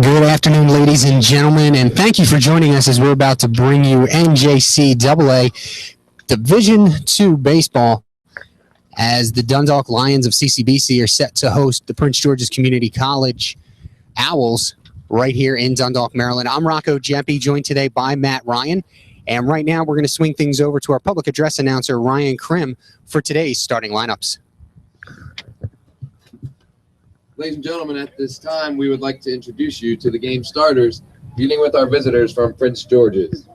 Good afternoon, ladies and gentlemen, and thank you for joining us as we're about to bring you NJCAA Division II baseball as the Dundalk Lions of CCBC are set to host the Prince George's Community College Owls right here in Dundalk, Maryland. I'm Rocco Jeppe, joined today by Matt Ryan, and right now we're going to swing things over to our public address announcer, Ryan Krim, for today's starting lineups. Ladies and gentlemen, at this time, we would like to introduce you to the game starters, beginning with our visitors from Prince George's.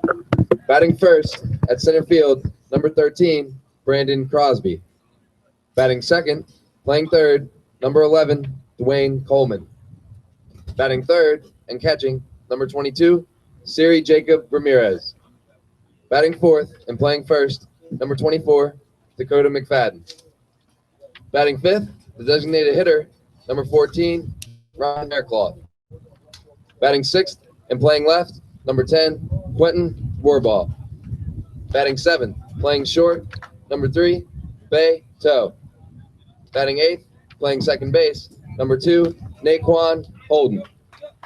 Batting first at center field, number 13, Brandon Crosby. Batting second, playing third, number 11, Dwayne Coleman. Batting third and catching, number 22, Siri Jacob Ramirez. Batting fourth and playing first, number 24, Dakota McFadden. Batting fifth, the designated hitter, number 14, Ryan Faircloth. Batting sixth and playing left, number 10, Quentin Warbaugh. Batting seventh, playing short, number 3, Bay Toe. Batting eighth, playing second base, number 2, Naquan Holden.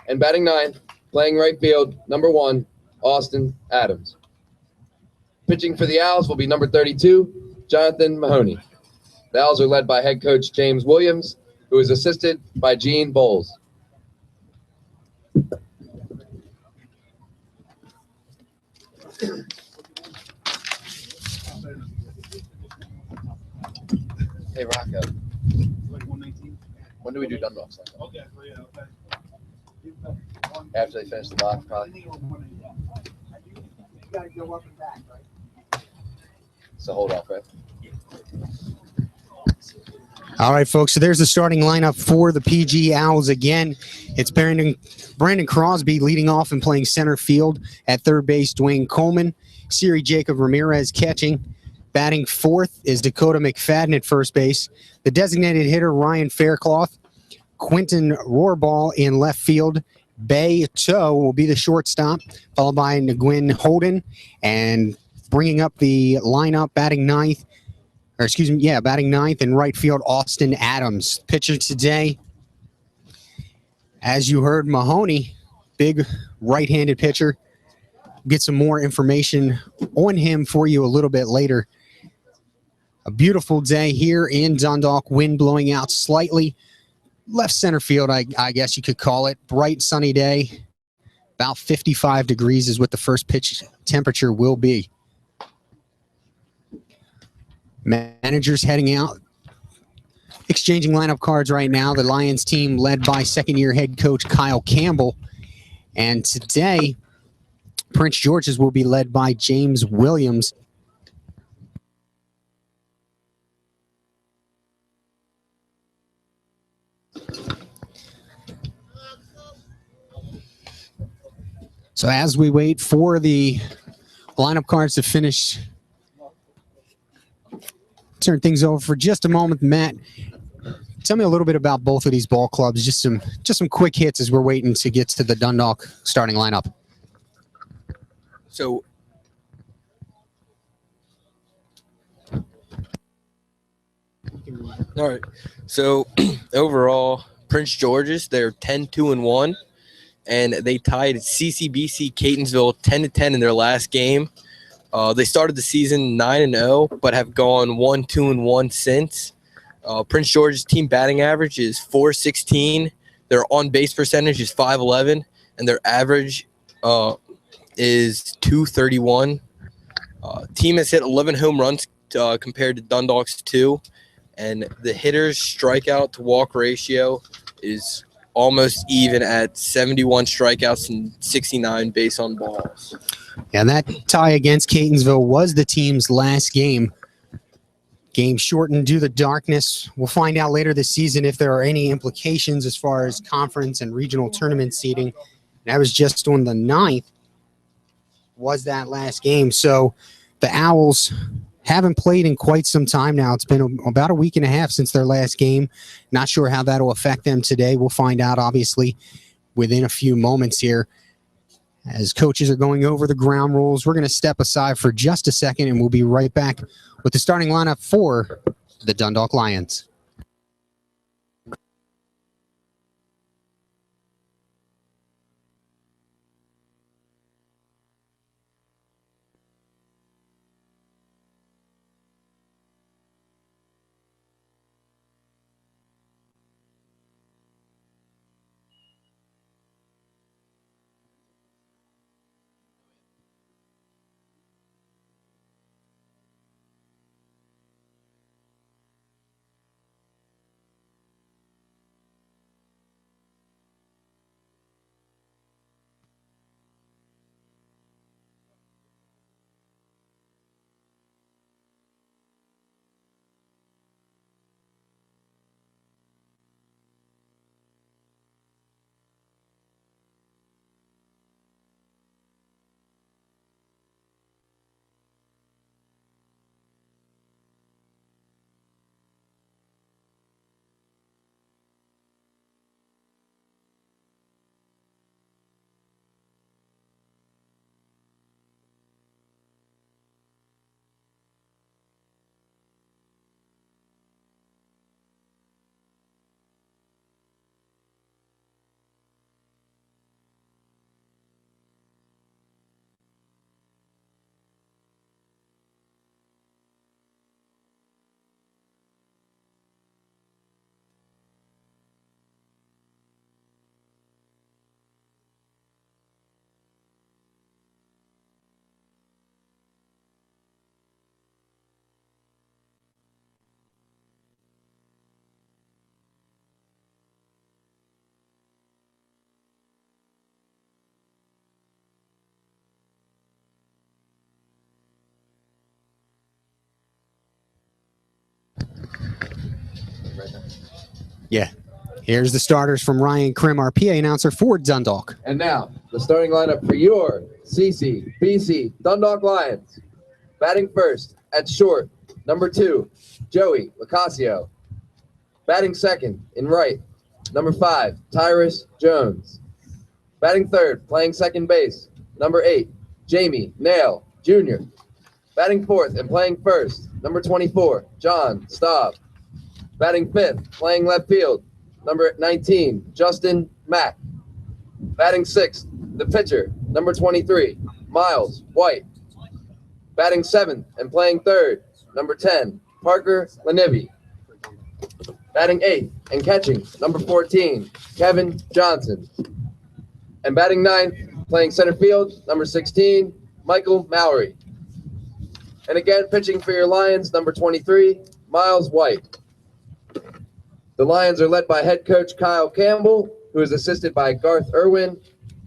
And batting ninth, playing right field, number 1, Austin Adams. Pitching for the Owls will be number 32, Jonathan Mahoney. The Owls are led by head coach James Williams, who is assisted by Gene Bowles. Hey, Rocco. When do we do Dundalk? Okay. After they finish the box, probably. You got to go up and back, right? So hold off, right? All right, folks, so there's the starting lineup for the PG Owls again. It's Brandon Crosby leading off and playing center field. At third base, Dwayne Coleman. Siri Jacob Ramirez catching. Batting fourth is Dakota McFadden at first base. The designated hitter, Ryan Faircloth. Quentin Rohrball in left field. Bay Toe will be the shortstop, followed by Nguyen Holden. And bringing up the lineup, batting ninth in right field, Austin Adams. Pitcher today, as you heard, Mahoney, big right-handed pitcher. Get some more information on him for you a little bit later. A beautiful day here in Dundalk, wind blowing out slightly. Left center field, I guess you could call it. Bright, sunny day. About 55 degrees is what the first pitch temperature will be. Managers heading out, exchanging lineup cards right now. The Lions team led by second-year head coach Kyle Campbell. And today, Prince George's will be led by James Williams. So as we wait for the lineup cards to finish, turn things over for just a moment. Matt, tell me a little bit about both of these ball clubs. Just some quick hits as we're waiting to get to the Dundalk starting lineup. So all right. So overall, Prince George's, they're 10-2-1, and they tied CCBC Catonsville 10-10 in their last game. They started the season 9-0, but have gone 1-2-1 since. Prince George's team batting average is .416. Their on-base percentage is .511, and their average is .231. Team has hit 11 home runs compared to Dundalk's 2, and the hitters' strikeout to walk ratio is almost even at 71 strikeouts and 69 base on balls. And that tie against Catonsville was the team's last game. Game shortened due to darkness. We'll find out later this season if there are any implications as far as conference and regional tournament seeding. That was just on the 9th, was that last game. So the Owls haven't played in quite some time now. It's been about a week and a half since their last game. Not sure how that'll affect them today. We'll find out, obviously, within a few moments here. As coaches are going over the ground rules, we're going to step aside for just a second, and we'll be right back with the starting lineup for the Dundalk Lions. Here's the starters from Ryan Krim, our PA announcer for Dundalk. And now, the starting lineup for your CCBC Dundalk Lions. Batting first at short, number 2, Joey Lacasio. Batting second in right, number 5, Tyrus Jones. Batting third, playing second base, number 8, Jamie Nail Jr. Batting fourth and playing first, number 24, John Staub. Batting fifth, playing left field, number 19, Justin Mack. Batting sixth, the pitcher, number 23, Miles White. Batting seventh and playing third, number 10, Parker Lanivi. Batting eighth and catching, number 14, Kevin Johnson. And batting ninth, playing center field, number 16, Michael Mowry. And again, pitching for your Lions, number 23, Miles White. The Lions are led by head coach Kyle Campbell, who is assisted by Garth Irwin,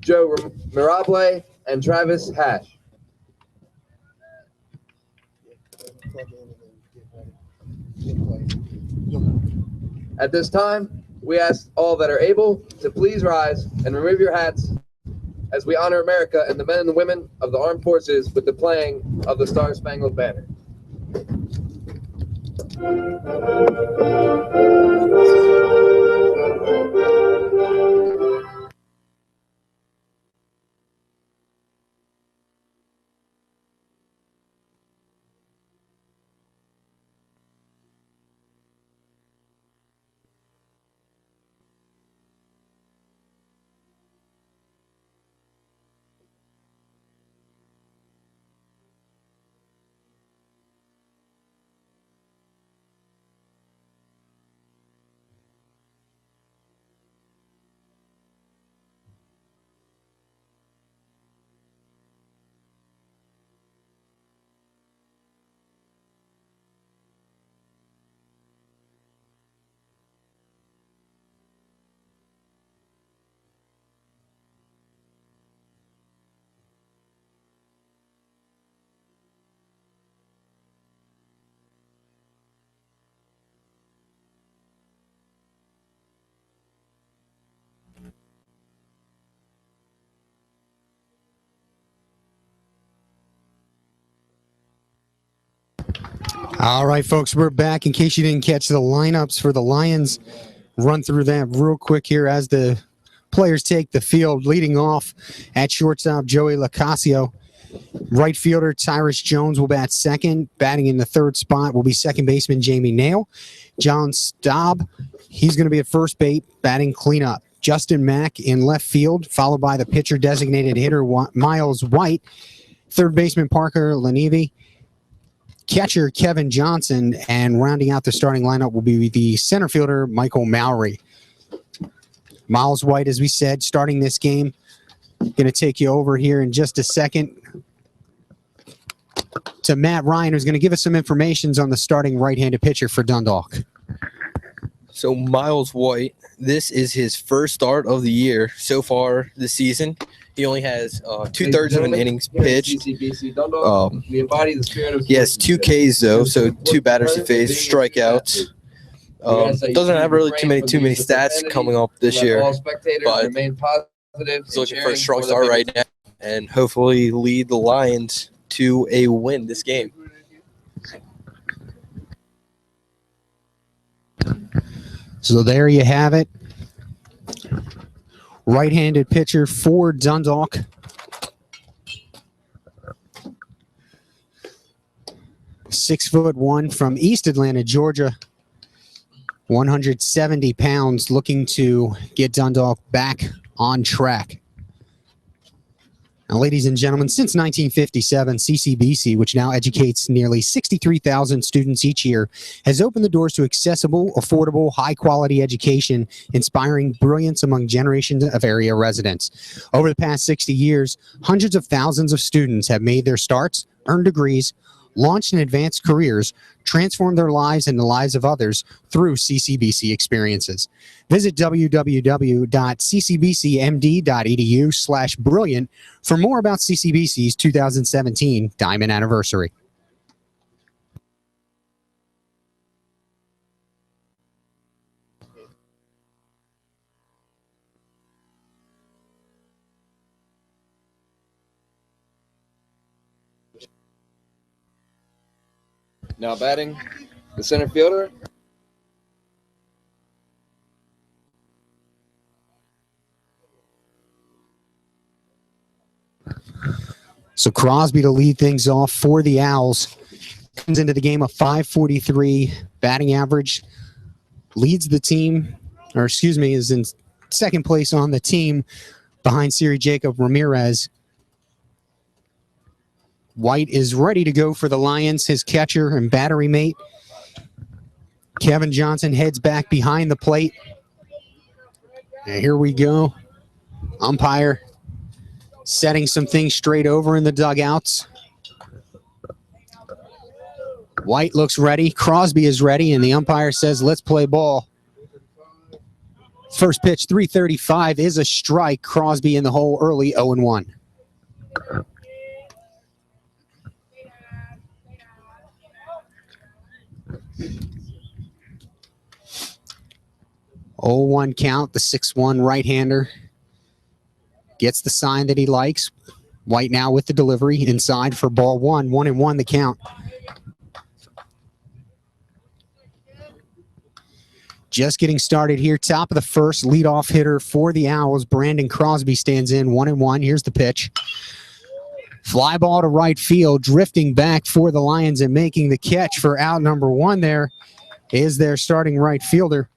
Joe Mirable, and Travis Hash. At this time, we ask all that are able to please rise and remove your hats as we honor America and the men and the women of the armed forces with the playing of the Star-Spangled Banner. All right, folks, we're back. In case you didn't catch the lineups for the Lions, run through that real quick here as the players take the field. Leading off at shortstop, Joey Lacasio. Right fielder, Tyrus Jones will bat second. Batting in the third spot will be second baseman Jamie Nail. John Staub, he's going to be at first base, batting cleanup. Justin Mack in left field, followed by the pitcher designated hitter Miles White. Third baseman Parker Lanivi. Catcher Kevin Johnson, and rounding out the starting lineup will be the center fielder Michael Mowry. Miles White, as we said, starting this game. Going to take you over here in just a second to Matt Ryan, who's going to give us some information on the starting right-handed pitcher for Dundalk. So Miles White, this is his first start of the year so far this season. He only has 2/3 of an innings pitched. We embody the spirit of He has 2 Ks though, so 2 batters he faced, strikeouts. Doesn't have really too many stats coming up this year, but he's looking for a strong start right now and hopefully lead the Lions to a win this game. So there you have it. Right-handed pitcher for Dundalk. .6'1" from East Atlanta, Georgia. 170 pounds, looking to get Dundalk back on track. Now, ladies and gentlemen, since 1957, CCBC, which now educates nearly 63,000 students each year, has opened the doors to accessible, affordable, high-quality education, inspiring brilliance among generations of area residents. Over the past 60 years, hundreds of thousands of students have made their starts, earned degrees, launched and advanced careers, transformed their lives and the lives of others through CCBC experiences. Visit www.ccbcmd.edu/brilliant for more about CCBC's 2017 Diamond Anniversary. Now batting the center fielder. So Crosby to lead things off for the Owls. Comes into the game a .543 batting average. Leads the team, or excuse me, is in second place on the team behind Siri Jacob Ramirez. White is ready to go for the Lions, his catcher and battery mate. Kevin Johnson heads back behind the plate. And here we go. Umpire setting some things straight over in the dugouts. White looks ready. Crosby is ready, and the umpire says, let's play ball. First pitch, 335, is a strike. Crosby in the hole early, 0-1. Oh, 1 count, the 6-1 right-hander gets the sign that he likes. White now with the delivery inside for ball 1. 1-1 the count. Just getting started here. Top of the first, leadoff hitter for the Owls. Brandon Crosby stands in 1-1. Here's the pitch. Fly ball to right field, drifting back for the Lions and making the catch for out number 1 there is their starting right fielder,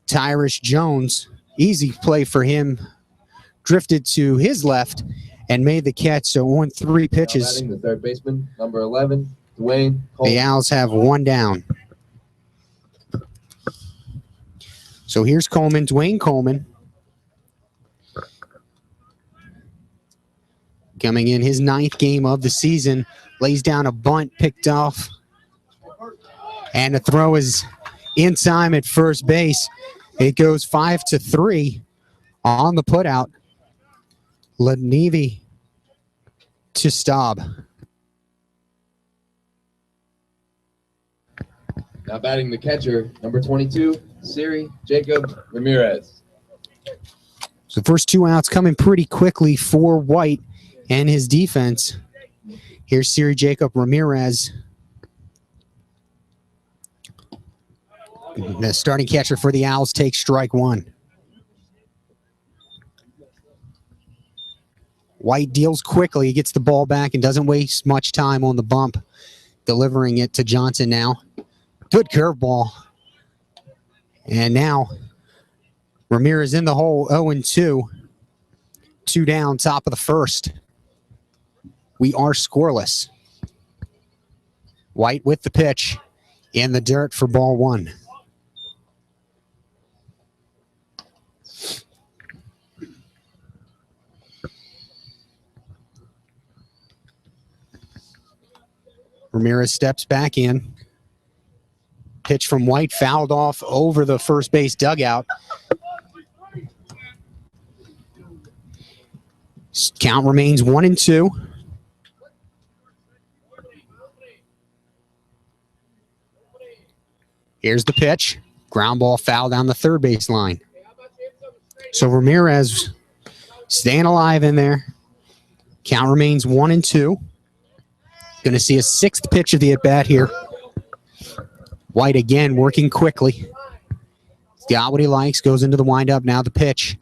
Tyrus Jones. Easy play for him. Drifted to his left and made the catch. So on 3 pitches. The third baseman, number 11, Dwayne Coleman. The Owls have 1 down. So here's Coleman, Dwayne Coleman. Coming in his 9th game of the season. Lays down a bunt, picked off. And the throw is in time at first base. It goes 5-3 on the putout. Lednevi to Staub. Now batting the catcher, number 22, Siri Jacob Ramirez. So the first 2 outs coming pretty quickly for White and his defense. Here's Siri Jacob Ramirez. The starting catcher for the Owls takes strike 1. White deals quickly. He gets the ball back and doesn't waste much time on the bump. Delivering it to Johnson now. Good curveball. And now Ramirez in the hole, 0-2. 2 down, top of the first. We are scoreless. White with the pitch in the dirt for ball 1. Ramirez steps back in. Pitch from White fouled off over the first base dugout. Count remains 1-2. Here's the pitch. Ground ball foul down the third base line. So Ramirez staying alive in there. Count remains 1-2. Going to see a 6th pitch of the at-bat here. White again working quickly. He's got what he likes. Goes into the windup. Now the pitch.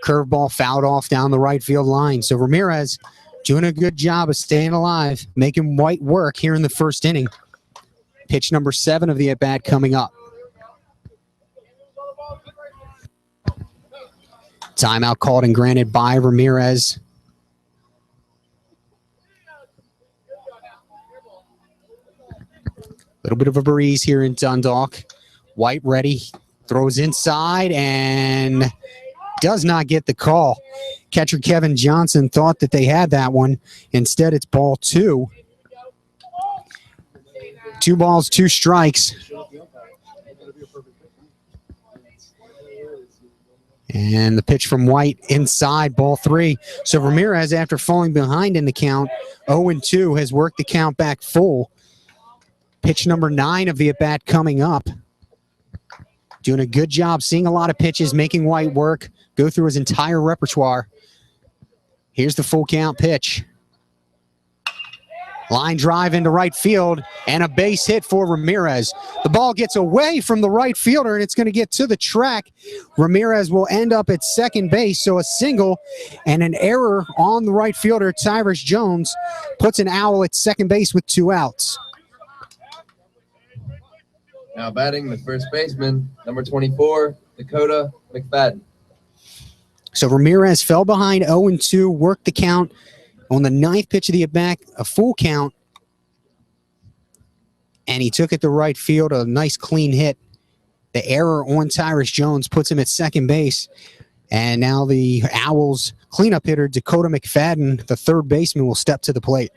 Curveball fouled off down the right field line. So Ramirez doing a good job of staying alive, making White work here in the first inning. Pitch number 7 of the at-bat coming up. Timeout called and granted by Ramirez. Little bit of a breeze here in Dundalk. White ready, throws inside and does not get the call. Catcher Kevin Johnson thought that they had that one. Instead, it's ball 2. 2 balls, 2 strikes. And the pitch from White inside, ball 3. So Ramirez, after falling behind in the count, 0-2, has worked the count back full. Pitch number 9 of the at-bat coming up. Doing a good job, seeing a lot of pitches, making White work, go through his entire repertoire. Here's the full count pitch. Line drive into right field and a base hit for Ramirez. The ball gets away from the right fielder and it's going to get to the track. Ramirez will end up at second base, so a single and an error on the right fielder. Tyrus Jones puts an Owl at second base with 2 outs. Now batting the first baseman, number 24, Dakota McFadden. So Ramirez fell behind 0-2, worked the count. On the 9th pitch of the at-bat, a full count. And he took it to right field, a nice clean hit. The error on Tyrus Jones puts him at second base. And now the Owls cleanup hitter, Dakota McFadden, the third baseman, will step to the plate.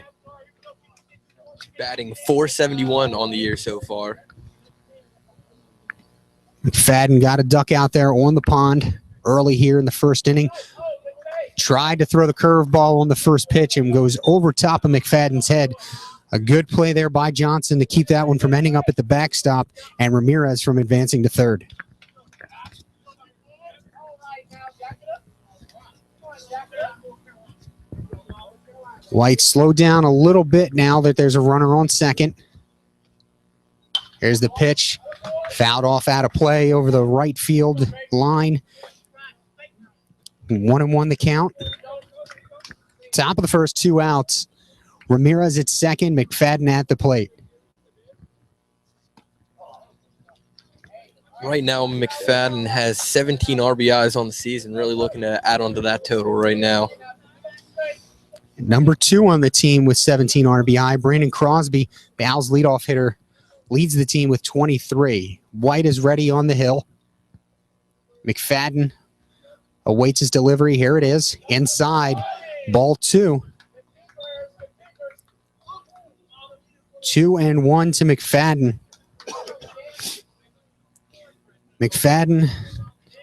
Batting .471 on the year so far. McFadden got a duck out there on the pond early here in the first inning. Tried to throw the curveball on the first pitch and goes over top of McFadden's head. A good play there by Johnson to keep that one from ending up at the backstop and Ramirez from advancing to third. White slowed down a little bit now that there's a runner on second. Here's the pitch. Fouled off out of play over the right field line. 1-1 the count. Top of the first, 2 outs. Ramirez at second, McFadden at the plate. Right now, McFadden has 17 RBIs on the season. Really looking to add on to that total right now. Number 2 on the team with 17 RBI. Brandon Crosby, the Owls leadoff hitter, leads the team with 23. White is ready on the hill. McFadden awaits his delivery. Here it is. Inside. Ball 2. 2-1 to McFadden. McFadden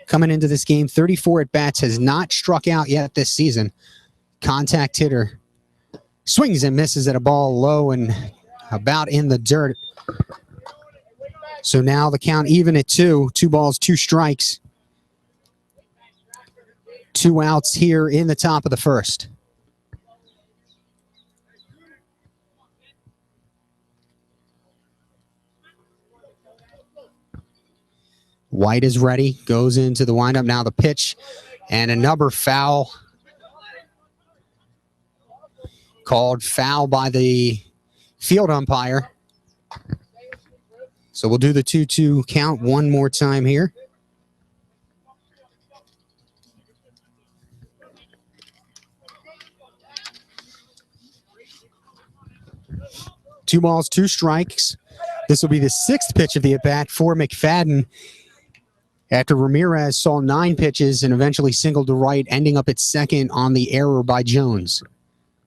coming into this game, 34 at-bats, has not struck out yet this season. Contact hitter. Swings and misses at a ball low and about in the dirt. So now the count even at 2. 2 balls, 2 strikes. 2 outs here in the top of the first. White is ready, goes into the windup. Now the pitch and another foul. Called foul by the field umpire. So we'll do the 2-2 count one more time here. Two balls, 2 strikes. This will be the 6th pitch of the at-bat for McFadden after Ramirez saw 9 pitches and eventually singled to right, ending up at second on the error by Jones.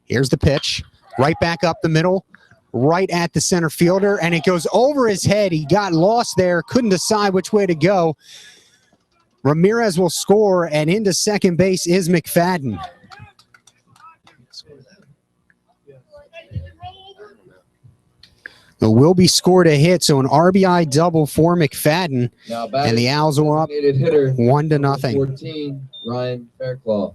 Here's the pitch. Right back up the middle, right at the center fielder, and it goes over his head. He got lost there, couldn't decide which way to go. Ramirez will score, and into second base is McFadden. The Wilby scored a hit, so an RBI double for McFadden, and the Owls are up 1-0. 14, Ryan Fairclough.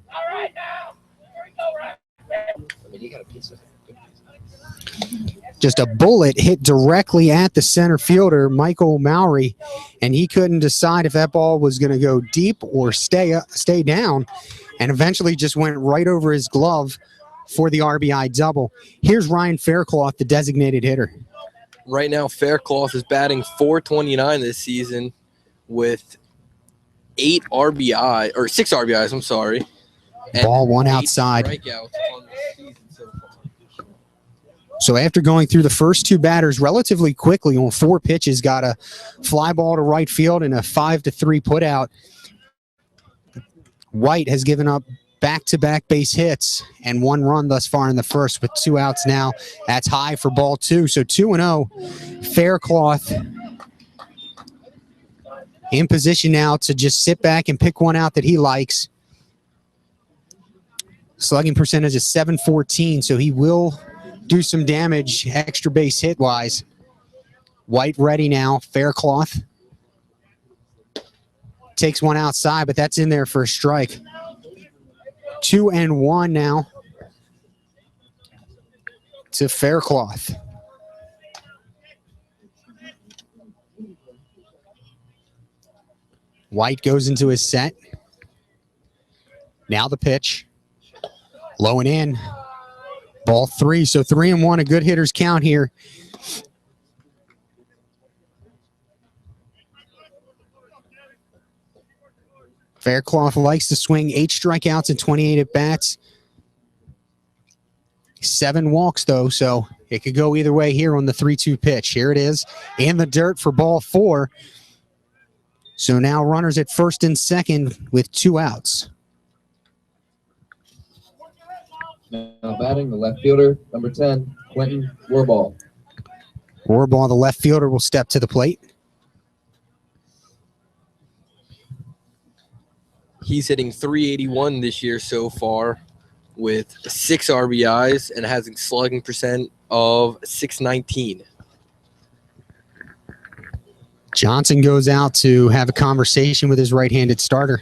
Just a bullet hit directly at the center fielder, Michael Mowry, and he couldn't decide if that ball was going to go deep or stay down, and eventually just went right over his glove for the RBI double. Here's Ryan Fairclough, the designated hitter. Right now, Fairclough is batting .429 this season with 6 RBIs, I'm sorry. Ball 1 8 outside. strikeouts on the season so far. So after going through the first 2 batters relatively quickly on 4 pitches, got a fly ball to right field and a 5-3 put out. White has given up back-to-back base hits and 1 run thus far in the first with 2 outs now. That's high for ball 2. So 2-0. Fairclough in position now to just sit back and pick one out that he likes. Slugging percentage is .714, so he will do some damage extra base hit wise. White ready now. Fairclough takes one outside, but that's in there for a strike. 2-1 now. to Faircloth. White goes into his set. Now the pitch. Low and in. Ball 3. So 3-1, a good hitter's count here. Faircloth likes to swing 8 strikeouts and 28 at-bats. 7 walks, though, so it could go either way here on the 3-2 pitch. Here it is in the dirt for ball 4. So now runners at first and second with 2 outs. Now batting the left fielder, number 10, Quentin Warball. Warball, the left fielder, will step to the plate. He's hitting .381 this year so far with 6 RBIs and has a slugging percent of .619. Johnson goes out to have a conversation with his right-handed starter.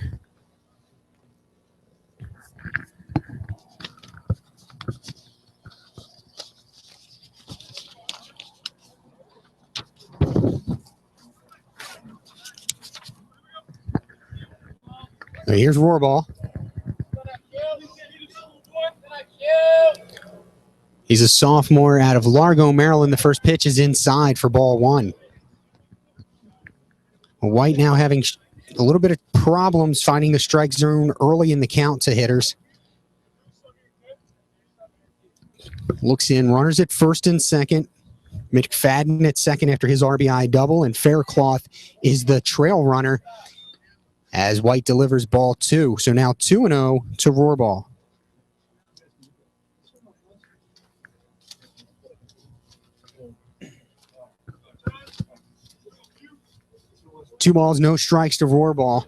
So here's Warball. He's a sophomore out of Largo, Maryland. The first pitch is inside for ball 1. White now having a little bit of problems finding the strike zone early in the count to hitters. Looks in, runners at first and second. McFadden at second after his RBI double, and Faircloth is the trail runner as White delivers ball 2. So now 2-0 to Warball. Two balls, no strikes to Warball.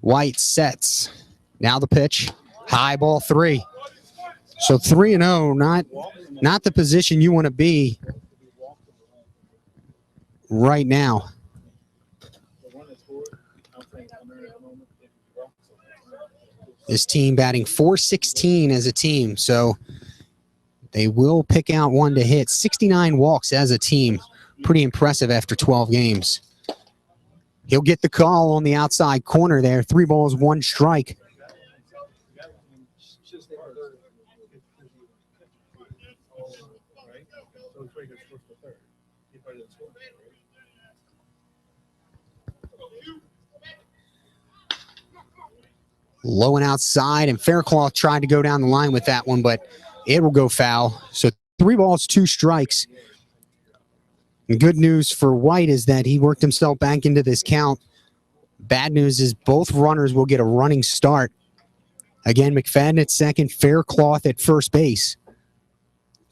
White sets. Now the pitch. High ball 3. So 3-0, not the position you want to be right now. This team batting .416 as a team, so they will pick out one to hit. 69 walks as a team. Pretty impressive after 12 games. He'll get the call on the outside corner there. 3 balls, 1 strike. Low and outside, and Faircloth tried to go down the line with that one, but it will go foul. So 3 balls, 2 strikes. And good news for White is that he worked himself back into this count. Bad news is both runners will get a running start. Again, McFadden at second, Faircloth at first base.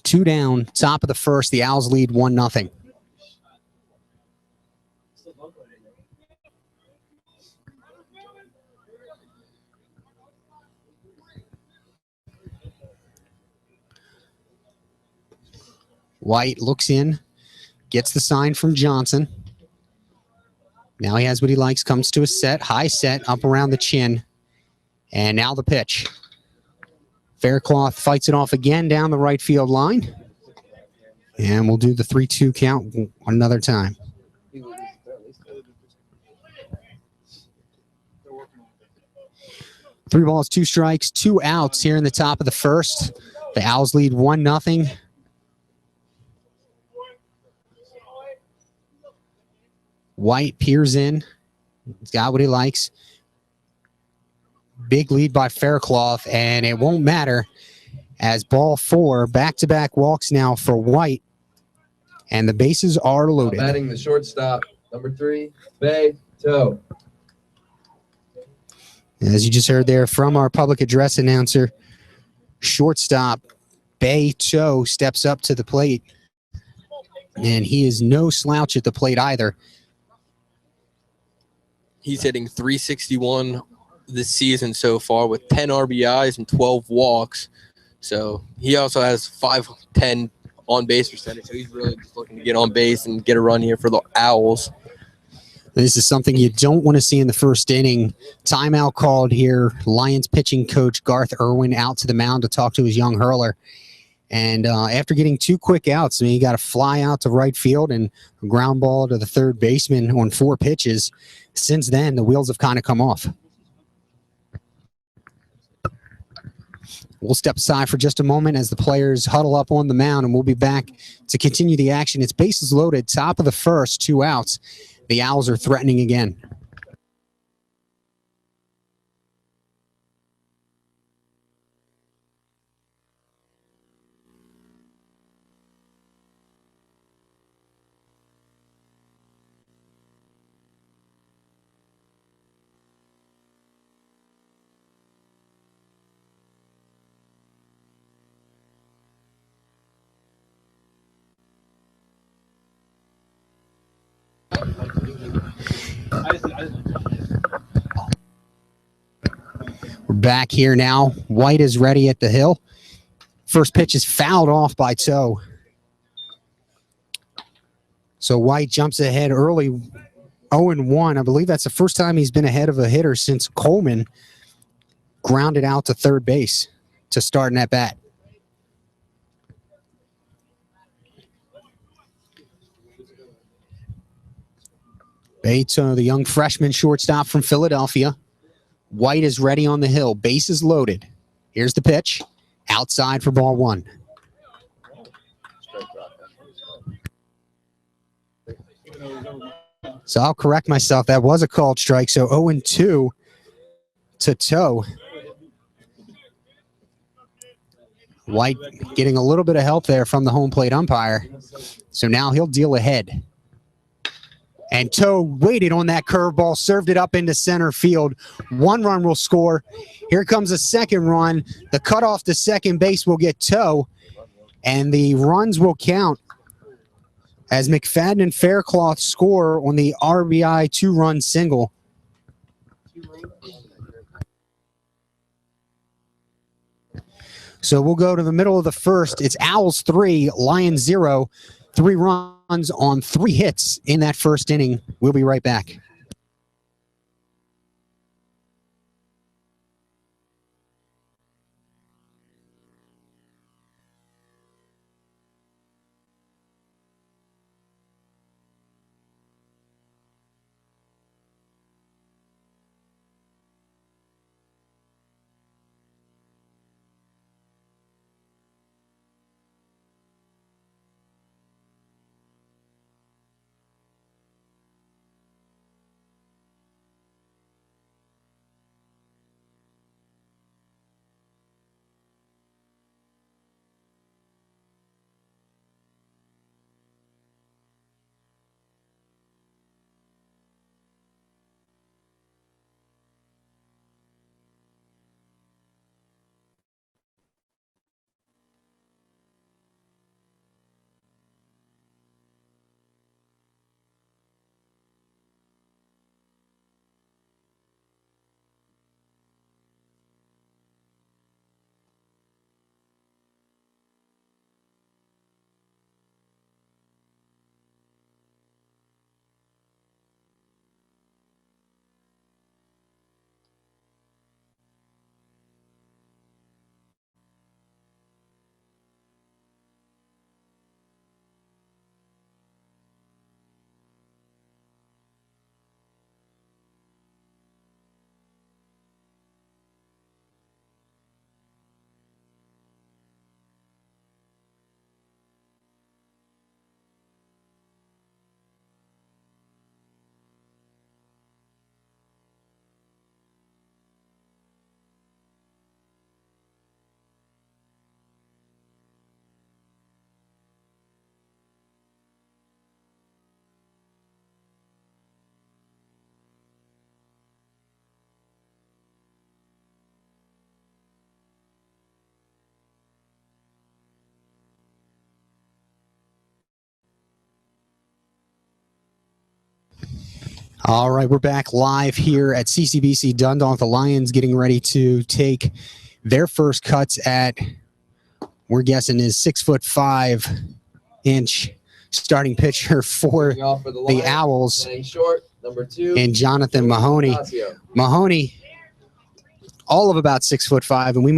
2 down, top of the first. The Owls lead 1-0. White looks in. Gets the sign from Johnson. Now he has what he likes, comes to a set, high set, up around the chin. And now the pitch. Faircloth fights it off again down the right field line. And we'll do the 3-2 count another time. 3 balls, 2 strikes, 2 outs here in the top of the first. The Owls lead 1-0. White peers in. He's got what he likes. Big lead by Faircloth, and it won't matter as ball 4, back-to-back walks now for White, and the bases are loaded. Batting the shortstop, number 3, Bay Toe. As you just heard there from our public address announcer, shortstop Bay Toe steps up to the plate, and he is no slouch at the plate either. He's hitting .361 this season so far with 10 RBIs and 12 walks. So he also has .510 on base percentage. So he's really just looking to get on base and get a run here for the Owls. This is something you don't want to see in the first inning. Timeout called here. Lions pitching coach Garth Irwin out to the mound to talk to his young hurler. And after getting 2 quick outs, he got a fly out to right field and a ground ball to the third baseman on 4 pitches. Since then, the wheels have kind of come off. We'll step aside for just a moment as the players huddle up on the mound, and we'll be back to continue the action. It's bases loaded, top of the first, 2 outs. The Owls are threatening again. We're back here now. White is ready at the hill. First pitch is fouled off by Toe. So White jumps ahead early, 0-1. I believe that's the first time he's been ahead of a hitter since Coleman grounded out to third base to start an at-bat. Bates, the young freshman shortstop from Philadelphia. White is ready on the hill. Bases loaded. Here's the pitch. Outside for ball 1. So I'll correct myself. That was a called strike. So 0-2 to Toe. White getting a little bit of help there from the home plate umpire. So now he'll deal ahead. And Toe waited on that curveball, served it up into center field. 1 run will score. Here comes a second run. The cutoff to second base will get Toe, and the runs will count as McFadden and Faircloth score on the RBI 2-run single. So we'll go to the middle of the first. It's Owls 3, Lions 0. 3 runs on 3 hits in that first inning. We'll be right back. All right, we're back live here at CCBC Dundalk. The Lions getting ready to take their first cuts at, we're guessing, is 6'5" starting pitcher for the Owls. Playing short, number 2. and Jonathan Mahoney. Ocasio. Mahoney, all of about 6'5", and we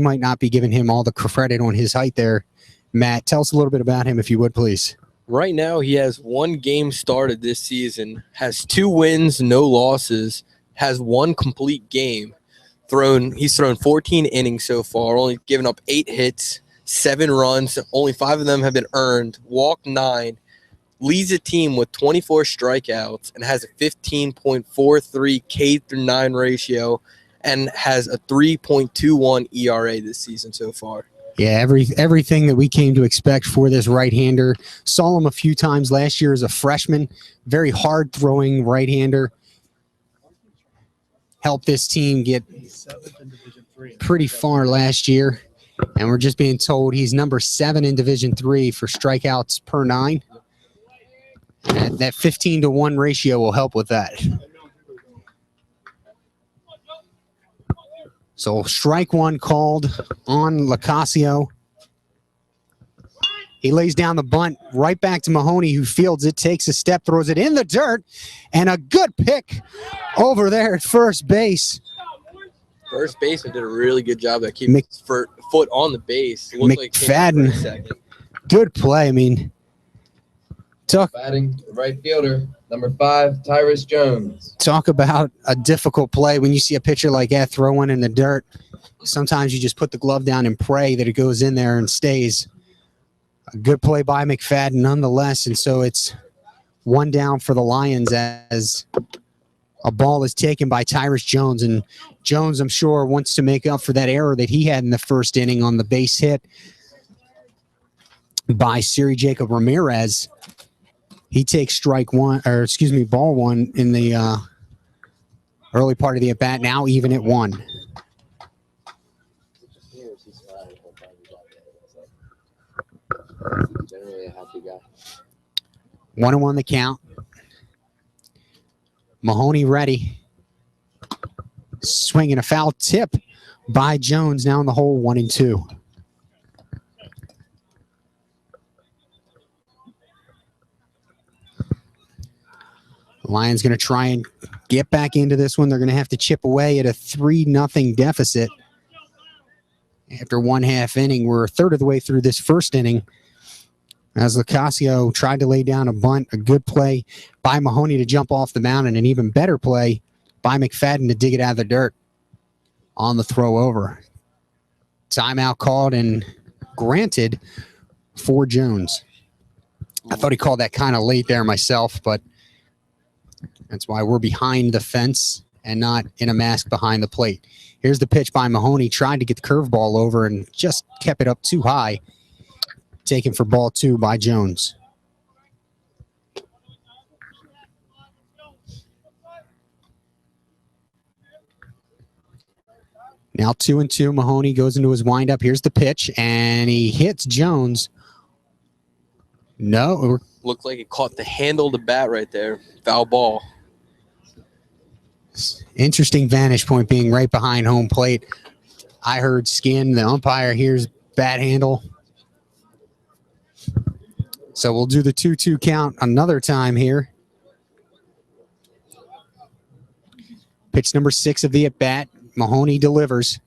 might not be giving him all the credit on his height there. Matt, tell us a little bit about him, if you would, please. Right now, he has 1 game started this season, has 2 wins, no losses, has 1 complete game. He's thrown 14 innings so far, only given up 8 hits, 7 runs. Only 5 of them have been earned, walked 9, leads the team with 24 strikeouts, and has a 15.43 K/9 ratio, and has a 3.21 ERA this season so far. Yeah, everything that we came to expect for this right-hander. Saw him a few times last year as a freshman. Very hard-throwing right-hander. Helped this team get pretty far last year. And we're just being told he's number 7 in Division III for strikeouts per 9. And that 15-to-1 ratio will help with that. So strike 1 called on Locasio. He lays down the bunt right back to Mahoney, who fields it, takes a step, throws it in the dirt, and a good pick over there at first base. First baseman did a really good job at keeping his foot on the base. It looked like it came out for a second. Good play. I mean, Batting right fielder, number 5, Tyrus Jones. talk about a difficult play when you see a pitcher like that throw one in the dirt. Sometimes you just put the glove down and pray that it goes in there and stays. A good play by McFadden nonetheless, and so it's 1 down for the Lions as a ball is taken by Tyrus Jones, and Jones, I'm sure, wants to make up for that error that he had in the first inning on the base hit by Siri Jacob Ramirez. He takes ball 1 in the early part of the at-bat, now even at 1. Generally a happy guy. 1-1 the count. Mahoney ready. Swinging a foul tip by Jones, now in the hole, 1-2. Lions going to try and get back into this one. They're going to have to chip away at a 3-0 deficit. After 1/2 inning, we're a third of the way through this first inning. As Locasio tried to lay down a bunt, a good play by Mahoney to jump off the mound, and an even better play by McFadden to dig it out of the dirt on the throw over. Timeout called and granted for Jones. I thought he called that kind of late there myself, but that's why we're behind the fence and not in a mask behind the plate. Here's the pitch by Mahoney. Tried to get the curveball over and just kept it up too high. Taken for ball 2 by Jones. Now 2-2. Mahoney goes into his windup. Here's the pitch, and he hits Jones. No. Looked like it caught the handle of the bat right there. Foul ball. Interesting vantage point being right behind home plate. I heard skin. The umpire hears bat handle. So we'll do the 2-2 count another time here. Pitch number 6 of the at-bat. Mahoney delivers.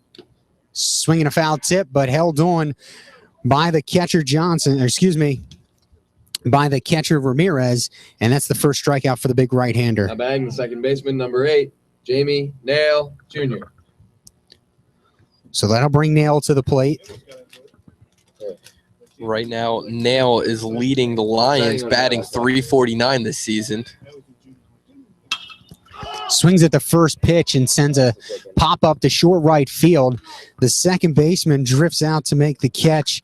Swinging a foul tip, but held on by the catcher by the catcher Ramirez, and that's the first strikeout for the big right-hander. Now batting the second baseman, number 8, Jamie Nail Jr. So that'll bring Nail to the plate. Right now, Nail is leading the Lions, batting .349 this season. Swings at the first pitch and sends a pop-up to short right field. The second baseman drifts out to make the catch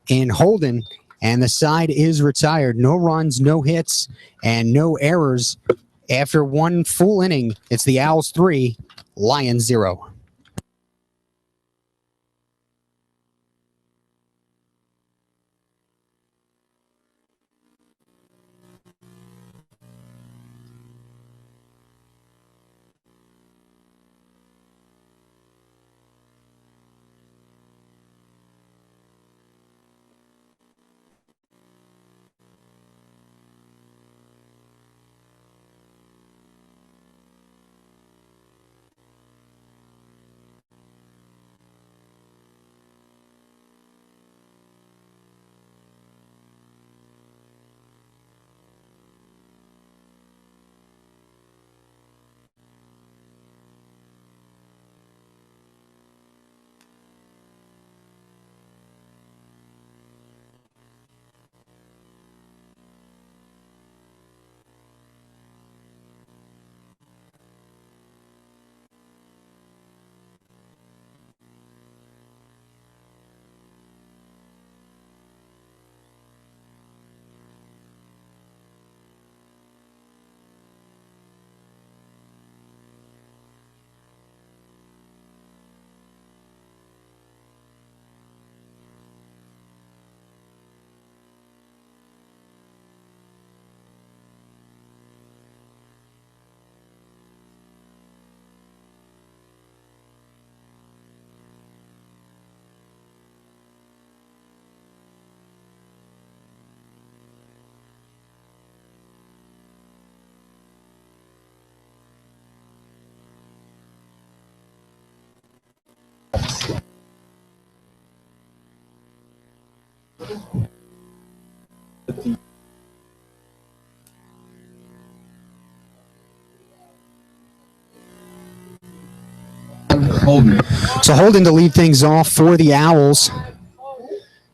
in Holden, and the side is retired. No runs, no hits, and no errors. After 1 full inning, it's the Owls 3, Lions 0. Holden. So Holden to lead things off for the Owls.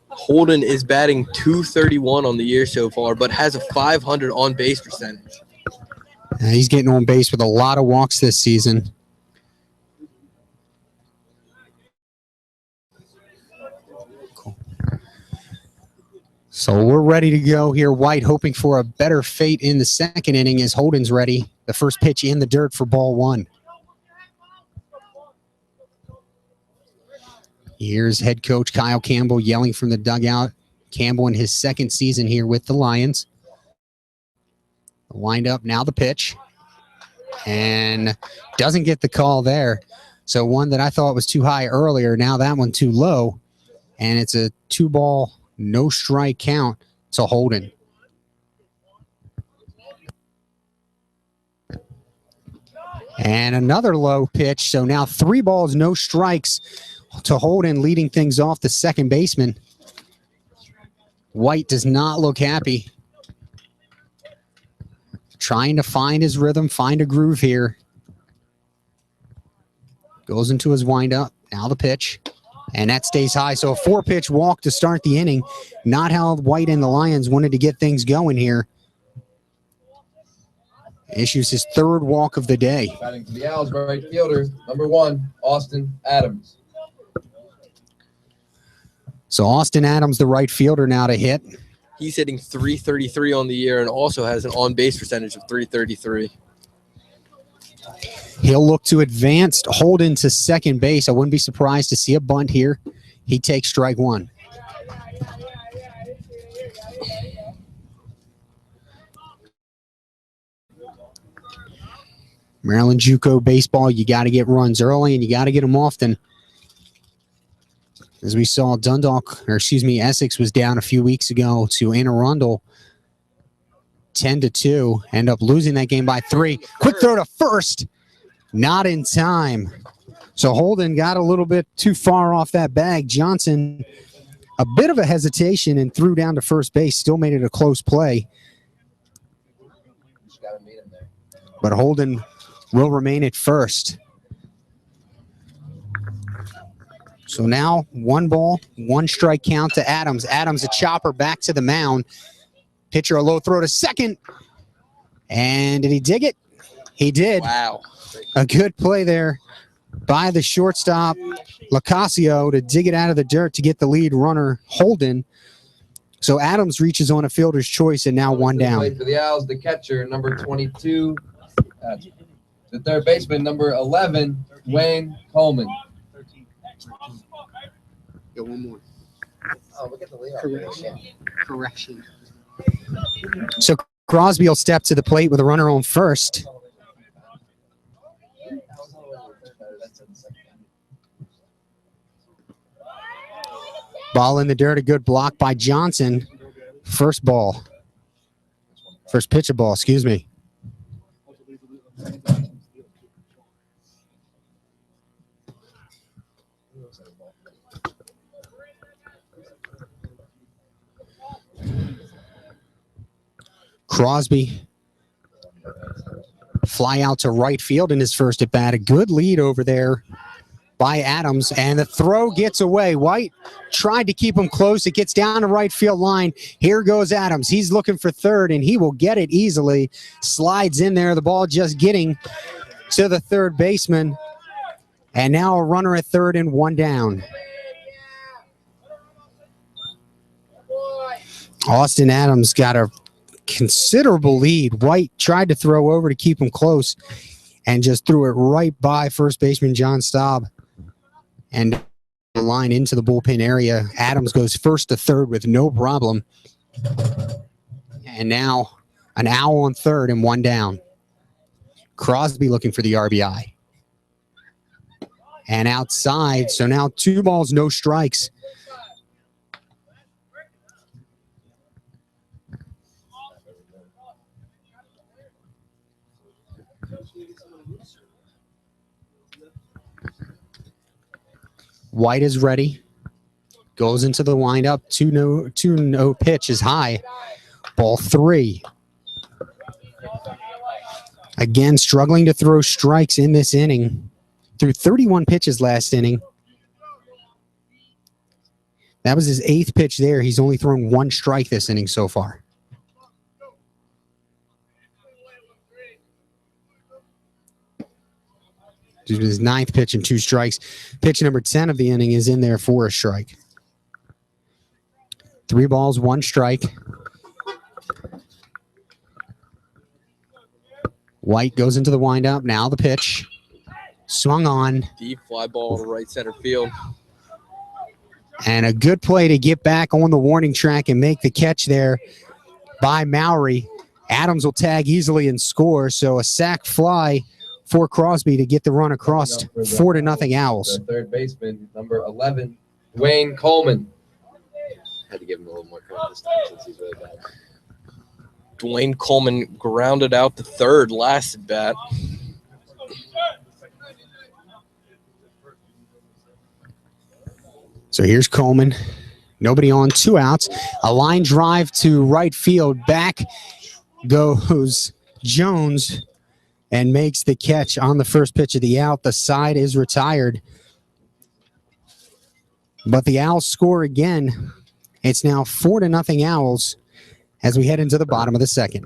Holden is batting .231 on the year so far, but has a .500 on base percentage. He's getting on base with a lot of walks this season. Cool. So we're ready to go here. White hoping for a better fate in the second inning as Holden's ready. The first pitch in the dirt for ball one. Here's head coach Kyle Campbell yelling from the dugout. Campbell in his second season here with the Lions. The windup, now the pitch. And doesn't get the call there. So one that I thought was too high earlier, now that one too low. And it's a 2-ball, no strike count to Holden. And another low pitch. So now 3 balls, no strikes to Holden, leading things off the second baseman. White does not look happy. Trying to find his rhythm, find a groove here. Goes into his windup. Now the pitch. And that stays high. So a 4-pitch walk to start the inning. Not how White and the Lions wanted to get things going here. Issues his 3rd walk of the day. Batting to the Owls, right fielder, number 1, Austin Adams. So Austin Adams, the right fielder, now to hit. He's hitting .333 on the year and also has an on-base percentage of .333. He'll look to advance Holden to second base. I wouldn't be surprised to see a bunt here. He takes strike 1. Maryland JUCO baseball, you got to get runs early and you got to get them often. As we saw, Essex was down a few weeks ago to Anne Arundel, 10-2. End up losing that game by 3. Quick throw to first, not in time. So Holden got a little bit too far off that bag. Johnson, a bit of a hesitation and threw down to first base. Still made it a close play. But Holden will remain at first. So now 1 ball, 1 strike count to Adams. Adams, a chopper back to the mound. Pitcher, a low throw to second. And did he dig it? He did. Wow. A good play there by the shortstop, Lacasio, to dig it out of the dirt to get the lead runner, Holden. So Adams reaches on a fielder's choice and now 1 down. For the Owls, the catcher, number 22. The third baseman, number 11, Wayne Coleman. Go one more. Oh, look at the layout. Correction. So Crosby will step to the plate with a runner on first. Ball in the dirt, a good block by Johnson. First pitch of ball, excuse me. Crosby, fly out to right field in his first at bat. A good lead over there by Adams, and the throw gets away. White tried to keep him close. It gets down the right field line. Here goes Adams. He's looking for third, and he will get it easily. Slides in there. The ball just getting to the third baseman. And now a runner at third and 1 down. Austin Adams got a considerable lead. White tried to throw over to keep him close and just threw it right by first baseman John Staub and the line into the bullpen area. Adams goes first to third with no problem. And now an Owl on third and 1 down. Crosby looking for the RBI. And outside, so now 2 balls, no strikes. White is ready. goes into the windup. 2-0 pitch is high. Ball 3. Again, struggling to throw strikes in this inning. Threw 31 pitches last inning. That was his 8th pitch there. He's only thrown 1 strike this inning so far. His 9th pitch and 2 strikes. Pitch number 10 of the inning is in there for a strike. 3 balls, 1 strike. White goes into the windup. Now the pitch. Swung on. Deep fly ball to right center field. And a good play to get back on the warning track and make the catch there by Mowry. Adams will tag easily and score. So a sac fly for Crosby to get the run across. 4-0 Owls. The third baseman, number 11, Dwayne Coleman. Had to give him a little more credit this time since he's really bad. Dwayne Coleman grounded out the third last at bat. So here's Coleman. Nobody on, 2 outs. A line drive to right field. Back goes Jones and makes the catch on the first pitch of the out. The side is retired. But the Owls score again. It's now 4-0 Owls as we head into the bottom of the second.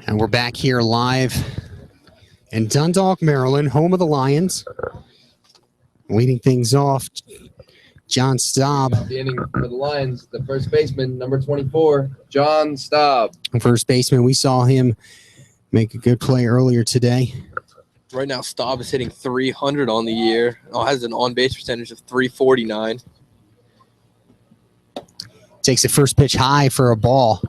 And we're back here live in Dundalk, Maryland, home of the Lions. Leading things off, John Staub. The inning for the Lions, the first baseman, number 24, John Staub. First baseman, we saw him make a good play earlier today. Right now, Staub is hitting 300 on the year. Has an on-base percentage of 349. Takes the first pitch high for a ball.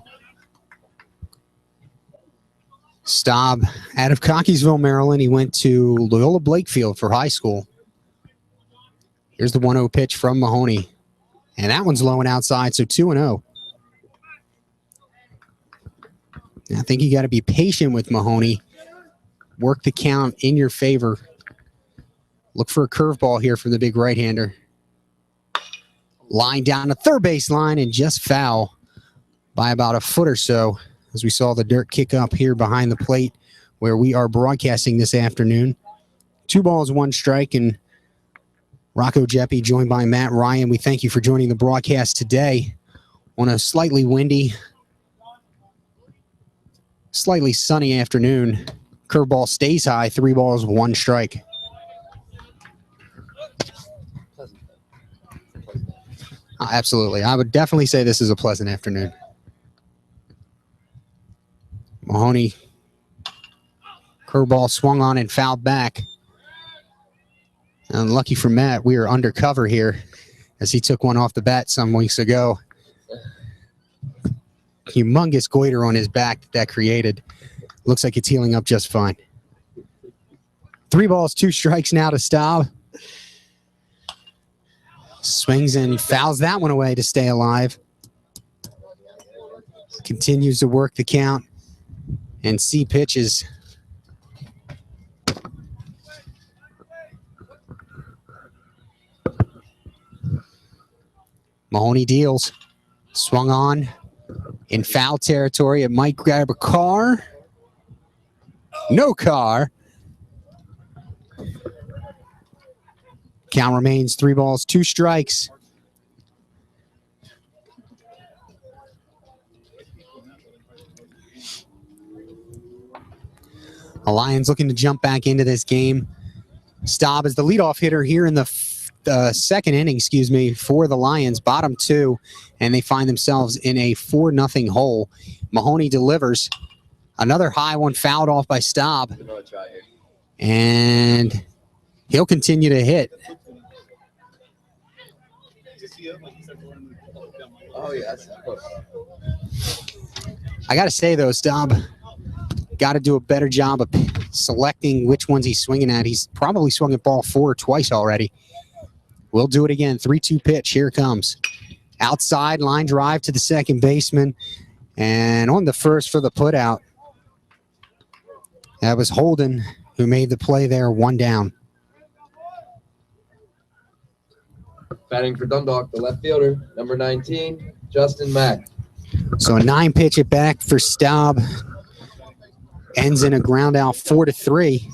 Staub out of Cockeysville, Maryland. He went to Loyola Blakefield for high school. Here's the 1-0 pitch from Mahoney. And that one's low and outside, so 2-0. I think you got to be patient with Mahoney. Work the count in your favor. Look for a curveball here from the big right-hander. Line down to third base line and just foul by about a foot or so, as we saw the dirt kick up here behind the plate where we are broadcasting this afternoon. 2 balls, 1 strike, and Rocco Jeppe joined by Matt Ryan. We thank you for joining the broadcast today on a slightly windy, slightly sunny afternoon. Curveball stays high, 3 balls, 1 strike. Absolutely. I would definitely say this is a pleasant afternoon. Mahoney, curveball swung on and fouled back. Unlucky for Matt, we are undercover here as he took one off the bat some weeks ago. Humongous goiter on his back that created. Looks like it's healing up just fine. 3 balls, 2 strikes now to Staub. Swings and fouls that one away to stay alive. Continues to work the count and see pitches. Mahoney deals. Swung on in foul territory. It might grab a car. No car. Count remains 3 balls, 2 strikes. The Lions looking to jump back into this game. Staub is the leadoff hitter here in the second inning, for the Lions, bottom 2, and they find themselves in a 4-0 hole. Mahoney delivers. Another high one fouled off by Staub. And he'll continue to hit. Oh, yes. I got to say, though, Staub got to do a better job of selecting which ones he's swinging at. He's probably swung at ball 4 twice already. We'll do it again. 3-2 pitch. Here it comes. Outside line drive to the second baseman. And on the first for the putout. That was Holden who made the play there, 1 down. Batting for Dundalk, the left fielder, number 19, Justin Mack. So a 9-pitch at bat for Staub. Ends in a ground out 4-3.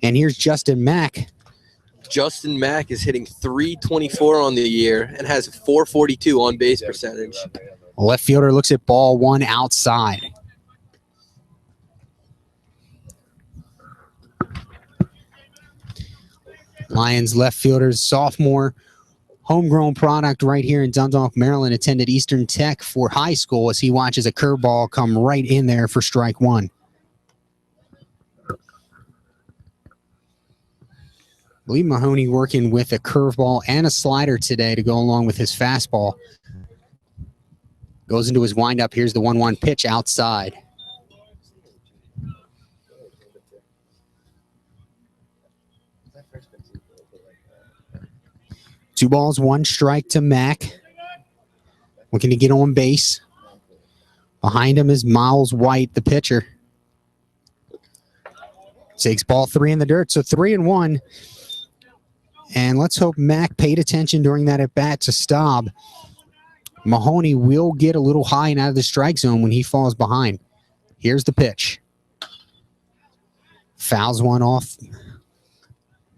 And here's Justin Mack. Justin Mack is hitting .324 on the year and has 442 on base percentage. Left fielder looks at ball 1 outside. Lions left fielder, sophomore, homegrown product right here in Dundalk, Maryland. Attended Eastern Tech for high school as he watches a curveball come right in there for strike 1. I believe Mahoney working with a curveball and a slider today to go along with his fastball. Goes into his windup. Here's the 1-1 pitch outside. Two balls, 1 strike to Mack. Looking to get on base. Behind him is Miles White, the pitcher. Takes ball 3 in the dirt, so 3-1. And let's hope Mack paid attention during that at-bat to Staub. Mahoney will get a little high and out of the strike zone when he falls behind. Here's the pitch. Fouls one off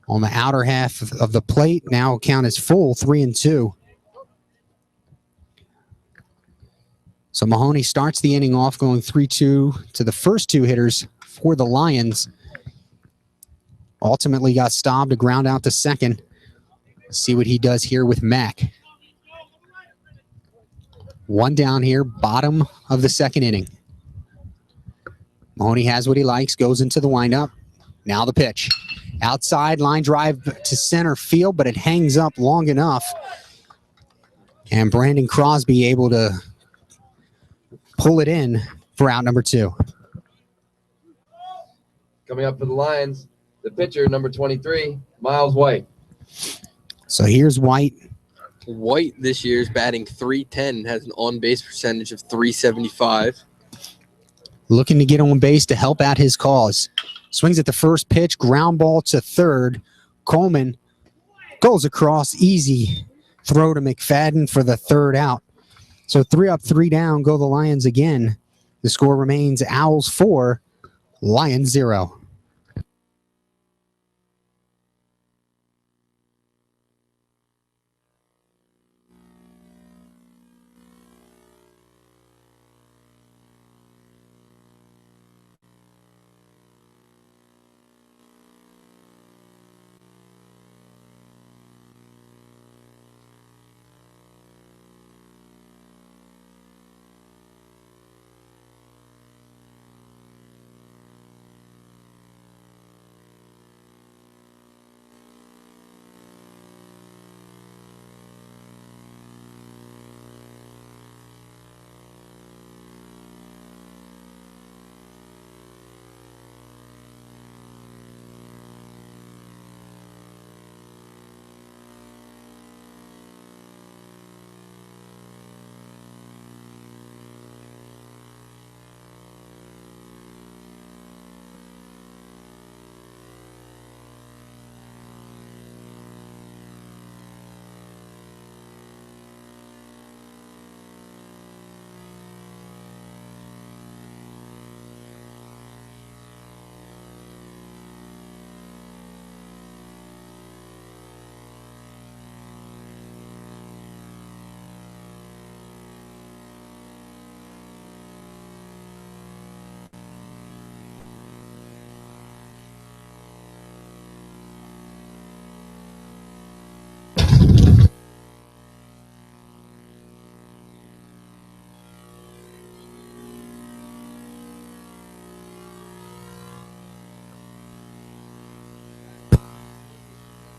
on the outer half of the plate. Now count is full, 3-2. So Mahoney starts the inning off going 3-2 to the first 2 hitters for the Lions. Ultimately got Staub to ground out to second. See what he does here with Mack. 1 down here, bottom of the second inning. Mahoney has what he likes, goes into the windup. Now the pitch. Outside line drive to center field, but it hangs up long enough. And Brandon Crosby able to pull it in for out number 2. Coming up for the Lions, the pitcher, number 23, Miles White. So here's White. White this year is batting .310, has an on-base percentage of .375. Looking to get on base to help out his cause. Swings at the first pitch, ground ball to third. Coleman goes across, easy throw to McFadden for the 3rd out. So 3 up, 3 down, go the Lions again. The score remains Owls 4, Lions 0.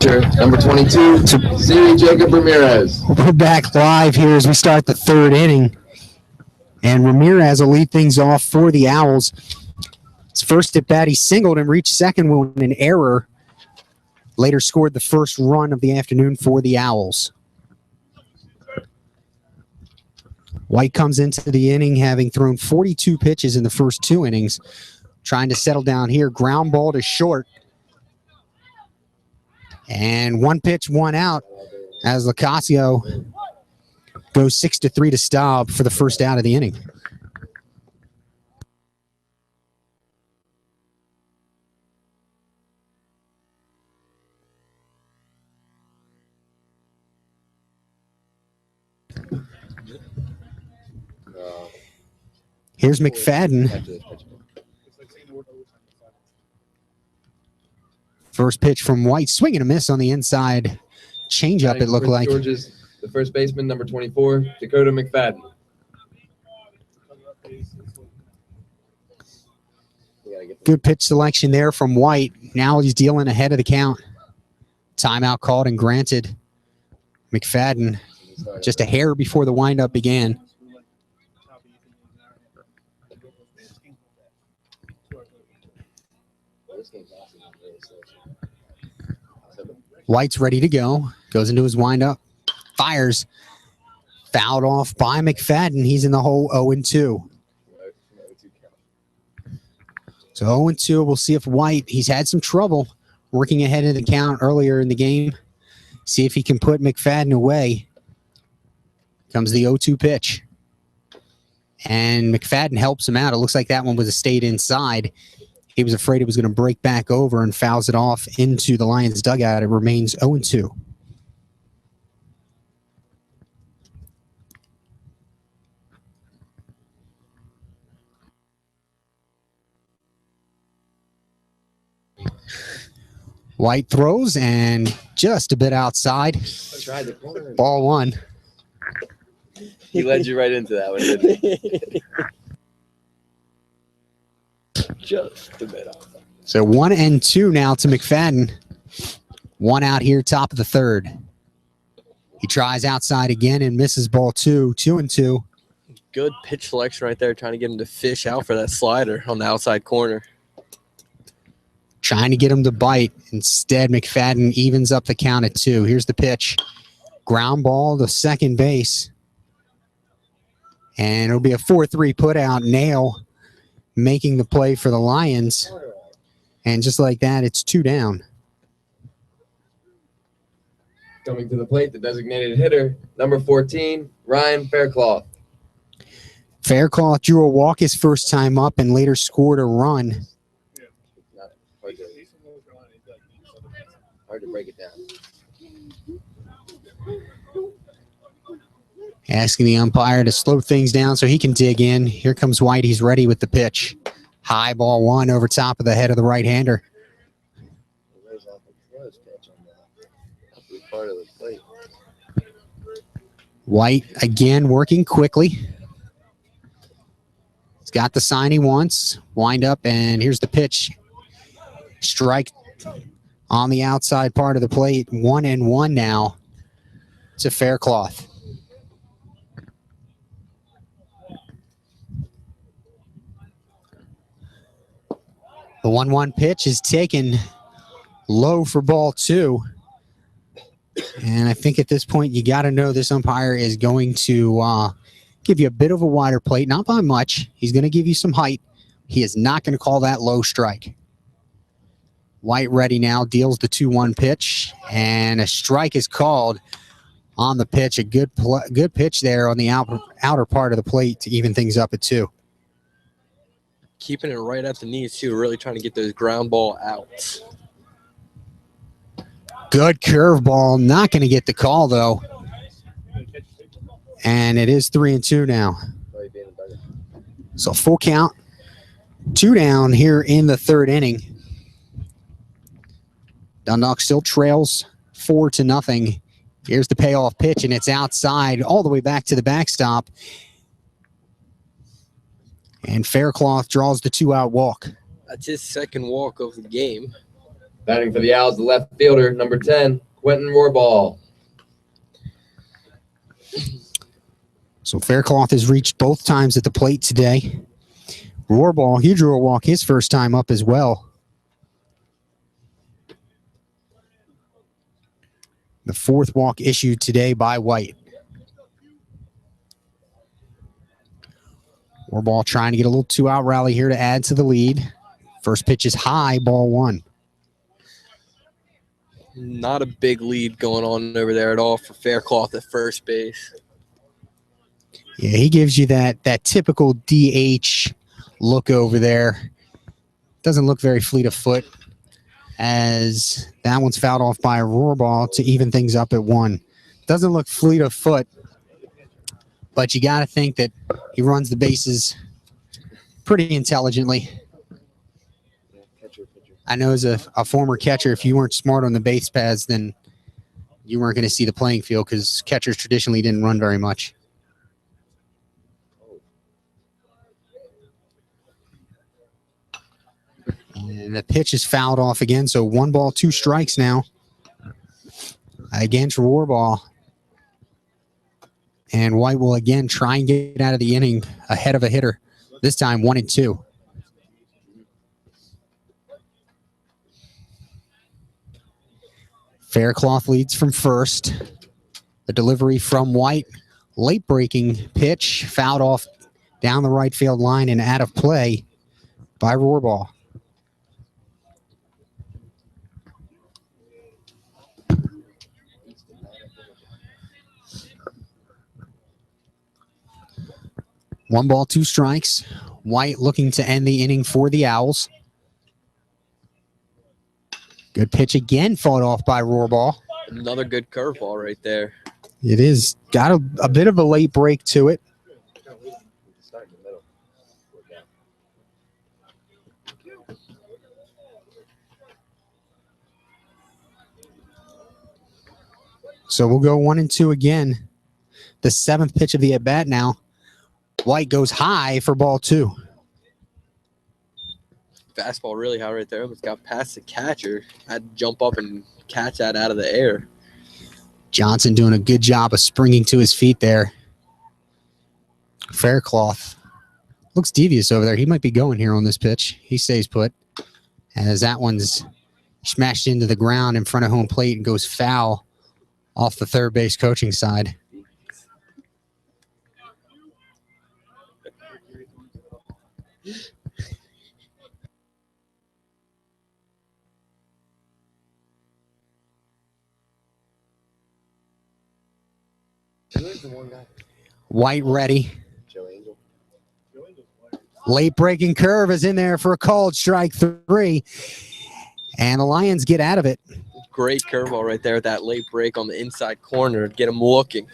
pitcher, number 22, Siri Jacob Ramirez. We're back live here as we start the third inning. And Ramirez will lead things off for the Owls. His first at bat, he singled and reached second with an error. Later scored the first run of the afternoon for the Owls. White comes into the inning having thrown 42 pitches in the first 2 innings. Trying to settle down here. Ground ball to short. And 1 pitch, 1 out as Locasio goes 6-3 to Staub for the first out of the inning. Here's McFadden. First pitch from White, swing and a miss on the inside. Changeup, it looked like. George's the first baseman, number 24, Dakota McFadden. Good pitch selection there from White. Now he's dealing ahead of the count. Timeout called and granted. McFadden just a hair before the windup began. White's ready to go. Goes into his windup. Fires. Fouled off by McFadden. He's in the hole 0-2. So 0-2. We'll see if White, he's had some trouble working ahead of the count earlier in the game. See if he can put McFadden away. Comes the 0-2 pitch. And McFadden helps him out. It looks like that one was stayed inside. He was afraid it was going to break back over and fouls it off into the Lions dugout. It remains 0-2. White throws and just a bit outside. Ball 1. He led you right into that one, didn't he? Just a bit off. So 1-2 now to McFadden. 1 out here, top of the third. He tries outside again and misses ball 2. 2-2. Good pitch selection right there, trying to get him to fish out for that slider on the outside corner. Trying to get him to bite. Instead, McFadden evens up the count at 2. Here's the pitch. Ground ball to second base. And it'll be a 4-3 put out. Nail making the play for the Lions. And just like that, it's 2 down. Coming to the plate, the designated hitter, number 14, Ryan Faircloth. Faircloth drew a walk his first time up and later scored a run. Hard to break it down. Asking the umpire to slow things down so he can dig in. Here comes White. He's ready with the pitch. High ball 1 over top of the head of the right-hander. White again working quickly. He's got the sign he wants. Wind up, and here's the pitch. Strike on the outside part of the plate. 1-1 now to Faircloth. The 1-1 pitch is taken low for ball 2. And I think at this point you got to know this umpire is going to give you a bit of a wider plate. Not by much. He's going to give you some height. He is not going to call that low strike. White ready now, deals the 2-1 pitch. And a strike is called on the pitch. A good pitch there on the outer part of the plate to even things up at 2. Keeping it right at the knees, too. Really trying to get those ground ball outs. Good curveball. Not going to get the call, though. And it is 3-2 now. So full count. 2 down here in the third inning. Dundalk still trails 4-0. Here's the payoff pitch, and it's outside all the way back to the backstop. And Faircloth draws the 2-out walk. That's his second walk of the game. Batting for the Owls, the left fielder, number 10, Quentin Rohrball. So Faircloth has reached both times at the plate today. Rohrball, he drew a walk his first time up as well. The fourth walk issued today by White. Rohrball trying to get a little two-out rally here to add to the lead. First pitch is high, ball one. Not a big lead going on over there at all for Faircloth at first base. Yeah, he gives you that typical DH look over there. Doesn't look very fleet of foot, as that one's fouled off by a Rohrball to even things up at one. Doesn't look fleet of foot, but you got to think that he runs the bases pretty intelligently. I know as a former catcher, if you weren't smart on the base paths, then you weren't going to see the playing field, because catchers traditionally didn't run very much. And the pitch is fouled off again, so 1 ball, 2 strikes now against Rohrball. And White will again try and get out of the inning ahead of a hitter, this time 1-2. Faircloth leads from first. The delivery from White, late breaking pitch, fouled off down the right field line and out of play by Rohrball. One ball, 2 strikes. White looking to end the inning for the Owls. Good pitch again, fought off by Rohrball. Another good curveball right there. It is got a bit of a late break to it. So we'll go 1-2 again. The 7th pitch of the at-bat now. White goes high for ball 2. Fastball really high right there. Almost got past the catcher. Had to jump up and catch that out of the air. Johnson doing a good job of springing to his feet there. Faircloth looks devious over there. He might be going here on this pitch. He stays put, as that one's smashed into the ground in front of home plate and goes foul off the third base coaching side. White ready. Late breaking curve is in there for a called strike 3. And the Lions get out of it. Great curveball right there. That late break on the inside corner. Get him looking.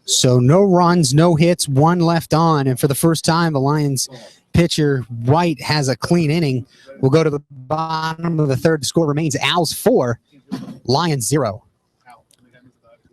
So no runs, no hits, 1 left on. And for the first time, the Lions pitcher White has a clean inning. We'll go to the bottom of the third. The score remains Owls 4, Lions 0.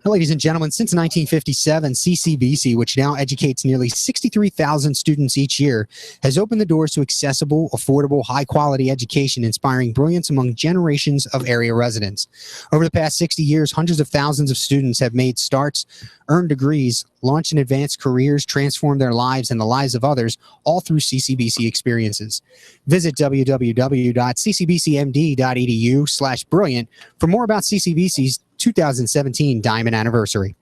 Ladies and gentlemen, since 1957, CCBC, which now educates nearly 63,000 students each year, has opened the doors to accessible, affordable, high-quality education, inspiring brilliance among generations of area residents. Over the past 60 years, hundreds of thousands of students have made starts, earned degrees, launched and advanced careers, transformed their lives and the lives of others, all through CCBC experiences. Visit www.ccbcmd.edu/brilliant for more about CCBC's 2017 Diamond Anniversary.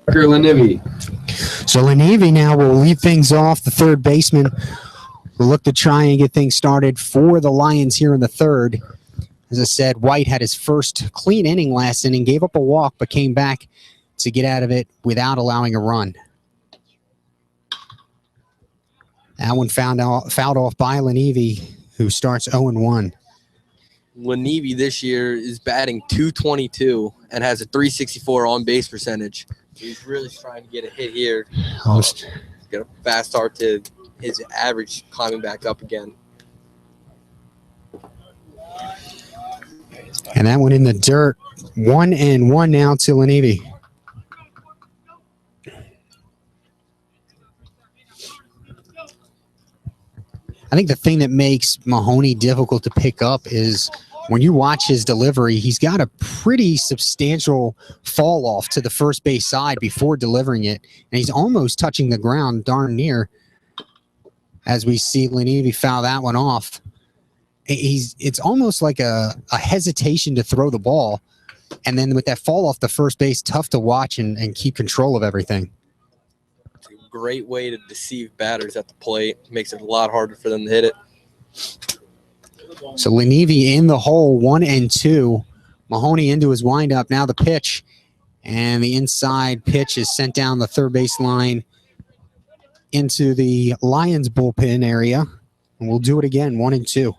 Lanivi. So Lanivi now will lead things off. The third baseman will look to try and get things started for the Lions here in the third. As I said, White had his first clean inning last inning, gave up a walk, but came back to get out of it without allowing a run. That one fouled off by Lanivi, who starts 0-1. Lanivi this year is batting .222 and has a .364 on base percentage. He's really trying to get a hit here. Get a fast start to his average climbing back up again. And that one in the dirt. 1-1 now to Lanivi. I think the thing that makes Mahoney difficult to pick up is when you watch his delivery, he's got a pretty substantial fall off to the first base side before delivering it. And he's almost touching the ground darn near as we see Lanivi foul that one off. It's almost like a hesitation to throw the ball. And then with that fall off the first base, tough to watch and keep control of everything. It's a great way to deceive batters at the plate. Makes it a lot harder for them to hit it. So Lanivi in the hole, 1-2. Mahoney into his windup. Now the pitch. And the inside pitch is sent down the third base line into the Lions bullpen area. And we'll do it again, 1-2.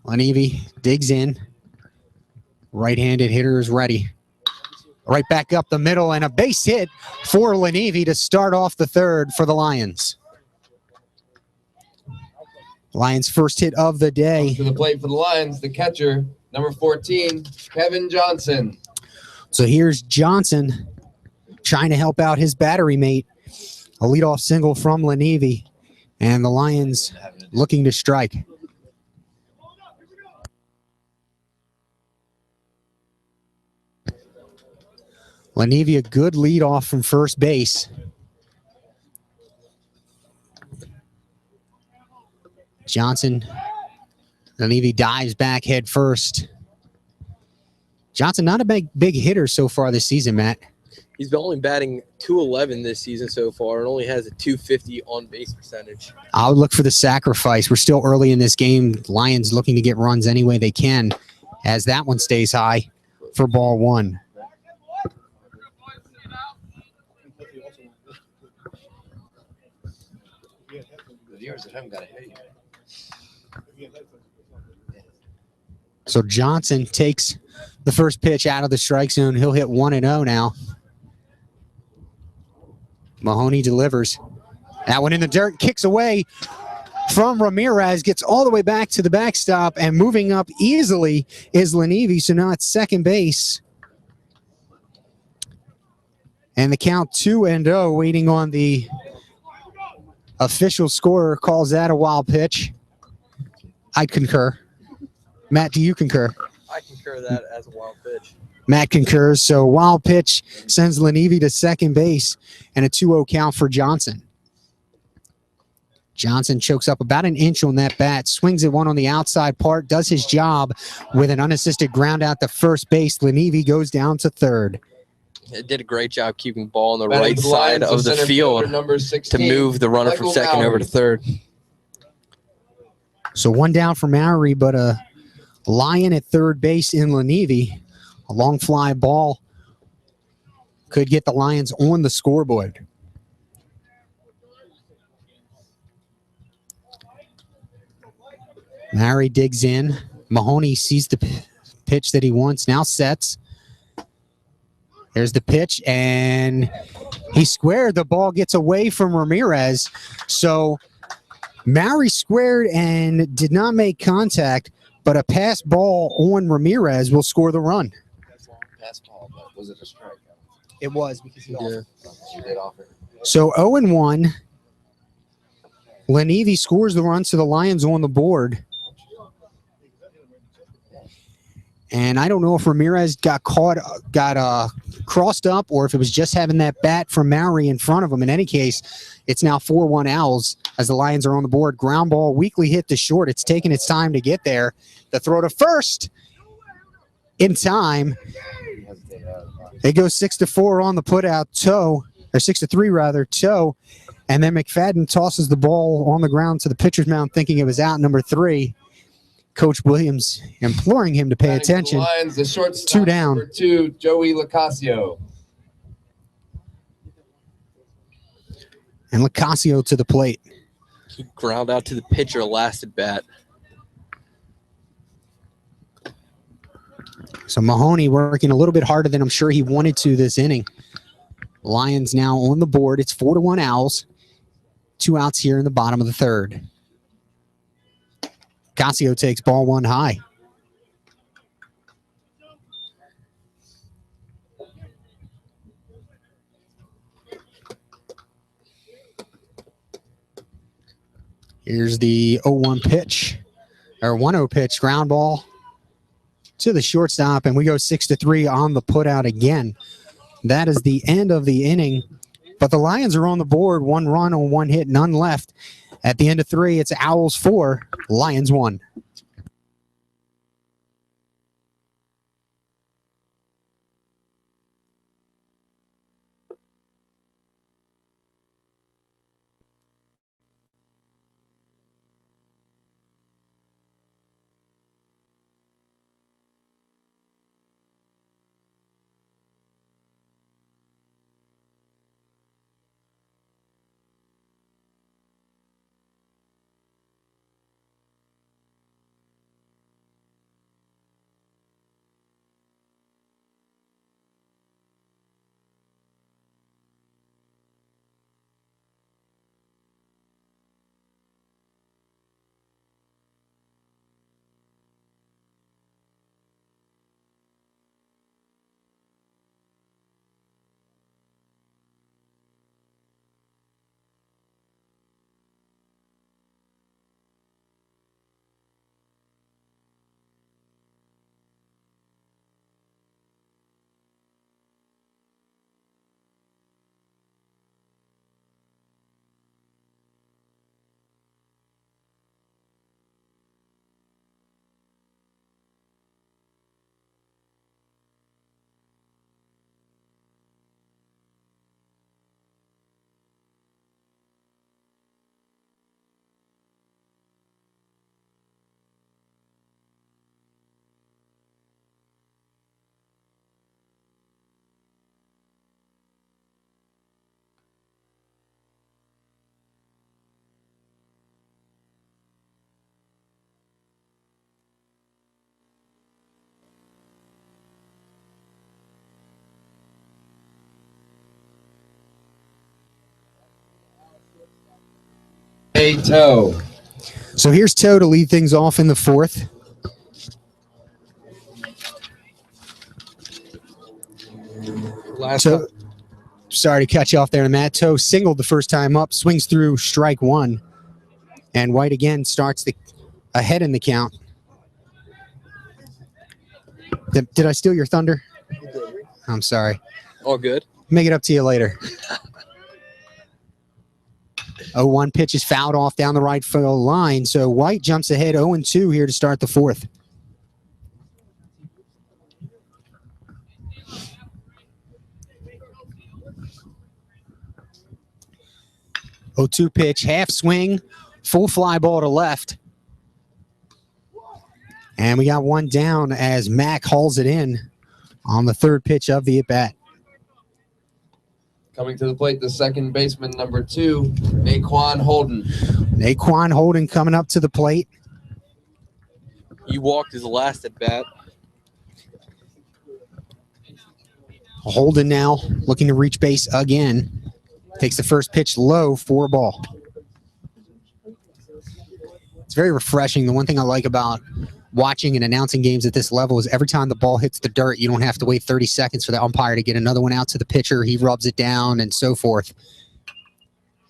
Lanivi digs in. Right-handed hitter is ready. Right back up the middle and a base hit for Lanivi to start off the third for the Lions. Lions' first hit of the day. To the plate for the Lions, the catcher, number 14, Kevin Johnson. So here's Johnson trying to help out his battery mate. A leadoff single from Lanivi. And the Lions looking to strike. Lanivi, a good lead off from first base. Johnson, Lanivi dives back head first. Johnson, not a big hitter so far this season, Matt. He's only batting .211 this season so far and only has a .250 on base percentage. I'll look for the sacrifice. We're still early in this game. Lions looking to get runs any way they can as that one stays high for ball one. So Johnson takes the first pitch out of the strike zone. He'll hit 1-0 now. Mahoney delivers. That one in the dirt, kicks away from Ramirez, gets all the way back to the backstop, and moving up easily is Lanivi. So now it's second base. And the count 2-0, waiting on the official scorer. Calls that a wild pitch. I concur. Matt, do you concur? I concur that as a wild pitch. Matt concurs. So wild pitch sends Lanivi to second base and a 2-0 count for Johnson. Johnson chokes up about an inch on that bat, swings at one on the outside part, does his job with an unassisted ground out to first base. Lanivi goes down to third. It did a great job keeping the ball on the right side of the field to move the runner from second over to third. So one down for Mowry, but a Lion at third base in Lanivi. A long fly ball could get the Lions on the scoreboard. Mowry digs in. Mahoney sees the pitch that he wants, now sets. There's the pitch, and he squared. The ball gets away from Ramirez. So Mowry squared and did not make contact, but a pass ball on Ramirez will score the run. Pass ball, but was it a strike? It was because he You did offer. So 0-1. Lanivi scores the run, so the Lions on the board. And I don't know if Ramirez got crossed up or if it was just having that bat from Mowry in front of him. In any case, it's now 4-1 Owls as the Lions are on the board. Ground ball, weakly hit to short. It's taken its time to get there. The throw to first. in time. It goes 6-4 on the putout toe, or 6-3 rather, toe. And then McFadden tosses the ball on the ground to the pitcher's mound thinking it was out, number 3. Coach Williams imploring him to pay attention. The Lions, the shortstop, 2 down. number 2, Joey Lacasio. And Lacasio to the plate. He ground out to the pitcher last at bat. So Mahoney working a little bit harder than I'm sure he wanted to this inning. Lions now on the board. It's 4-1 Owls. 2 outs here in the bottom of the third. Casio takes ball 1 high. Here's the 0-1 pitch, or 1-0 pitch, ground ball to the shortstop, and we go 6-3 on the putout again. That is the end of the inning, but the Lions are on the board. 1 run on 1 hit, none left. At the end of 3, it's Owls 4, Lions 1. Hey, Toe. So here's Toe to lead things off in the 4th. So, sorry to cut you off there, Matt. Toe singled the first time up, swings through strike 1. And White again starts ahead in the count. Did I steal your thunder? I'm sorry. All good. Make it up to you later. 0-1 pitch is fouled off down the right field line. So White jumps ahead 0-2 here to start the 4th. Oh, 2 pitch, half swing, full fly ball to left. And we got 1 down as Mack hauls it in on the 3rd pitch of the at-bat. Coming to the plate, the second baseman, number 2, Naquan Holden. Naquan Holden coming up to the plate. He walked his last at bat. Holden now looking to reach base again. Takes the first pitch low for a ball. It's very refreshing. The one thing I like about watching and announcing games at this level is every time the ball hits the dirt, you don't have to wait 30 seconds for the umpire to get another one out to the pitcher. He rubs it down and so forth.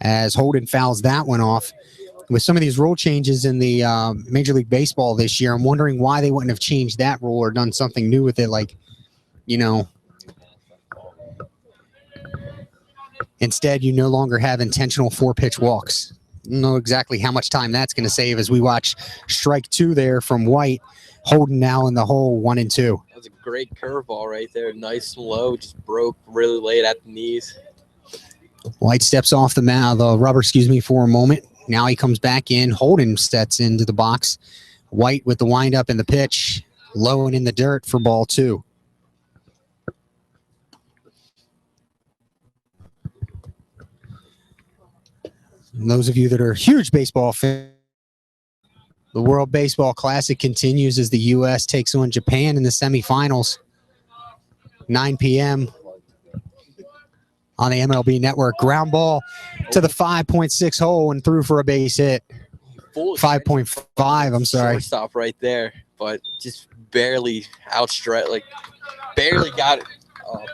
As Holden fouls that one off. With some of these rule changes in the Major League Baseball this year, I'm wondering why they wouldn't have changed that rule or done something new with it, like, you know, instead you no longer have intentional 4-pitch walks. Don't know exactly how much time that's going to save as we watch strike 2 there from White. Holden now in the hole, 1-2. That was a great curveball right there. Nice and low, just broke really late at the knees. White steps off the rubber, for a moment. Now he comes back in. Holden steps into the box. White with the windup and the pitch, low and in the dirt for ball 2. And those of you that are huge baseball fans, the World Baseball Classic continues as the U.S. takes on Japan in the semifinals. 9 p.m. on the MLB Network. Ground ball to the 5.6 hole and through for a base hit. 5.5, I'm sorry. Stop right there, but just barely outstretched, barely got it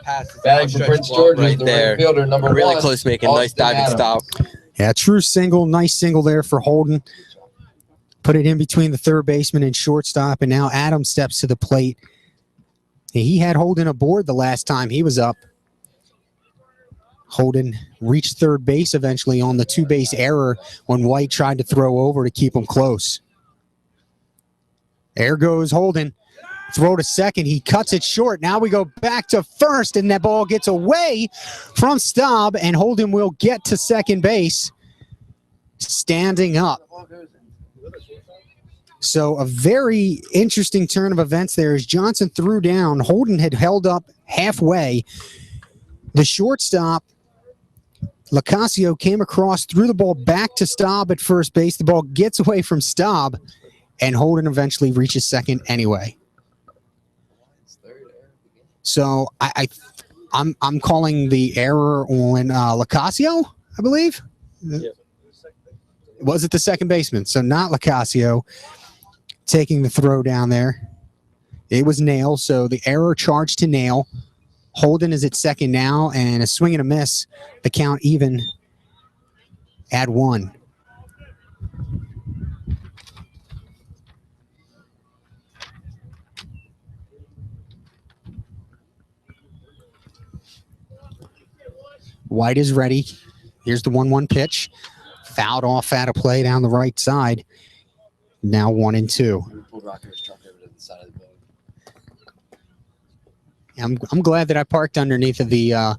past the Batting for Prince George's, right the there. right fielder, number Really 1. close to making a nice diving stop. Yeah, true single. Nice single there for Holden. Put it in between the third baseman and shortstop, and now Adams steps to the plate. He had Holden aboard the last time he was up. Holden reached third base eventually on the 2-base error when White tried to throw over to keep him close. There goes Holden. Throw to second. He cuts it short. Now we go back to first, and that ball gets away from Staub, and Holden will get to second base standing up. So a very interesting turn of events there as Johnson threw down. Holden had held up halfway. The shortstop, Lacasio, came across, threw the ball back to Staub at first base. The ball gets away from Staub, and Holden eventually reaches second anyway. So I'm calling the error on Lacasio, I believe. Yep. Was it the second baseman? So not Lacasio taking the throw down there. It was Nail, so the error charged to Nail. Holden is at second now, and a swing and a miss. The count even at 1. White is ready. Here's the 1-1 pitch. Fouled off out of play down the right side. Now 1-2. I'm glad that I parked underneath of the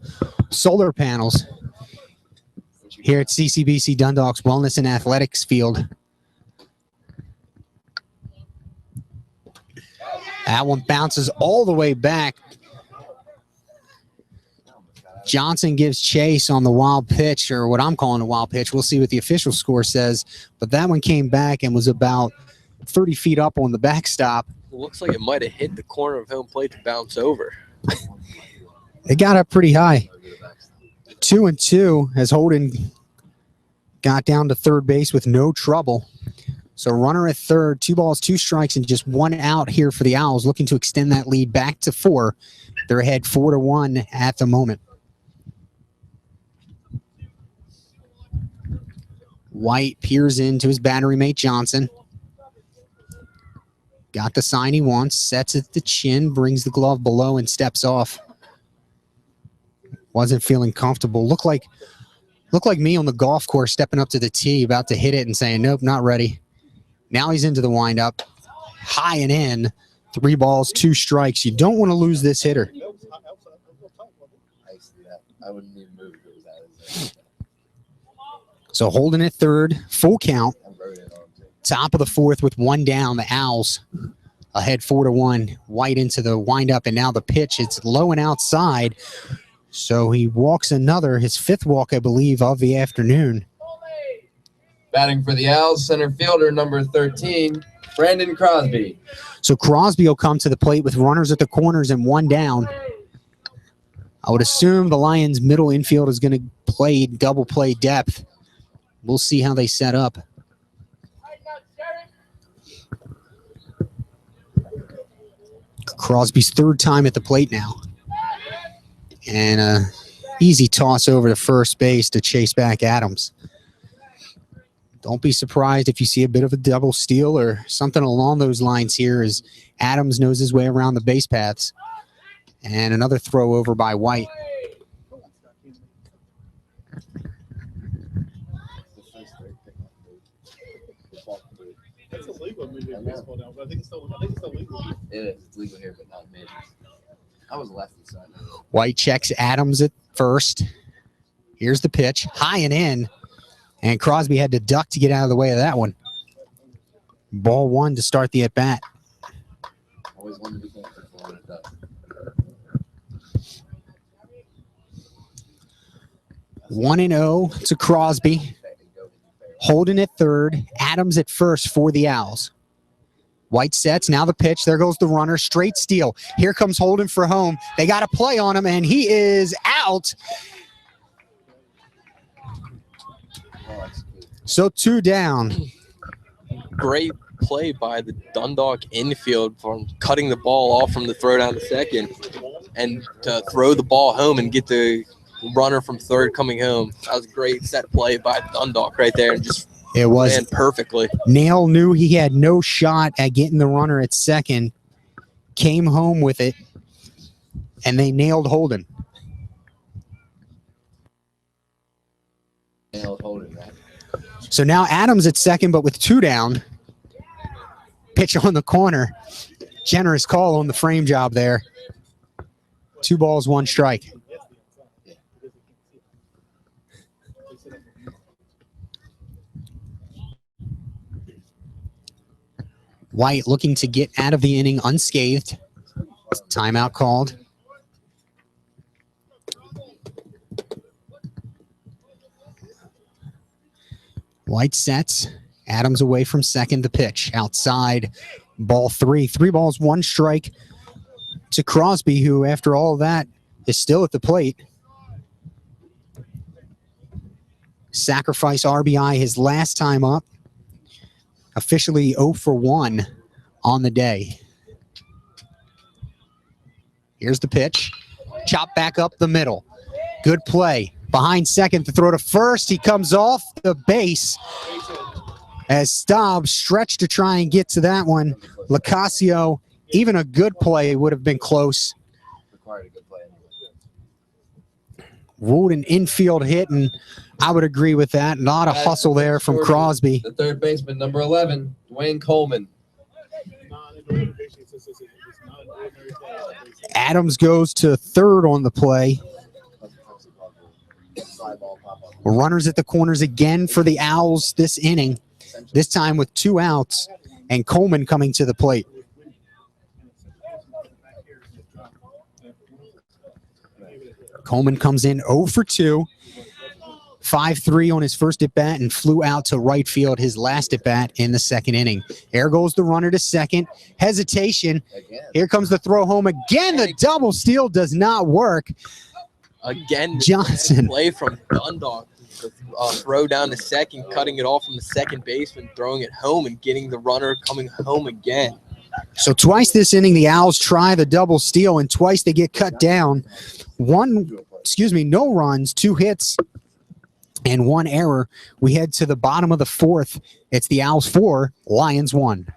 solar panels here at CCBC Dundalk's Wellness and Athletics Field. That one bounces all the way back. Johnson gives chase on the wild pitch, or what I'm calling a wild pitch. We'll see what the official score says. But that one came back and was about 30 feet up on the backstop. It looks like it might have hit the corner of home plate to bounce over. It got up pretty high. 2-2 as Holden got down to third base with no trouble. So runner at third, 2 balls, 2 strikes, and just 1 out here for the Owls, looking to extend that lead back to 4. They're ahead 4-1 at the moment. White peers into his battery mate Johnson. Got the sign he wants, sets at the chin, brings the glove below and steps off. Wasn't feeling comfortable. Looked like me on the golf course stepping up to the tee, about to hit it and saying, nope, not ready. Now he's into the windup. High and in. 3 balls, 2 strikes. You don't want to lose this hitter. I wouldn't even move if it was out. So Holden at third, full count. Top of the 4th with 1 down. The Owls ahead 4-1. White into the windup, and now the pitch. It's low and outside. So he walks his 5th walk, I believe, of the afternoon. Batting for the Owls, center fielder number 13, Brandon Crosby. So Crosby will come to the plate with runners at the corners and 1 down. I would assume the Lions' middle infield is going to play double play depth. We'll see how they set up. Crosby's 3rd time at the plate now. And a easy toss over to first base to chase back Adams. Don't be surprised if you see a bit of a double steal or something along those lines here as Adams knows his way around the base paths. And another throw over by White. baseball now, but I think it's still legal. It is. It's legal here, but not in majors. I was lefty, so I know. White checks Adams at first. Here's the pitch, high and in. And Crosby had to duck to get out of the way of that one. Ball one to start the at-bat. Always wanted to be thankful for when it does. 1-0 to Crosby. Holden at third. Adams at first for the Owls. White sets, now the pitch. There goes the runner. Straight steal. Here comes Holden for home. They got a play on him, and he is out. So 2 down. Great play by the Dundalk infield from cutting the ball off from the throw down to second and to throw the ball home and get the runner from third coming home. That was a great set play by Dundalk right there and just It was ran perfectly. Nail knew he had no shot at getting the runner at second, came home with it, and they nailed Holden. Nailed Holden, right? So now Adams at second, but with 2 down. Pitch on the corner. Generous call on the frame job there. 2 balls, 1 strike. White looking to get out of the inning unscathed. Timeout called. White sets. Adams away from second. The pitch outside. Ball 3. 3 balls, 1 strike to Crosby, who after all of that is still at the plate. Sacrifice RBI his last time up. Officially 0 for 1 on the day. Here's the pitch. Chop back up the middle. Good play. Behind second to throw to first. He comes off the base as Staub stretched to try and get to that one. Lacasio, even a good play would have been close. Required a good play. Ruled an infield hit, and I would agree with that. A lot of hustle there from Crosby. The third baseman, number 11, Dwayne Coleman. Adams goes to third on the play. Runners at the corners again for the Owls this inning, this time with 2 outs, and Coleman coming to the plate. Coleman comes in 0 for 2, 5-3 on his first at-bat, and flew out to right field his last at-bat in the second inning. There goes the runner to second. Hesitation. Here comes the throw home again. The double steal does not work. Again, Johnson. Play from Dundalk. The throw down to second, cutting it off from the second baseman, throwing it home, and getting the runner coming home again. So twice this inning, the Owls try the double steal, and twice they get cut down. No runs, 2 hits, and 1 error. We head to the bottom of the 4th. It's the Owls 4, Lions 1.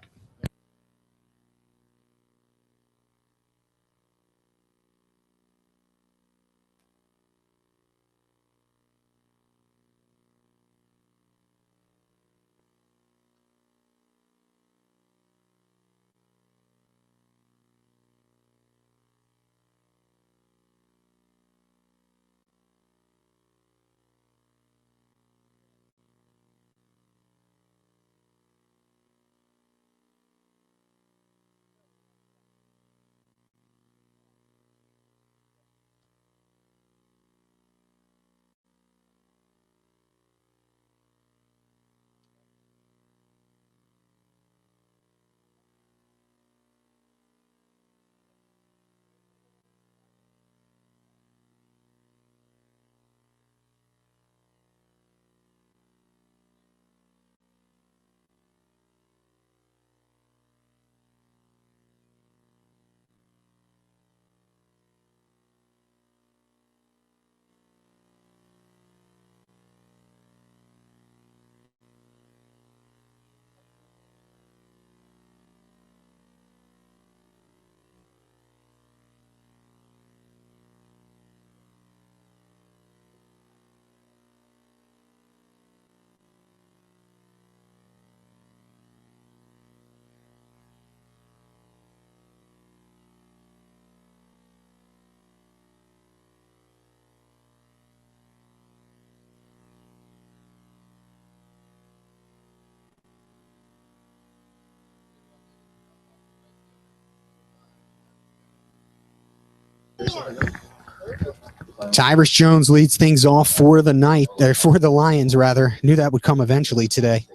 Tyrus Jones leads things off for the night, or for the Lions, rather. Knew that would come eventually today.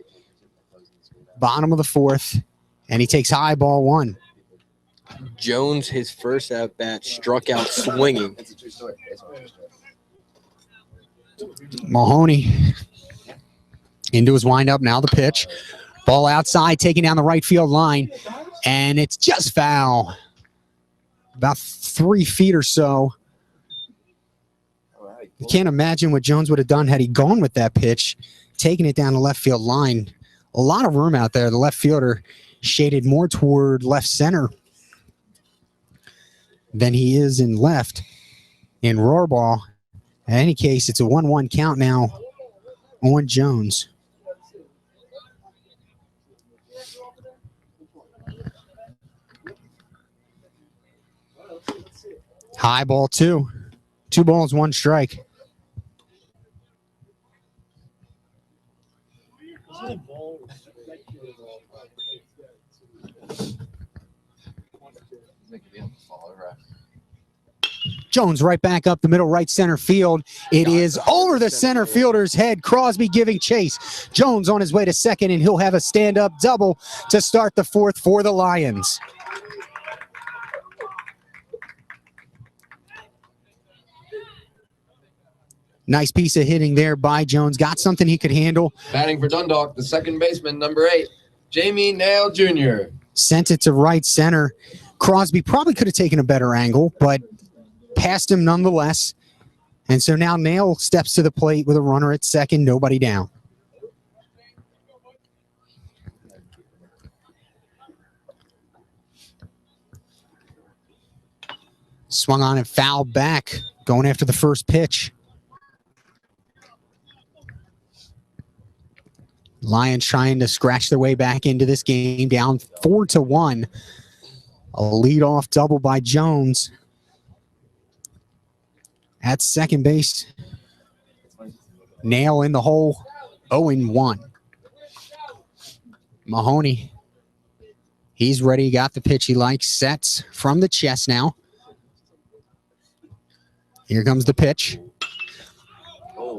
Bottom of the fourth, and he takes high ball one. Jones, his first at bat, struck out swinging. Mahoney into his windup. Now the pitch. Ball outside, taking down the right field line, and it's just foul. About 3 feet or so. You can't imagine what Jones would have done had he gone with that pitch, taking it down the left field line. A lot of room out there. The left fielder shaded more toward left center than he is in left. In Rohrball, in any case, it's a 1-1 count now on Jones. High ball 2. 2 balls, 1 strike. Jones right back up the middle, right center field. It is over the center fielder's head. Crosby giving chase. Jones on his way to second, and he'll have a stand-up double to start the fourth for the Lions. Nice piece of hitting there by Jones. Got something he could handle. Batting for Dundalk, the second baseman, number 8, Jamie Nail Jr. Sent it to right center. Crosby probably could have taken a better angle, but passed him nonetheless. And so now Nail steps to the plate with a runner at second, nobody down. Swung on and fouled back, going after the first pitch. Lions trying to scratch their way back into this game, down 4-1. A leadoff double by Jones at second base. Nail in the hole, 0-1. Mahoney, he's ready, got the pitch he likes, sets from the chest now. Here comes the pitch.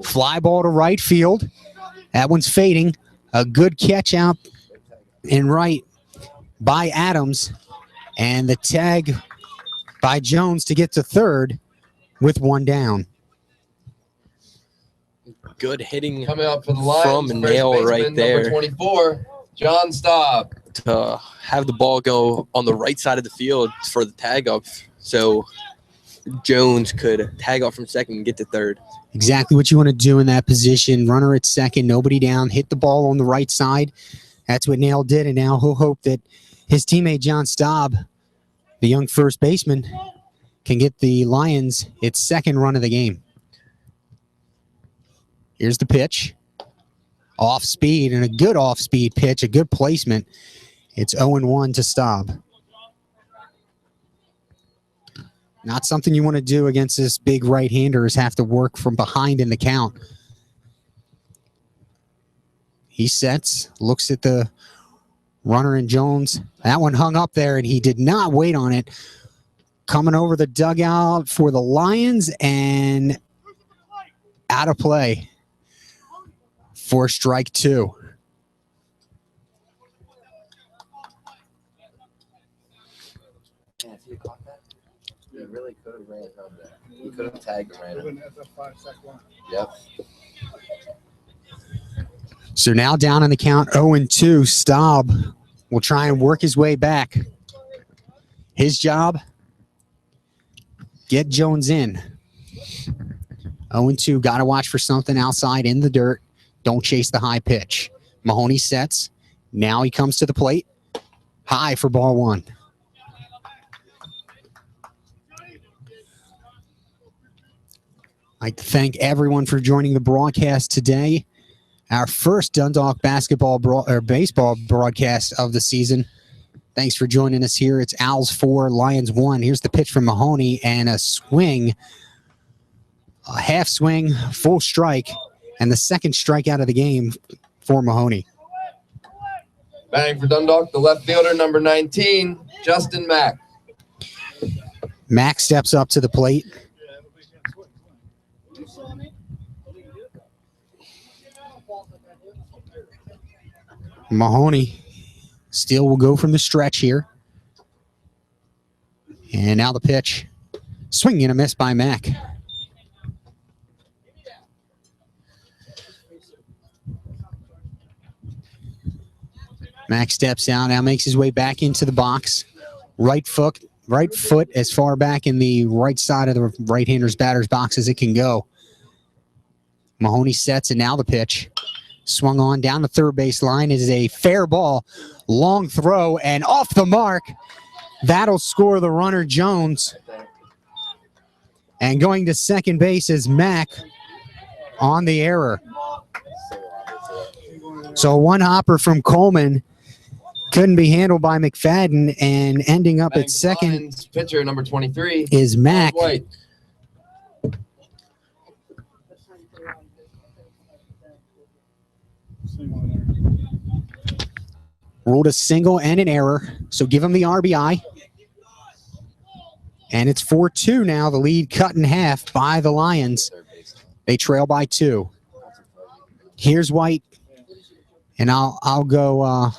Fly ball to right field. That one's fading. A good catch out in right by Adams. And the tag by Jones to get to third with 1 down. Good hitting Coming up for the Lions, from first Nail baseman, right there. number 24, John Staub. To have the ball go on the right side of the field for the tag up, so Jones could tag off from second and get to third. Exactly what you want to do in that position. Runner at second, nobody down, hit the ball on the right side. That's what Nail did, and now he'll hope that his teammate John Staub, the young first baseman, can get the Lions its second run of the game. Here's the pitch. Off speed, and a good off-speed pitch, a good placement. It's 0-1 to Staub. Not something you want to do against this big right-hander, is have to work from behind in the count. He sets, looks at the runner and Jones. That one hung up there, and he did not wait on it. Coming over the dugout for the Lions, and out of play for strike 2. Really could have ran from that. He could have tagged and ran him. Yep. So now down on the count, 0-2. Staub will try and work his way back. His job, get Jones in. 0-2, got to watch for something outside in the dirt. Don't chase the high pitch. Mahoney sets. Now he comes to the plate. High for ball 1. I'd like to thank everyone for joining the broadcast today. Our first Dundalk baseball broadcast of the season. Thanks for joining us here. It's Owls 4, Lions 1. Here's the pitch from Mahoney, and a swing, a half swing, full strike, and the second strikeout of the game for Mahoney. Batting for Dundalk, the left fielder, number 19, Justin Mack. Mac steps up to the plate. Mahoney still will go from the stretch here. And now the pitch. Swing and a miss by Mac. Mac steps out, now makes his way back into the box. Right foot as far back in the right side of the right-hander's batter's box as it can go. Mahoney sets, and now the pitch. Swung on down the third base line. It is a fair ball. Long throw and off the mark. That'll score the runner, Jones. And going to second base is Mac on the error. So one hopper from Coleman couldn't be handled by McFadden, and ending up at second Lions pitcher number 23 is Mac. White. Ruled a single and an error, so give him the RBI. And it's 4-2 now, the lead cut in half by the Lions. They trail by 2. Here's White, and I'll go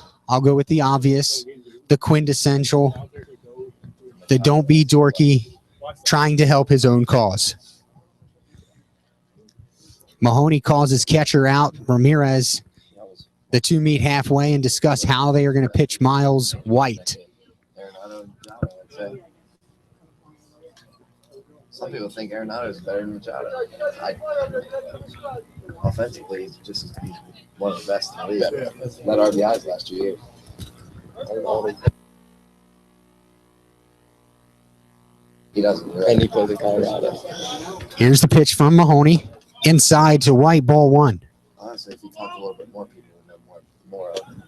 with the obvious, the quintessential, the don't be dorky, trying to help his own cause. Mahoney calls his catcher out, Ramirez. The two meet halfway and discuss how they are going to pitch Miles White. Some people think Arenado is better than Machado. Offensively, he's just one of the best in the league. Led RBIs last 2 years. He doesn't. Right? And he plays in Colorado. Here's the pitch from Mahoney. Inside to White, ball 1. Honestly, if you talk a little bit more, people would know more of him.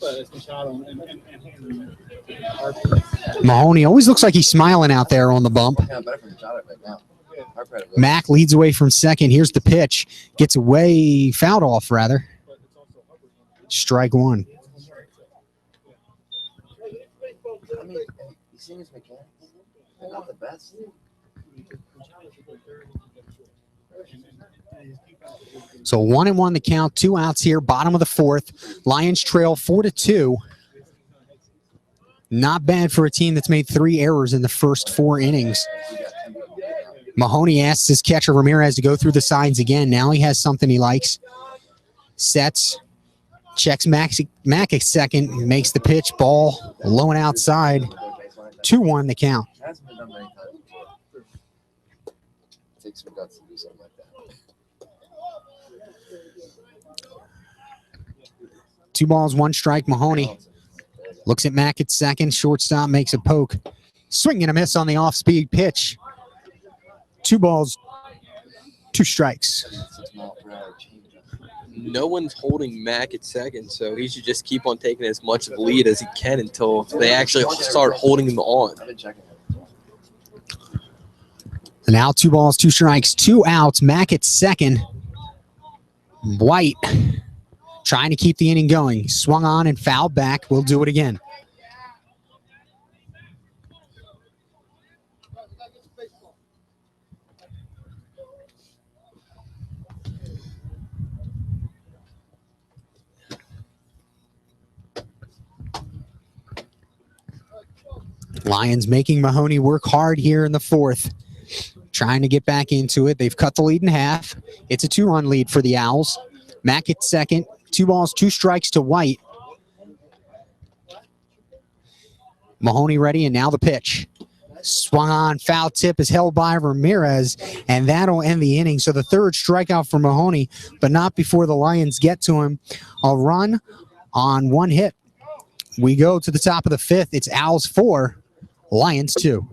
But it's Machado and Mahoney always looks like he's smiling out there on the bump. Yeah, better for Machado right now. Mac leads away from second. Here's the pitch. Gets away, fouled off rather. Strike 1. I mean, you see his mechanics. They're not the best. So 1-1 the count, 2 outs here, bottom of the 4th. Lions trail 4-2. Not bad for a team that's made 3 errors in the first 4 innings. Mahoney asks his catcher Ramirez to go through the signs again. Now he has something he likes. Sets, checks Mac at second, makes the pitch, ball low and outside. 2-1 the count. Hasn't been done many times before. Takes some guts to do something like that. 2 balls, 1 strike. Mahoney looks at Mac at second. Shortstop makes a poke. Swing and a miss on the off-speed pitch. 2 balls, 2 strikes. 6 mile per hour changeup. No one's holding Mac at second, so he should just keep on taking as much of the lead as he can until they actually start holding him on. I've been checking it. Now 2 balls, 2 strikes, 2 outs. Mac at second. White trying to keep the inning going. Swung on and fouled back. We'll do it again. Lions making Mahoney work hard here in the 4th. Trying to get back into it. They've cut the lead in half. It's a 2-run lead for the Owls. Mac at second. 2 balls, 2 strikes to White. Mahoney ready, and now the pitch. Swung on, foul tip is held by Ramirez, and that'll end the inning. So the 3rd strikeout for Mahoney, but not before the Lions get to him. A run on 1 hit. We go to the top of the 5th. It's Owls 4, Lions 2.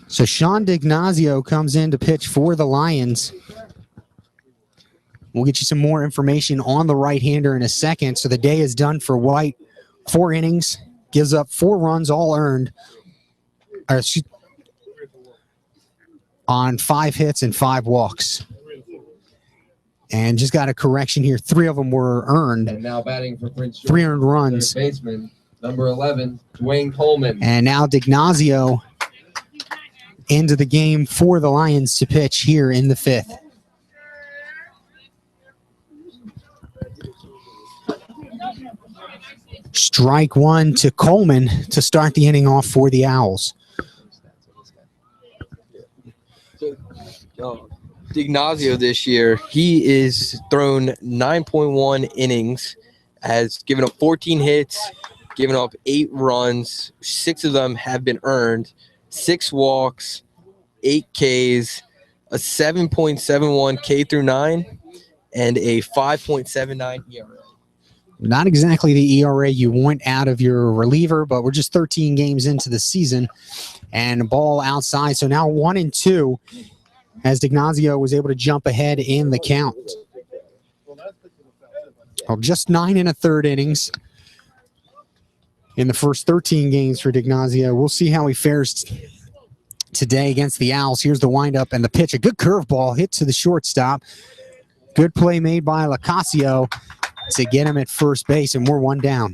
So Sean DiGnazio comes in to pitch for the Lions. We'll get you some more information on the right-hander in a second. So the day is done for White. 4 innings, gives up 4 runs, all earned, on 5 hits and 5 walks. And just got a correction here. 3 of them were earned. And now batting for Prince George. 3 earned runs. Third baseman, number 11, Dwayne Coleman. And now DiGnazio into the game for the Lions to pitch here in the 5th. Strike 1 to Coleman to start the inning off for the Owls. DiGnazio this year, he is thrown 9.1 innings, has given up 14 hits, given up 8 runs, 6 of them have been earned, 6 walks, 8 Ks, a 7.71 K through 9, and a 5.79 ERA. Not exactly the ERA you want out of your reliever, but we're just 13 games into the season, and a ball outside. So now 1-2 as DiGnazio was able to jump ahead in the count. Well, just 9 1/3 innings in the first 13 games for DiGnazio. We'll see how he fares today against the Owls. Here's the windup and the pitch. A good curveball hit to the shortstop. Good play made by Lacasio to get him at first base, and we're 1 down.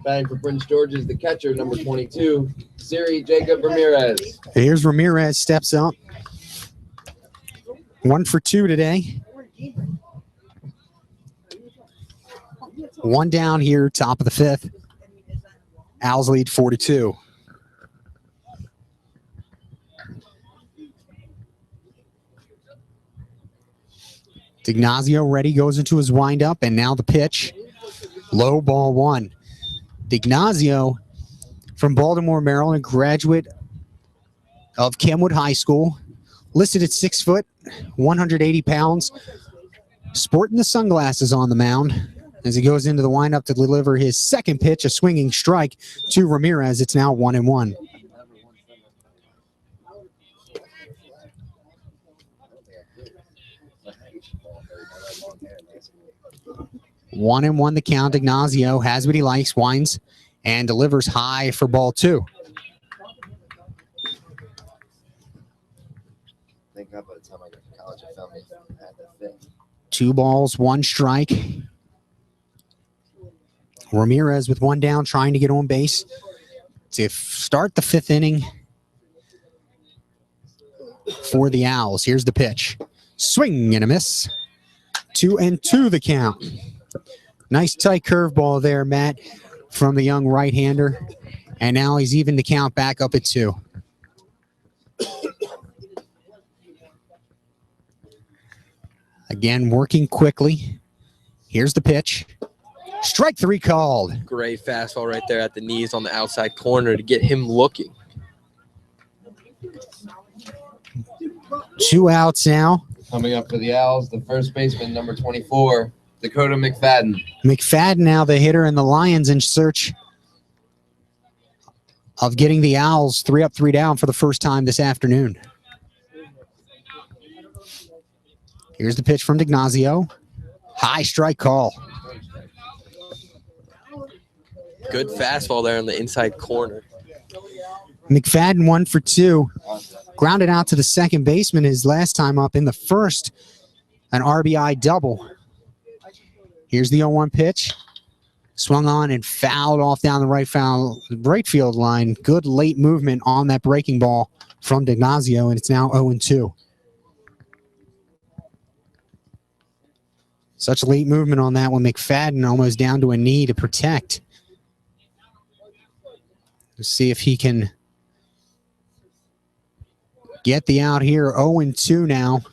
Batting for Prince George is the catcher, number 22, Siri Jacob Ramirez. Here's Ramirez, steps up. 1 for 2 today. 1 down here, top of the 5th. Owls lead 4-2. DiGnazio ready, goes into his windup, and now the pitch. Low ball 1. DiGnazio from Baltimore, Maryland, graduate of Kenwood High School, listed at 6 foot, 180 pounds, sporting the sunglasses on the mound as he goes into the windup to deliver his second pitch, a swinging strike to Ramirez. It's now 1-1. 1-1 the count. DiGnazio has what he likes, winds, and delivers high for ball 2. Thank God by the time I got to college, I found me at the 5th. 2 balls, 1 strike. Ramirez with 1 down, trying to get on base to start the 5th inning for the Owls. Here's the pitch. Swing and a miss. 2-2 the count. Nice tight curveball there, Matt, from the young right-hander. And now he's even the count back up at 2. Again, working quickly. Here's the pitch. Strike 3 called. Great fastball right there at the knees on the outside corner to get him looking. 2 outs now. Coming up for the Owls, the first baseman, number 24, Dakota McFadden. McFadden now the hitter, and the Lions in search of getting the Owls 3 up, 3 down for the first time this afternoon. Here's the pitch from DiGnazio. High strike call. Good fastball there in the inside corner. McFadden 1 for 2. Grounded out to the second baseman his last time up in the first. An RBI double. Here's the 0-1 pitch. Swung on and fouled off down the right field line. Good late movement on that breaking ball from DiGnazio, and it's now 0-2. Such late movement on that one. McFadden almost down to a knee to protect. Let's see if he can get the out here. 0-2 now.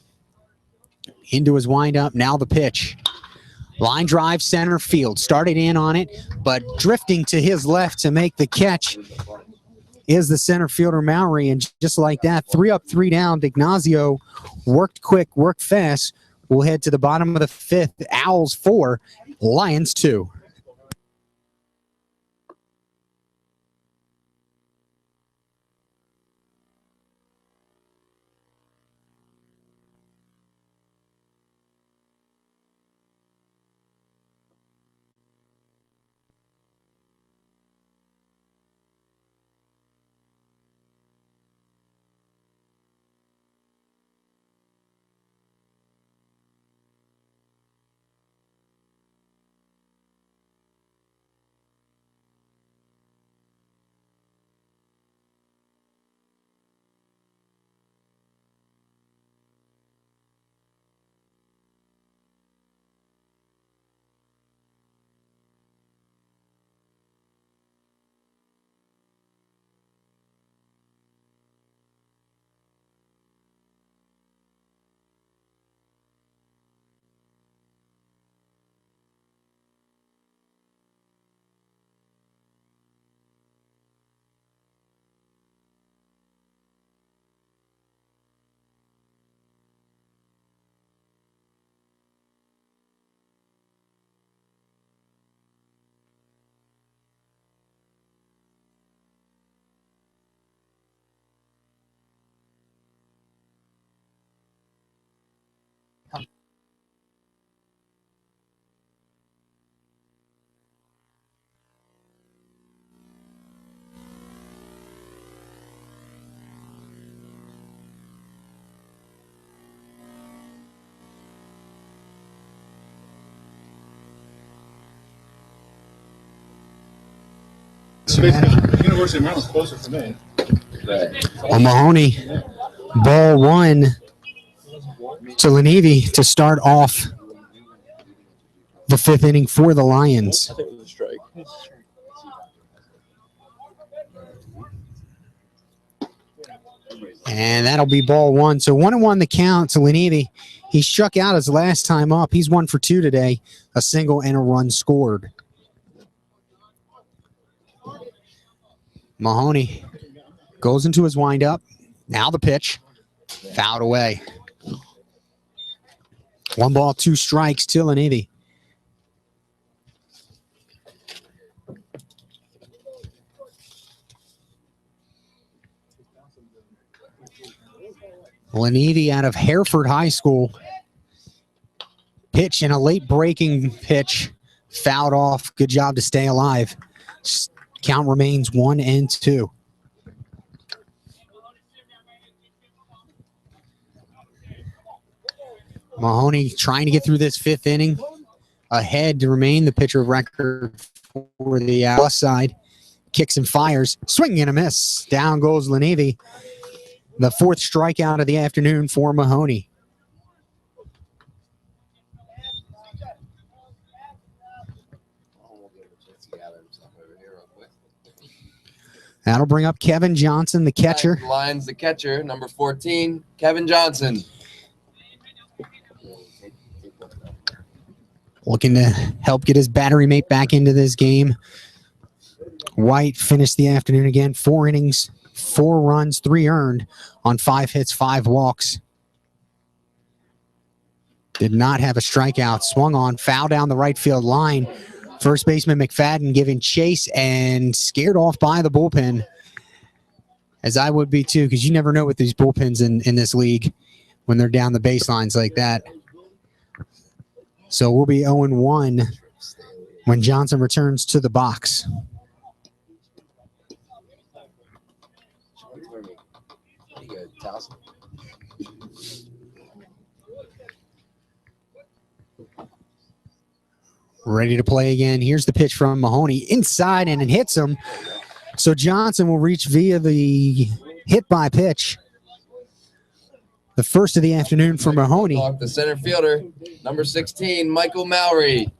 Into his windup. Now the pitch. Line drive center field. Started in on it, but drifting to his left to make the catch is the center fielder Mowry. And just like that, 3 up, 3 down. DiGnazio worked quick, worked fast. We'll head to the bottom of the 5th. Owls 4, Lions 2. University of Maryland's closer for me. Well, Mahoney, ball 1 to Lenevy to start off the 5th inning for the Lions. I think it was a strike. And that'll be ball 1. So 1-1 the count to Lenevy. He struck out his last time up. He's 1 for 2 today, a single and a run scored. Mahoney goes into his windup. Now the pitch. Fouled away. 1 ball, 2 strikes to Lenevy. Lenevy out of Hereford High School. Pitch and a late breaking pitch. Fouled off. Good job to stay alive. Count remains 1-2. Mahoney trying to get through this 5th inning. Ahead to remain the pitcher of record for the plus side. Kicks and fires. Swing and a miss. Down goes Lenevy. The 4th strikeout of the afternoon for Mahoney. That'll bring up Kevin Johnson, the catcher. Lions, the catcher, number 14, Kevin Johnson. Looking to help get his battery mate back into this game. White finished the afternoon again. 4 innings, 4 runs, 3 earned on 5 hits, 5 walks. Did not have a strikeout. Swung on, foul down the right field line. First baseman McFadden giving chase and scared off by the bullpen, as I would be too, because you never know with these bullpens in this league when they're down the baselines like that. So we'll be 0-1 when Johnson returns to the box. Ready to play again. Here's the pitch from Mahoney. Inside, and it hits him. So Johnson will reach via the hit by pitch. The first of the afternoon for Mahoney. The center fielder, number 16, Michael Mowry.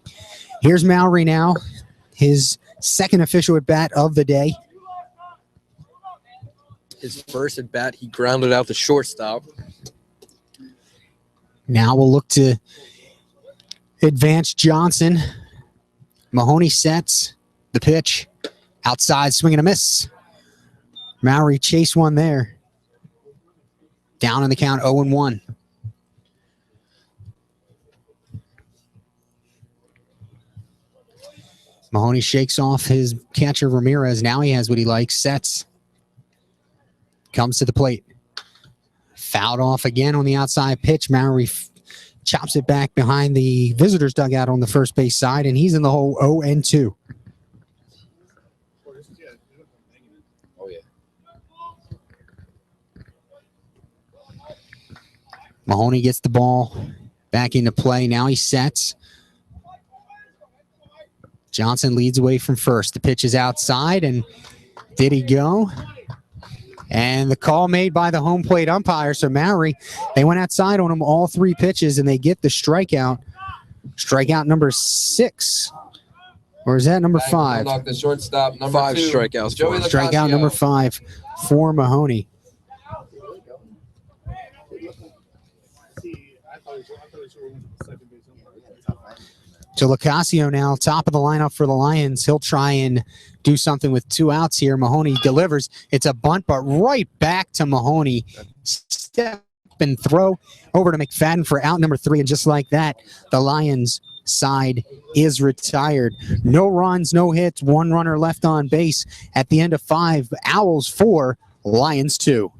Here's Mowry now. His 2nd official at bat of the day. His first at bat, he grounded out the shortstop. Now we'll look to advance Johnson. Mahoney sets the pitch. Outside, swing and a miss. Mowry chased one there. Down in the count, 0-1. Mahoney shakes off his catcher Ramirez. Now he has what he likes. Sets. Comes to the plate. Fouled off again on the outside pitch. Mowry chops it back behind the visitors' dugout on the first base side, and he's in the hole 0-2. Oh, yeah. Mahoney gets the ball back into play. Now he sets. Johnson leads away from first. The pitch is outside, and did he go? And the call made by the home plate umpire. So Mowry, they went outside on him all 3 pitches, and they get the strikeout. Strikeout number 6. Or is that number 5? Dundalk, the shortstop, number 5 2. strikeouts. Joey Strikeout Locascio. number 5 for Mahoney. So Locascio now top of the lineup for the Lions. He'll try and do something with 2 outs here. Mahoney delivers. It's a bunt, but right back to Mahoney. Step and throw over to McFadden for out number 3. And just like that, the Lions side is retired. No runs, no hits, 1 runner left on base at the end of 5. Owls 4, Lions 2.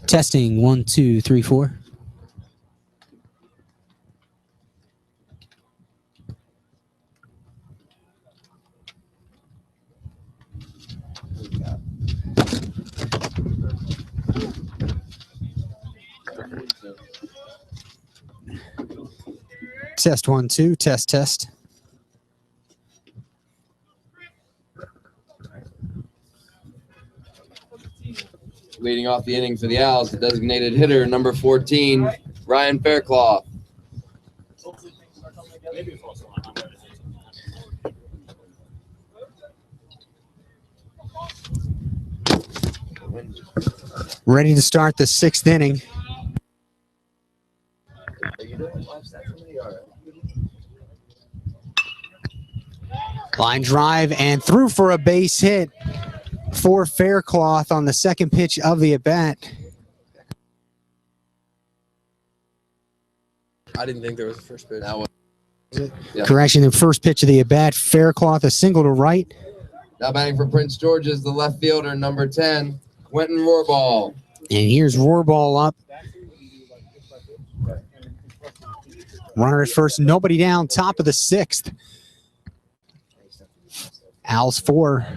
Testing 1, 2, 3, 4. Test 1, 2. Test. Leading off the inning for the Owls, the designated hitter, number 14, Ryan Faircloth. Ready to start the 6th inning. Line drive and through for a base hit for Faircloth on the second pitch of the at-bat. I didn't think there was a first pitch. That one. Yeah. Correction, the first pitch of the at-bat. Faircloth a single to right. Now batting for Prince George's, the left fielder, number 10, Quentin Rohrball. And here's Rohrball up. Runner at first, nobody down, top of the 6th. Owls 4,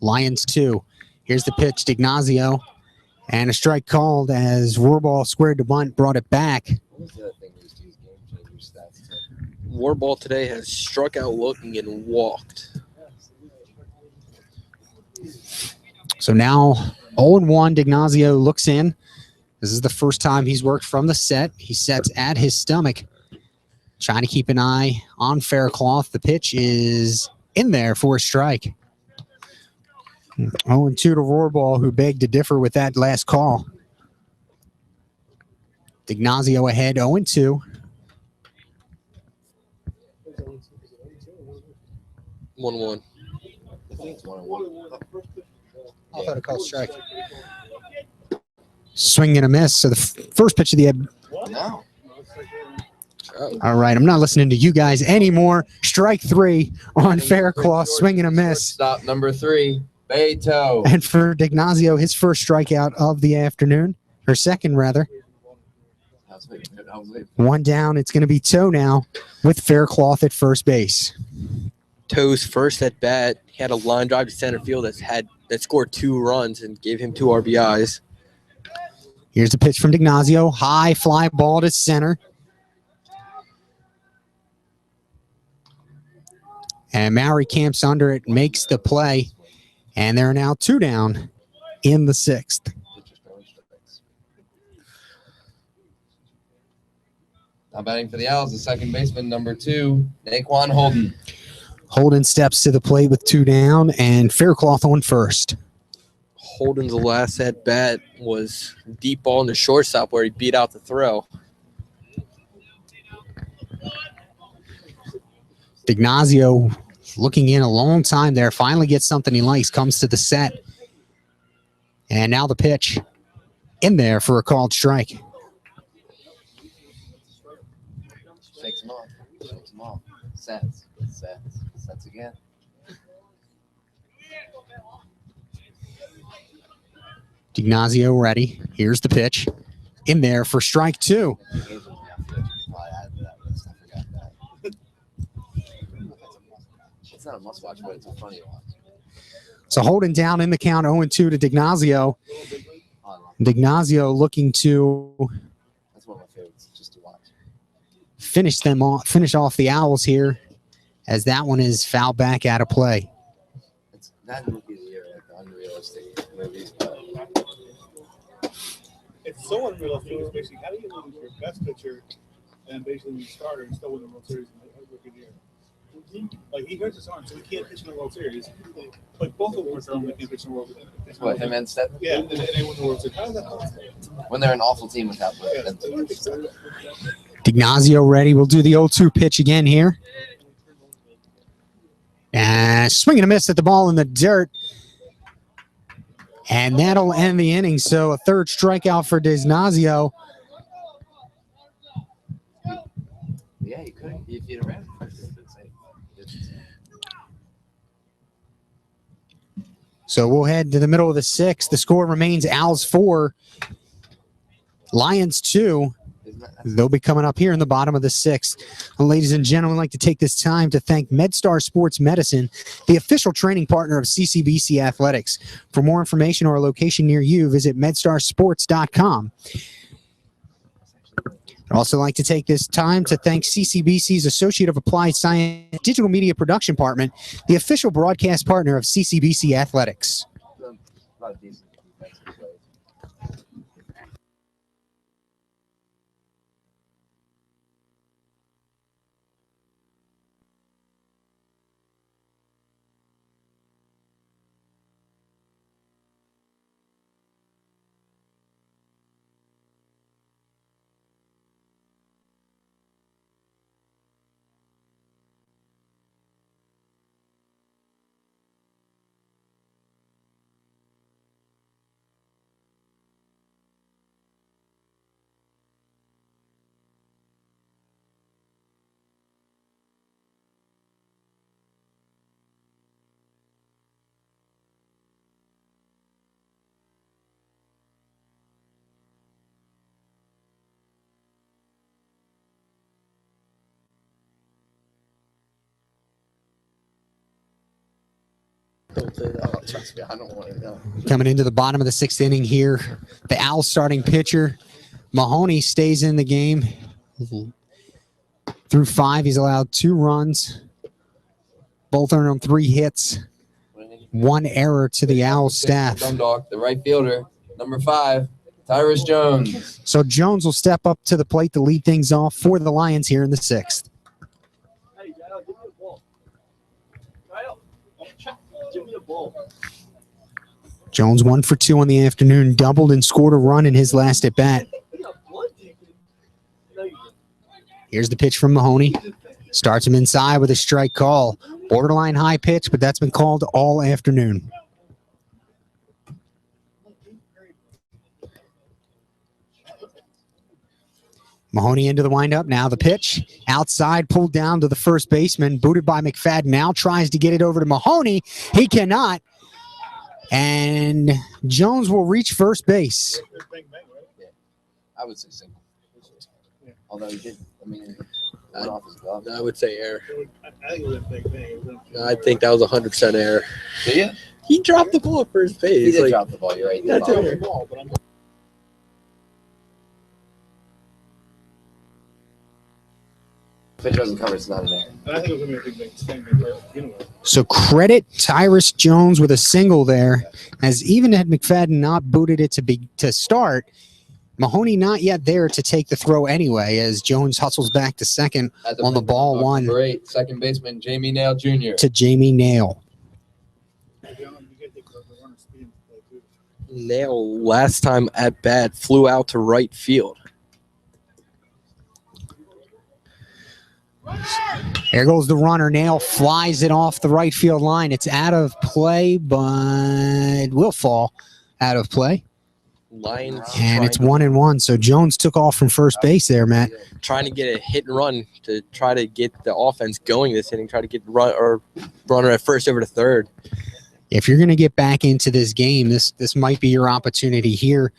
Lions 2. Here's the pitch, D'Ignazio. And a strike called as Rohrball squared to bunt, brought it back. Warball today has struck out looking and walked. So now 0-1, D'Ignazio looks in. This is the first time he's worked from the set. He sets at his stomach, trying to keep an eye on Faircloth. The pitch is in there for a strike. 0-2 to Rohrball, who begged to differ with that last call. D'Ignazio ahead, 0-2. 1-1. I thought it called strike. Swing and a miss. So the first pitch of the No. All right, I'm not listening to you guys anymore. Strike 3 on Faircloth, swing and a miss. Stop number 3, Beto. And for D'Ignazio, his first strikeout of the afternoon, or second rather. One down. It's going to be Toe now with Faircloth at first base. Toe's first at bat, he had a line drive to center field that scored 2 runs and gave him 2 RBIs. Here's the pitch from D'Ignazio. High fly ball to center. And Maury camps under it, makes the play. And they're now 2 down in the 6th. Now batting for the Owls, the second baseman, number 2, Naquan Holden. Holden steps to the plate with 2 down, and Faircloth on first. Holden's last at bat was deep ball in the shortstop where he beat out the throw. D'Ignazio looking in a long time there, finally gets something he likes, comes to the set. And now the pitch in there for a called strike. Shakes him off. Sets again. D'Ignazio ready. Here's the pitch. In there for strike 2. It's not a must watch, but it's a funny watch. So Holden down in the count, 0-2 to D'Ignazio. D'Ignazio looking to That's one of my favorites, just to watch. finish off the Owls here, as that one is fouled back out of play. It's not Rookie of the Year, like the unrealistic movies, but It's so unrealistic. It's basically, how do you lose your best pitcher and basically your starter and still win the World Series in the Rookie of the Year? Like, he hurts his arm, so he can't pitch in the World Series. Like, both of them hurt their arm, they can't pitch in the World Series. what, him and Steph? Yeah, and they win the World Series. How is that possible? When they're an awful team without play. D'Ignazio ready. We'll do the 0-2 pitch again here. And swing and a miss at the ball in the dirt. And that'll end the inning. So a third strikeout for D'Ignazio. Yeah, you could if you'd ran first. So we'll head to the middle of the 6th. The score remains Owls 4, Lions 2. They'll be coming up here in the bottom of the 6th. And ladies and gentlemen, I'd like to take this time to thank MedStar Sports Medicine, the official training partner of CCBC Athletics. For more information or a location near you, visit medstarsports.com. I'd also like to take this time to thank CCBC's Associate of Applied Science Digital Media Production Department, the official broadcast partner of CCBC Athletics. Trust me, I don't want to know. Coming into the bottom of the 6th inning here, the Owls starting pitcher, Mahoney, stays in the game. Through 5, he's allowed 2 runs. Both earned him 3 hits. 1 error to the Owls staff. Dundalk, the right fielder, number 5, Tyrus Jones. So Jones will step up to the plate to lead things off for the Lions here in the 6th. Jones 1 for 2 on the afternoon, doubled and scored a run in his last at bat. Here's the pitch from Mahoney. Starts him inside with a strike call. Borderline high pitch, but that's been called all afternoon. Mahoney into the windup. Now the pitch. Outside, pulled down to the first baseman. Booted by McFadden. Now tries to get it over to Mahoney. He cannot. And Jones will reach first base. I would say single. Although he did, I mean, went off his glove. I would say error. I think it was a big thing. I think that was 100% error. Did you? He dropped the ball at first base. He did drop the ball. You're right. That's Ball. error. If it doesn't cover, it's not an error. I think it was going to be a big thing. So credit Tyrus Jones with a single there, as even had McFadden not booted it to start, Mahoney not yet there to take the throw anyway, as Jones hustles back to second on the ball one Great. Second baseman, Jamie Nail Jr. to Jamie Nail. Nail last time at bat flew out to right field. There goes the runner. Nail flies it off the right field line. It's out of play, but will fall out of play. Lions And it's 1-1. So Jones took off from first base there, Matt. trying to get a hit and run to try to get the offense going this inning, try to get runner at first over to third. If you're going to get back into this game, this might be your opportunity here.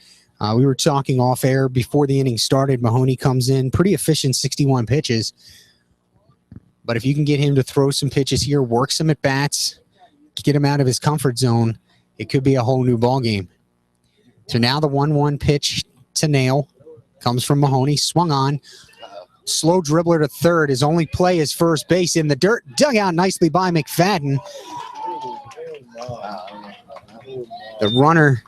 We were talking off air before the inning started. Mahoney comes in pretty efficient, 61 pitches. But if you can get him to throw some pitches here, work some at bats, get him out of his comfort zone, it could be a whole new ball game. So now the 1-1 pitch to Nail comes from Mahoney, swung on. Slow dribbler to third. His only play is first base in the dirt. Dug out nicely by McFadden. The runner,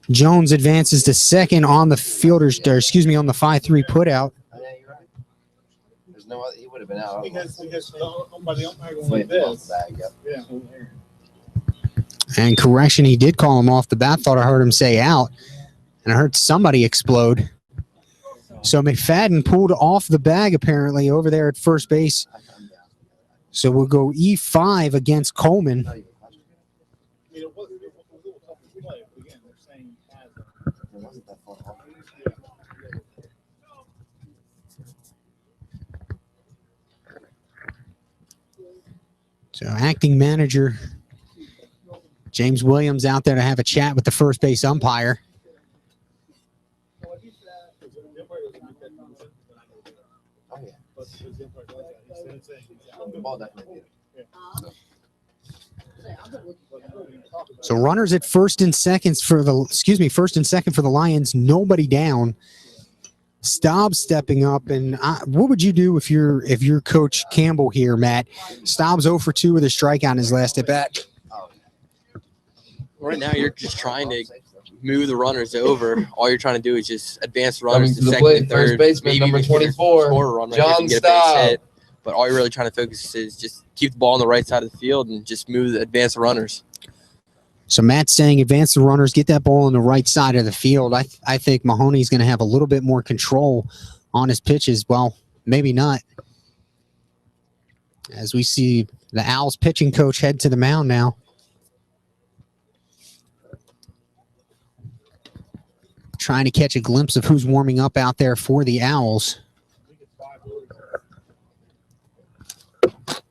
Jones, advances to second on the fielder's, or excuse me, on the 5-3 putout. Yeah, you're right. There's no other, he would have been out. Because by the umpire going like this. Yeah. And correction, he did call him off the bat. Thought I heard him say out. And I heard somebody explode. So McFadden pulled off the bag apparently over there at first base. So we'll go E5 against Coleman. So acting manager James Williams out there to have a chat with the first base umpire. So runners at first and second for the Lions, nobody down. Staub stepping up, and what would you do if you're Coach Campbell here, Matt? Staub's 0 for 2 with a strikeout in his last at bat. Right now, you're just trying to move the runners over. All you're trying to do is just advance the runners Coming to to the second plate, and third. first baseman, Maybe number even get a 24, score run right John here and get a base Staub. hit. But all you're really trying to focus is just keep the ball on the right side of the field and just advance the runners. So Matt's saying advance the runners, get that ball on the right side of the field. I think Mahoney's going to have a little bit more control on his pitches. Well, maybe not. As we see the Owls pitching coach head to the mound now. Trying to catch a glimpse of who's warming up out there for the Owls.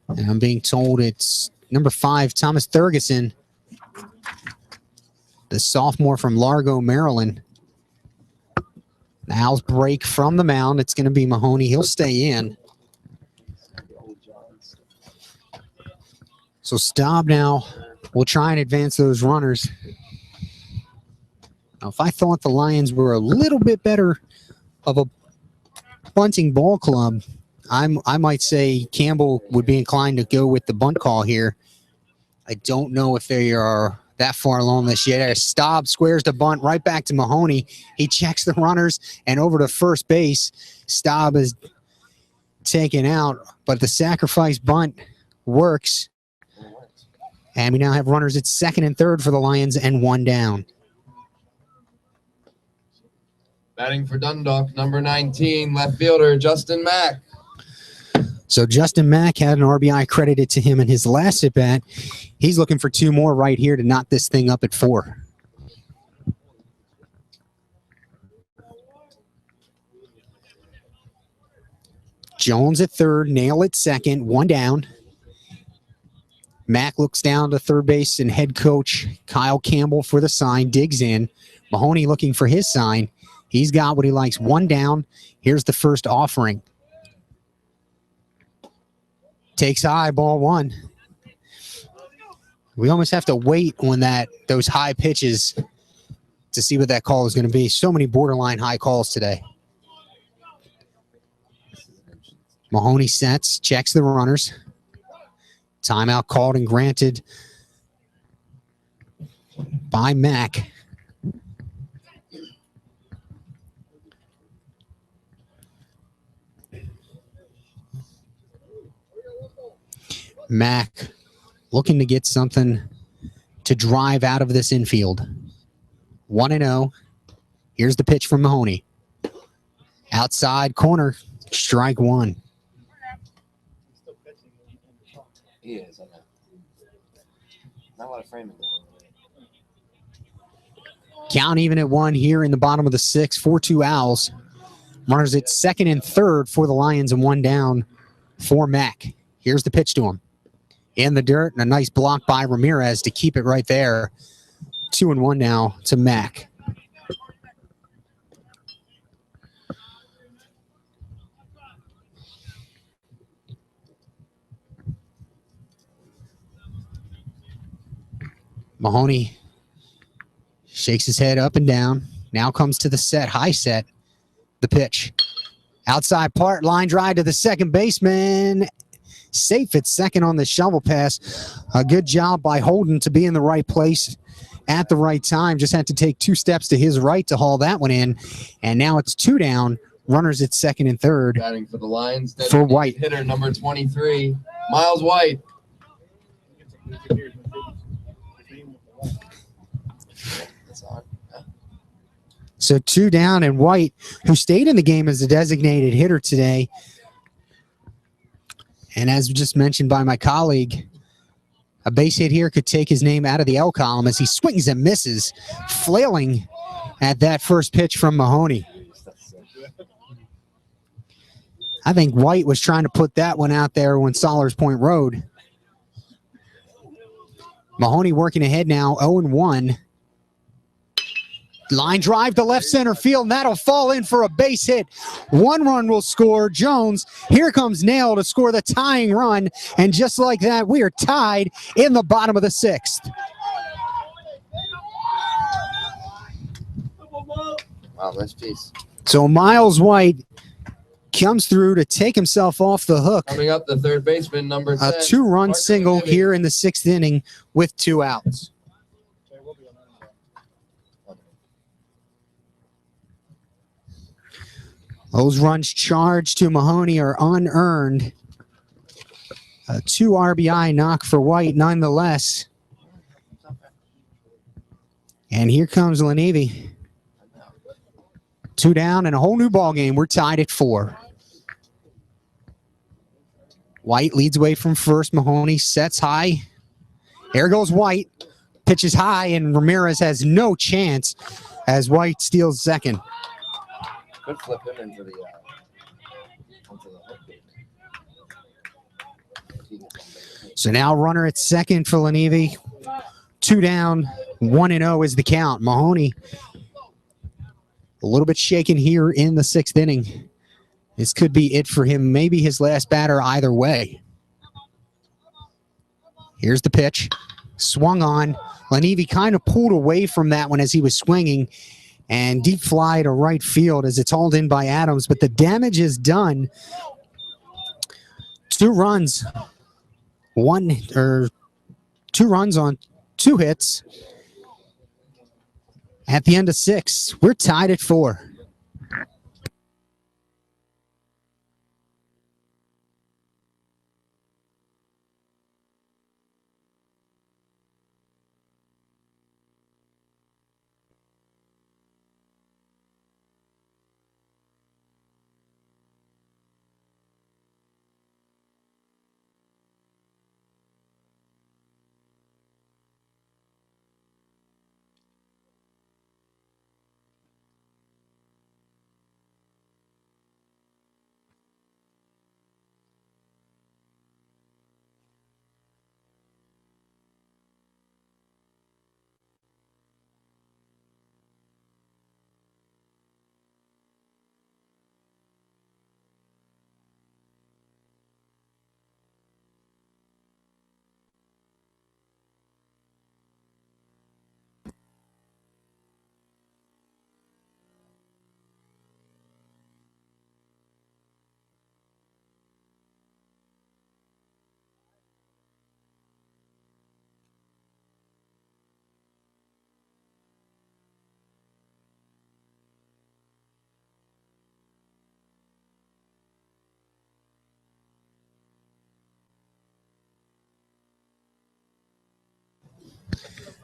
And I'm being told it's number 5, Thomas Thurgeson, the sophomore from Largo, Maryland. The Owls break from the mound. It's going to be Mahoney. He'll stay in. So Staub now will try and advance those runners. Now, if I thought the Lions were a little bit better of a bunting ball club, I might say Campbell would be inclined to go with the bunt call here. I don't know if they are that far along this year. Staub squares the bunt right back to Mahoney. He checks the runners and over to first base. Staub is taken out, but the sacrifice bunt works. And we now have runners at second and third for the Lions and 1 down. Batting for Dundalk, number 19, left fielder Justin Mack. So Justin Mack had an RBI credited to him in his last at bat. He's looking for 2 more right here to knock this thing up at 4. Jones at third, Nail at second, one down. Mack looks down to third base and head coach Kyle Campbell for the sign, digs in. Mahoney looking for his sign. He's got what he likes, one down. Here's the first offering. Takes high, ball one. We almost have to wait on those high pitches to see what that call is going to be. So many borderline high calls today. Mahoney sets, checks the runners. Timeout called and granted by Mack. Mack looking to get something to drive out of this infield. 1-0. Here's the pitch from Mahoney. Outside corner, strike one. He is, I know. Not a lot of framing. Count even at one here in the bottom of the sixth. 4-2 Owls. Runners at second and third for the Lions and one down for Mack. Here's the pitch to him. In the dirt, and a nice block by Ramirez to keep it right there. 2-1 now to Mack. Mahoney shakes his head up and down. Now comes to the set, high set. The pitch. Outside part, line drive to the second baseman. Safe at second on the shovel pass. A good job by Holden to be in the right place at the right time. Just had to take 2 steps to his right to haul that one in. And now it's 2 down. Runners at second and third. Batting for the Lions. For White. Hitter number 23, Miles White. So 2 down, and White, who stayed in the game as a designated hitter today. And as just mentioned by my colleague, a base hit here could take his name out of the L column as he swings and misses, flailing at that first pitch from Mahoney. I think White was trying to put that one out there when Solars Point Road. Mahoney working ahead now, 0-1. Line drive to left center field, and that'll fall in for a base hit. 1 run will score. Jones, here comes Nail to score the tying run, and just like that, we are tied in the bottom of the 6th. Wow, nice piece. So Miles White comes through to take himself off the hook. Coming up, the third baseman, number 10. A 2-run Mark single David. here in the 6th inning with 2 outs. Those runs charged to Mahoney are unearned. A 2 RBI knock for White nonetheless. And here comes Lenevy. 2 down and a whole new ball game. We're tied at 4. White leads away from first. Mahoney sets high. There goes White. Pitches high, and Ramirez has no chance as White steals second. Could flip him into the hook. So now runner at second for Lenevy. 2 down, 1-0 is the count. Mahoney a little bit shaken here in the 6th inning. This could be it for him. Maybe his last batter either way. Here's the pitch. Swung on. Lenevy kind of pulled away from that one as he was swinging. And deep fly to right field as it's hauled in by Adams. But the damage is done. 2 runs. 2 runs on 2 hits. At the end of 6, we're tied at 4.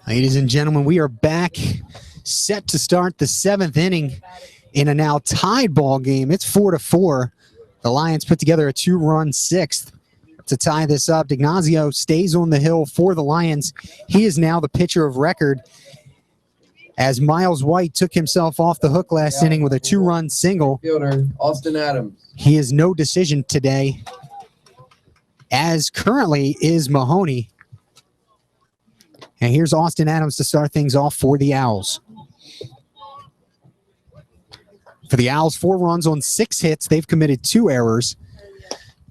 Ladies and gentlemen, we are back, set to start the 7th inning in a now tied ball game. It's 4-4. The Lions put together a 2-run 6th to tie this up. D'Ignazio stays on the hill for the Lions. He is now the pitcher of record, as Miles White took himself off the hook last inning with a 2-run single. Fielder, Austin Adams. He is no decision today, as currently is Mahoney. And here's Austin Adams to start things off for the Owls. For the Owls, 4 runs on 6 hits. They've committed 2 errors.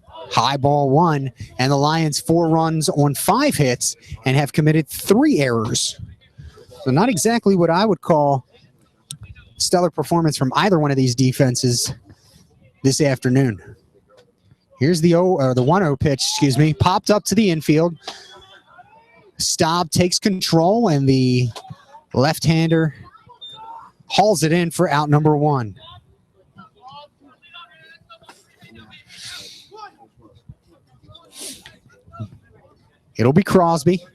High ball 1. And the Lions, 4 runs on 5 hits and have committed 3 errors. So not exactly what I would call stellar performance from either one of these defenses this afternoon. Here's the 1-0 pitch, popped up to the infield. Staub takes control, and the left-hander hauls it in for out number 1. It'll be Crosby.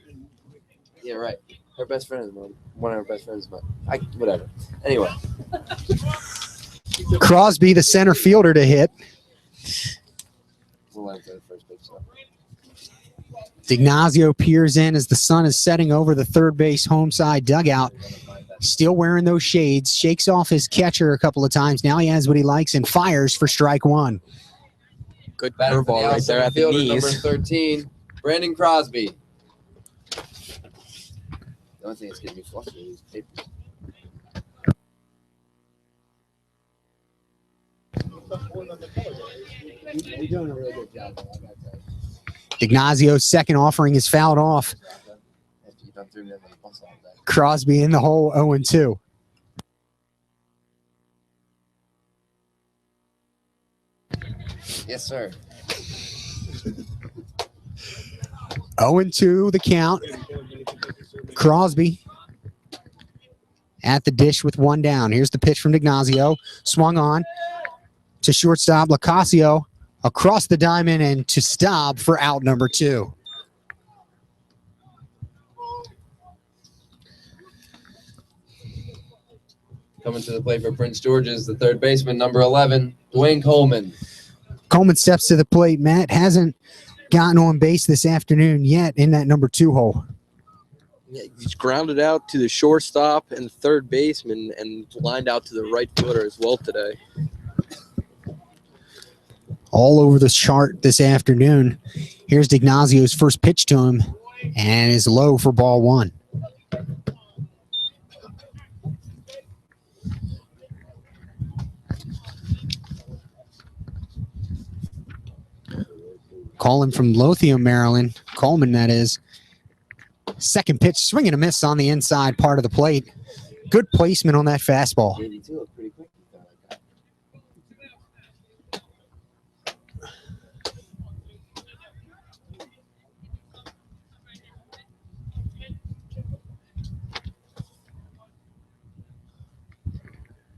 Yeah, right. Her best friend is one of her best friends. Whatever. Anyway. Crosby, the center fielder, to hit. We'll let the first pitch. So. D'Ignazio peers in as the sun is setting over the third base home side dugout. Still wearing those shades. Shakes off his catcher a couple of times. Now he has what he likes and fires for strike 1. Good curveball right there at the fielder, knees. Number 13, Brandon Crosby. The only thing that's getting me flustered is papers. You're doing a really good job. D'Ignazio's second offering is fouled off. Crosby in the hole, 0-2. Yes, sir. 0-2 the count. Crosby at the dish with 1 down. Here's the pitch from D'Ignazio. Swung on to shortstop Locasio. Across the diamond and to Staub for out number 2. Coming to the plate for Prince George's, the third baseman, number 11, Dwayne Coleman. Coleman steps to the plate. Matt hasn't gotten on base this afternoon yet in that number 2 hole. Yeah, he's grounded out to the shortstop and third baseman and lined out to the right fielder as well today. All over the chart this afternoon. Here's D'Ignazio's first pitch to him and is low for ball 1. Calling from Lothian, Maryland. Coleman, that is. Second pitch, swing and a miss on the inside part of the plate. Good placement on that fastball.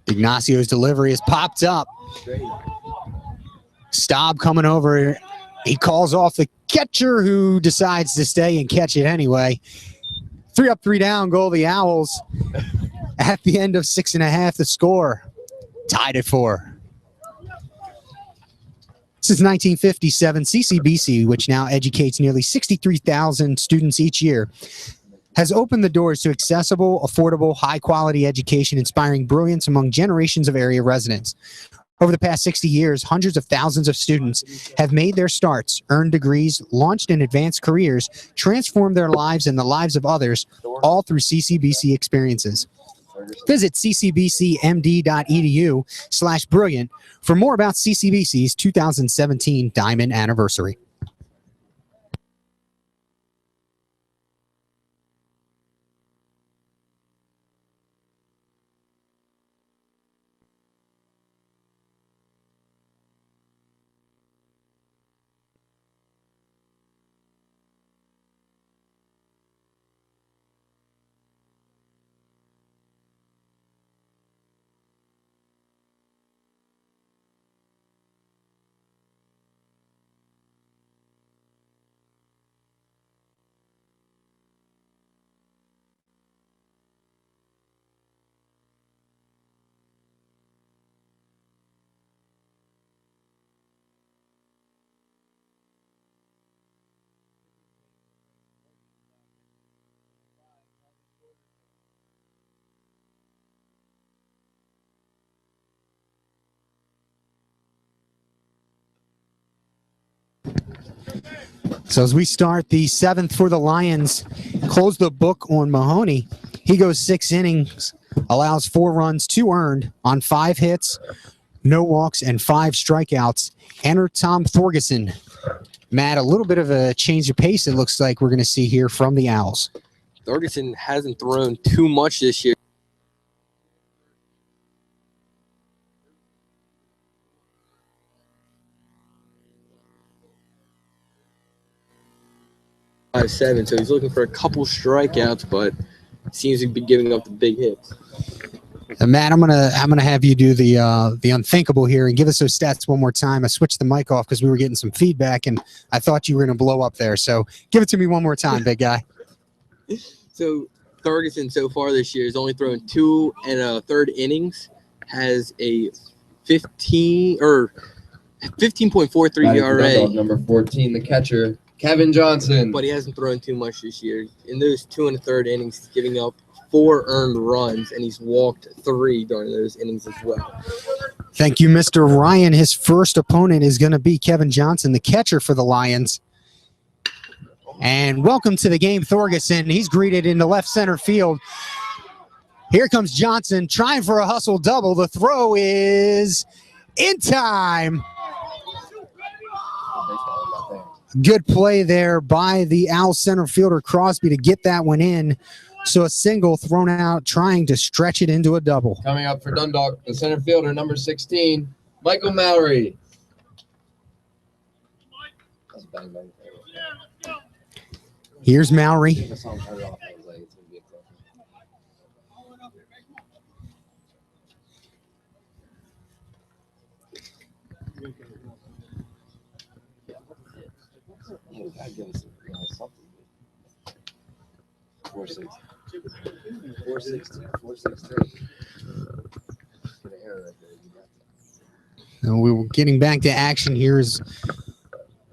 Ignacio's delivery is popped up. Staub coming over. He calls off the catcher, who decides to stay and catch it anyway. 3 up, 3 down, goal the Owls. At the end of 6.5, the score tied at 4. Since 1957, CCBC, which now educates nearly 63,000 students each year, has opened the doors to accessible, affordable, high-quality education, inspiring brilliance among generations of area residents. Over the past 60 years, hundreds of thousands of students have made their starts, earned degrees, launched in advanced careers, transformed their lives and the lives of others, all through CCBC experiences. Visit ccbcmd.edu/brilliant for more about CCBC's 2017 Diamond Anniversary. So as we start the 7th for the Lions, close the book on Mahoney. He goes 6 innings, allows 4 runs, 2 earned on 5 hits, no walks, and 5 strikeouts. Enter Tom Thorgerson. Matt, a little bit of a change of pace it looks like we're going to see here from the Owls. Thorgerson hasn't thrown too much this year. .57, so he's looking for a couple strikeouts, but seems to be giving up the big hits. And Matt, I'm gonna have you do the unthinkable here and give us those stats one more time. I switched the mic off because we were getting some feedback, and I thought you were gonna blow up there. So give it to me one more time, big guy. So Thorgerson so far this year has only thrown 2 1/3 innings, has a 15.43 ERA. Number 14, the catcher, Kevin Johnson. But he hasn't thrown too much this year. In those 2 1/3 innings, he's giving up 4 earned runs, and he's walked 3 during those innings as well. Thank you, Mr. Ryan. His first opponent is going to be Kevin Johnson, the catcher for the Lions. And welcome to the game, Thorgerson. He's greeted into left center field. Here comes Johnson trying for a hustle double. The throw is in time. Good play there by the Owl center fielder Crosby to get that one in. So a single thrown out, trying to stretch it into a double. Coming up for Dundalk, the center fielder, number 16, Michael Mallory. Here's Mallory. And we were getting back to action. Here's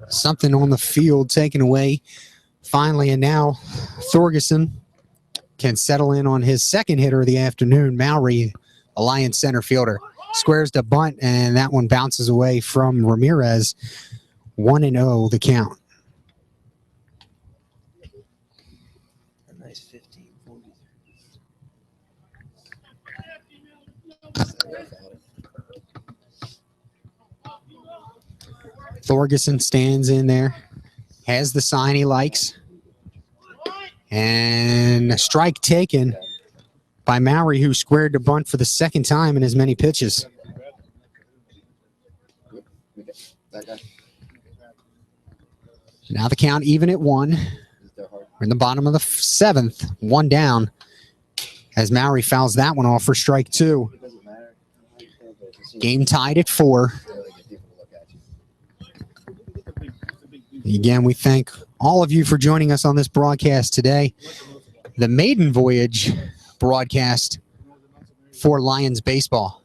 something on the field taken away finally, and now Thorgerson can settle in on his second hitter of the afternoon. Mallory, a Lions center fielder, squares the bunt, and that one bounces away from Ramirez. 1-0 the count. Thorgerson stands in there, has the sign he likes, and a strike taken by Mallory, who squared the bunt for the second time in as many pitches. Now the count even at 1. We're in the bottom of the 7th, 1 down, as Mallory fouls that one off for strike 2. Game tied at 4. Again, we thank all of you for joining us on this broadcast today. The maiden voyage broadcast for Lions baseball.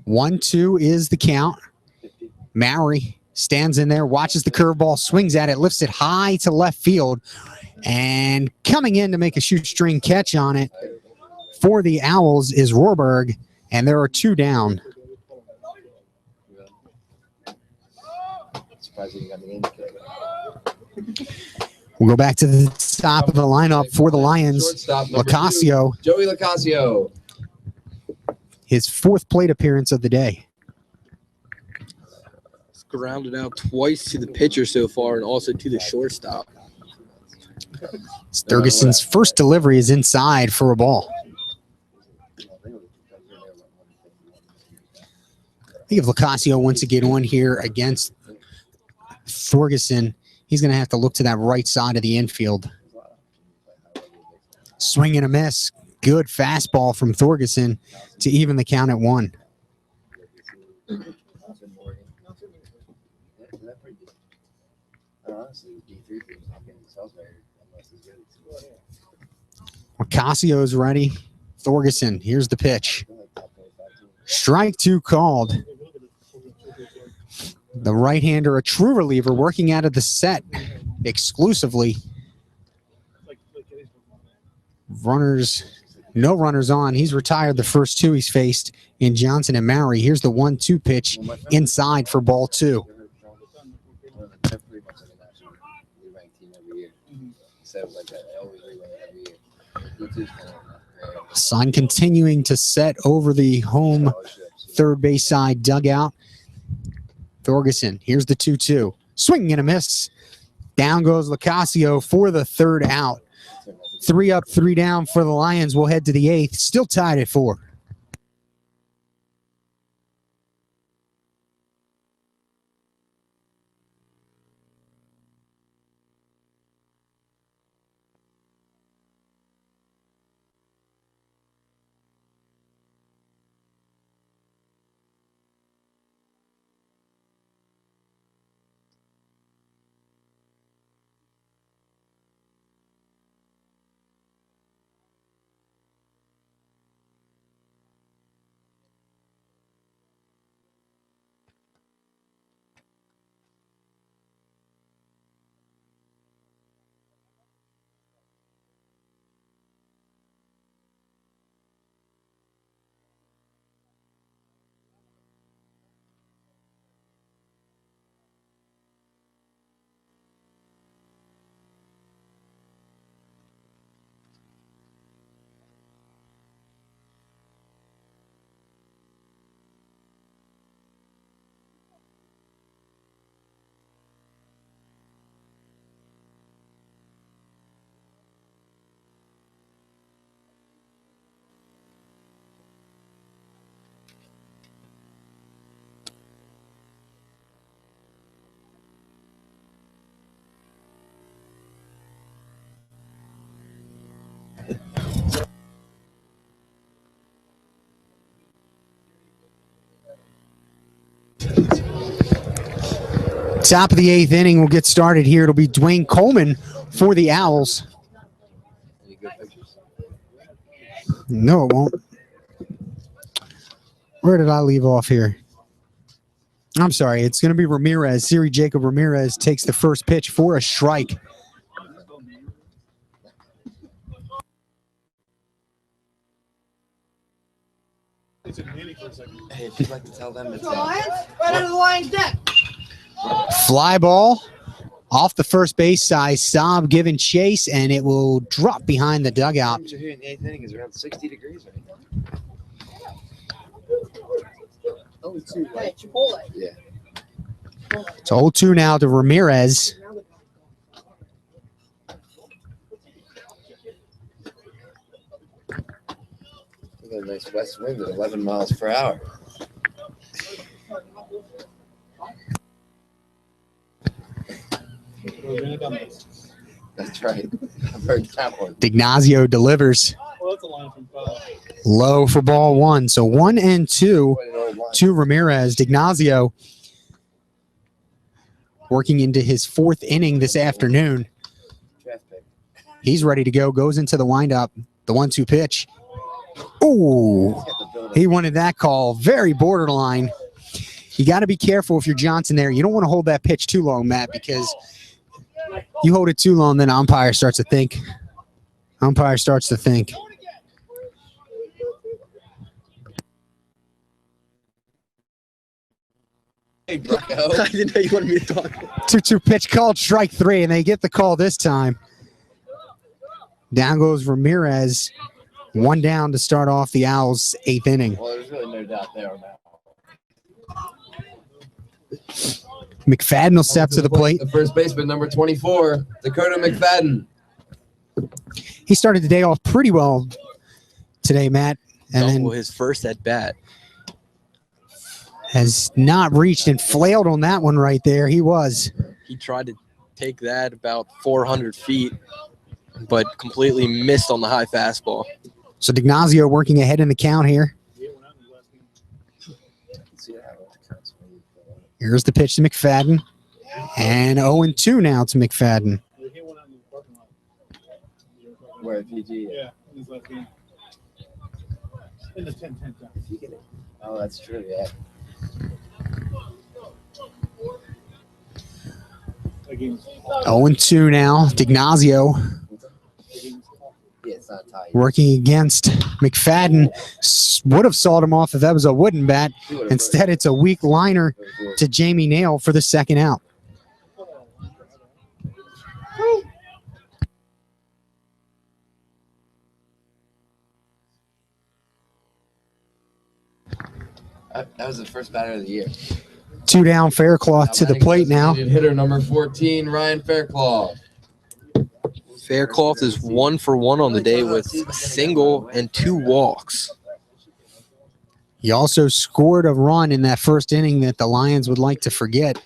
1-2 is the count. Mallory stands in there, watches the curveball, swings at it, lifts it high to left field, and coming in to make a shoestring catch on it for the Owls is Rohrberg, and there are 2 down. We'll go back to the top of the lineup for the Lions. Locasio. Joey Locasio. His 4th plate appearance of the day. He's grounded out twice to the pitcher so far and also to the shortstop. Thorgerson's first delivery is inside for a ball. I think if Locasio wants to get on here against Thorgerson, he's going to have to look to that right side of the infield. Swing and a miss. Good fastball from Thorgerson to even the count at 1. Ocasio's ready. Thorgerson, here's the pitch. Strike 2 called. The right-hander, a true reliever, working out of the set exclusively. No runners on. He's retired the first 2 he's faced in Johnson and Mallory. Here's the 1-2 pitch inside for ball 2. said, like that. They always rewin every year. Sun continuing to set over the home third base side dugout. Thorgerson, here's the 2-2. Swing and a miss. Down goes Lacasio for the third out. 3 up, 3 down for the Lions. We'll head to the 8th. Still tied at 4. Top of the 8th inning will get started here. It'll be Dwayne Coleman for the Owls. Any good pictures? No, it won't. Where did I leave off here? I'm sorry. It's going to be Ramirez. Siri Jacob Ramirez takes the first pitch for a strike. It's a mini for a second. Hey, if you'd like to tell them it's Lions, right under the Lions deck. Fly ball off the first base side. Saab giving chase, and it will drop behind the dugout. temperature here in the 8th inning is around 60 degrees right now. Oh, it's too Hey, Chipotle. Yeah. It's 0-2 now to Ramirez. We got a nice west wind at 11 miles per hour. That's right. I've heard that one. Dignazio delivers. Well, that's a line from 5. Low for ball 1. So 1-2 Quite an old line. to Ramirez. Dignazio working into his 4th inning this afternoon. Draft pick. He's ready to go. Goes into the windup. The 1-2 pitch. Ooh, Let's get the build-up. he wanted that call. Very borderline. You got to be careful if you're Johnson there. You don't want to hold that pitch too long, Matt, because you hold it too long, then umpire starts to think. Umpire starts to think. Hey, bro. I didn't know you wanted me to talk. 2-2 pitch called, strike 3, and they get the call this time. Down goes Ramirez. 1 down to start off the Owls' 8th inning. Well, there's really no doubt there on that. McFadden will step to the plate. The first baseman, number 24, Dakota McFadden. He started the day off pretty well today, Matt, and Double then his first at bat. has not reached and flailed on that one right there. He was. He tried to take that about 400 feet, but completely missed on the high fastball. So Dignazio working ahead in the count here. Here's the pitch to McFadden. And 0-2 now to McFadden. Where PG? Yeah, in his left hand. In the 10-10 time. Oh, that's true, yeah. That game's 0-2 now. Dignazio Yeah, it's not tight. working against McFadden. Would have sawed him off if that was a wooden bat. Instead, it's a weak liner to Jamie Nail for the second out. That was the first batter of the year. 2 down, Faircloth to the batting plate now. designated hitter number 14, Ryan Faircloth. Faircloth is 1 for 1 on the day with a single and 2 walks. He also scored a run in that first inning that the Lions would like to forget.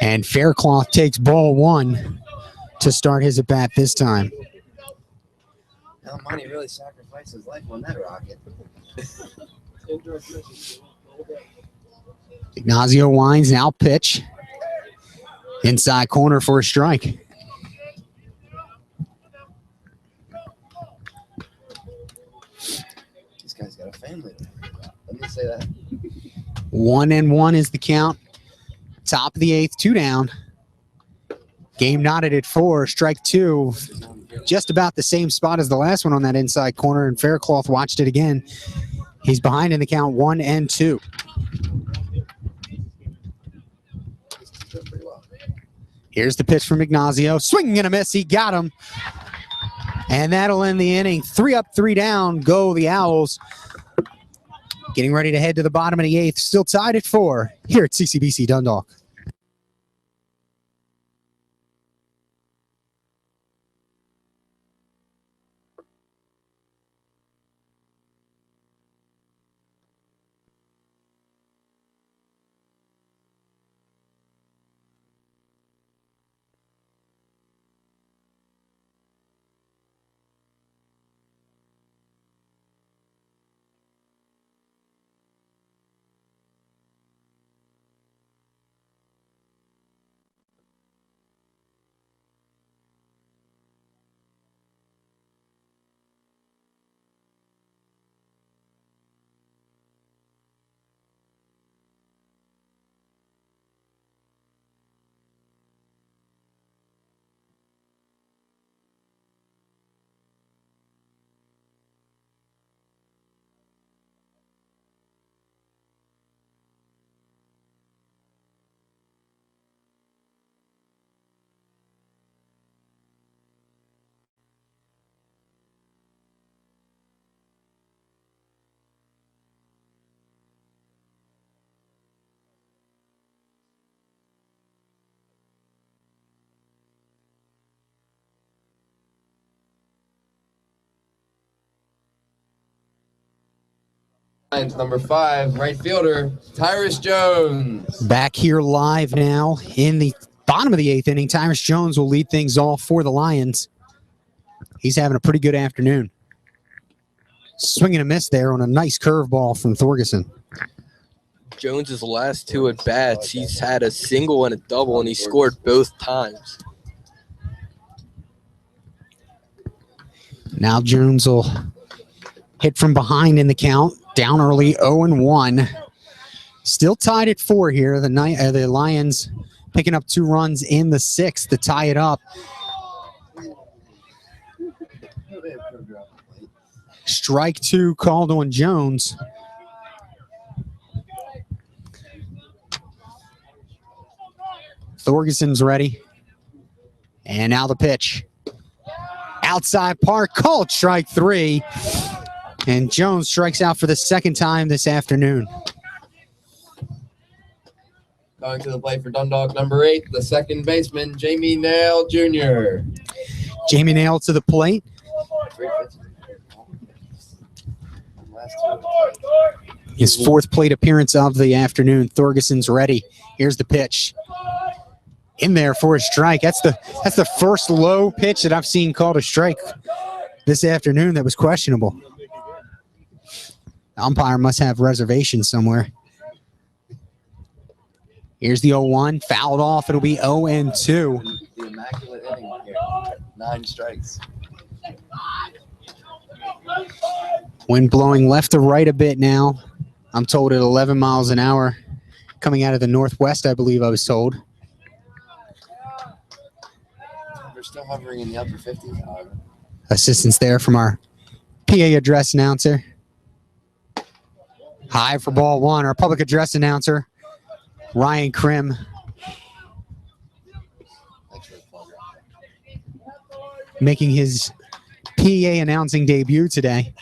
And Faircloth takes ball 1 to start his at-bat this time. El Money really sacrificed his life on that rocket. Ignacio winds, now pitch. Inside corner for a strike. This guy's got a family. Let me say that. 1-1 is the count. Top of the 8th, 2 down. Game knotted at 4, strike 2. Just about the same spot as the last one on that inside corner, and Faircloth watched it again. He's behind in the count 1-2. Here's the pitch from Ignacio. Swinging and a miss. He got him. And that'll end the inning. 3 up, 3 down. Go the Owls. Getting ready to head to the bottom of the 8th. Still tied at 4 here at CCBC Dundalk. Number 5, right fielder, Tyrus Jones. Back here live now in the bottom of the 8th inning. Tyrus Jones will lead things off for the Lions. He's having a pretty good afternoon. Swinging a miss there on a nice curveball from Thorgerson. Jones's last 2 at bats, he's had a single and a double, and he scored both times. Now Jones will hit from behind in the count. Down early, 0-1. Still tied at 4 here. The Lions picking up 2 runs in the 6th to tie it up. Strike 2 called on Jones. Thorgerson's ready. And now the pitch. Outside park, called strike 3. And Jones strikes out for the 2nd time this afternoon. Going to the plate for Dundalk, number 8, the second baseman, Jamie Nail Jr. Jamie Nail to the plate. His 4th plate appearance of the afternoon. Thorgerson's ready. Here's the pitch. In there for a strike. That's the first low pitch that I've seen called a strike this afternoon that was questionable. The umpire must have reservations somewhere. Here's the 0-1. Fouled off. It'll be 0-2. The immaculate inning here. 9 strikes. Wind blowing left to right a bit now. I'm told at 11 miles an hour. Coming out of the northwest, I believe I was told. We're still hovering in the upper 50s, however. Assistance there from our PA address announcer. High for ball 1, our public address announcer, Ryan Krim. Making his PA announcing debut today.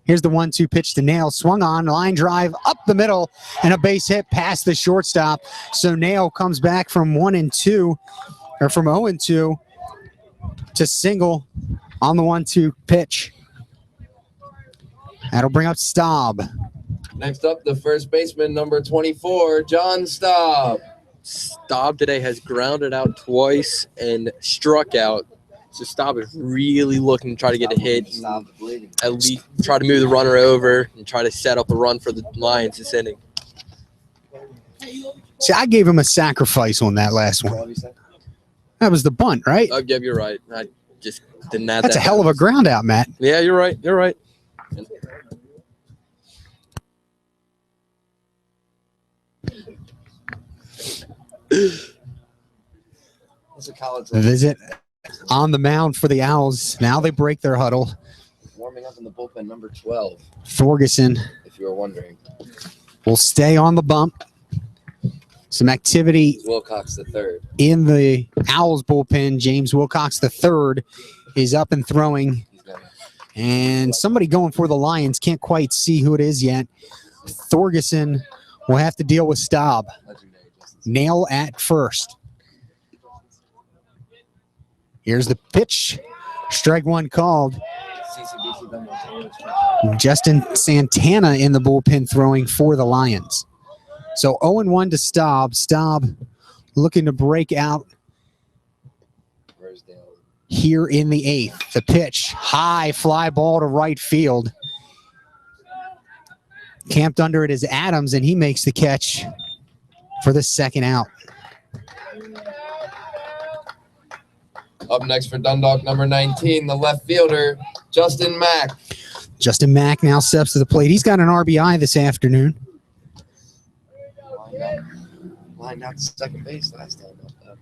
Here's the 1-2 pitch to Nail. Swung on, line drive up the middle, and a base hit past the shortstop. So Nail comes back from 1-2, or from 0-2 to single on the 1-2 pitch. That'll bring up Staub. Next up, the first baseman, number 24, John Staub. Staub today has grounded out twice and struck out. So Staub is really looking to try to get a hit, and at least try to move the runner over and try to set up a run for the Lions this inning. See, I gave him a sacrifice on that last one. That was the bunt, right? Oh, yeah, you're right. I just didn't add That's that. a hell of a ground out, Matt. Yeah, you're right. You're right. What's a college The visit on the mound for the Owls. Now they break their huddle. warming up in the bullpen, number 12, Thorgerson if you were wondering. will stay on the bump. Some activity It's Wilcox the third. in the Owls bullpen. James Wilcox III is up and throwing. He's got And somebody going for the Lions. Can't quite see who it is yet. Thorgerson will have to deal with Staub. legendary distance. Nail at first. Here's the pitch. Strike one called. CCBC Dundalk. Justin Santana in the bullpen throwing for the Lions. So 0-1 to Staub. Staub looking to break out Rosedale. here in the eighth. The pitch, high fly ball to right field. Camped under it is Adams, and he makes the catch for the second out. Up next for Dundalk, number 19, the left fielder, Justin Mack. Justin Mack now steps to the plate. He's got an RBI this afternoon. Lined out to second base last time. About that.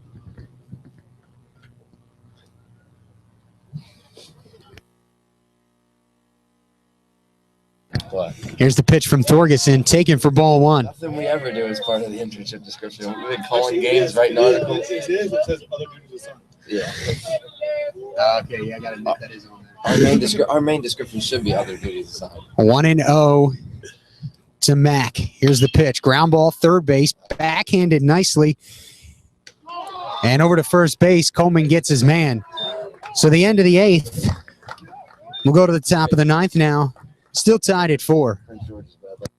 What? Here's the pitch from Thorgerson, taken for ball one. Nothing we ever do as part of the internship description. We've been calling games, writing articles. It says other duties assigned. Yeah. Okay, yeah, I got to admit that is on there. Our main description should be other duties assigned. 1-0 to Mack. Here's the pitch. Ground ball, third base, backhanded nicely. And over to first base, Coleman gets his man. So the end of the eighth. We'll go to the top of the ninth now. Still tied at 4. Prince George's bad luck.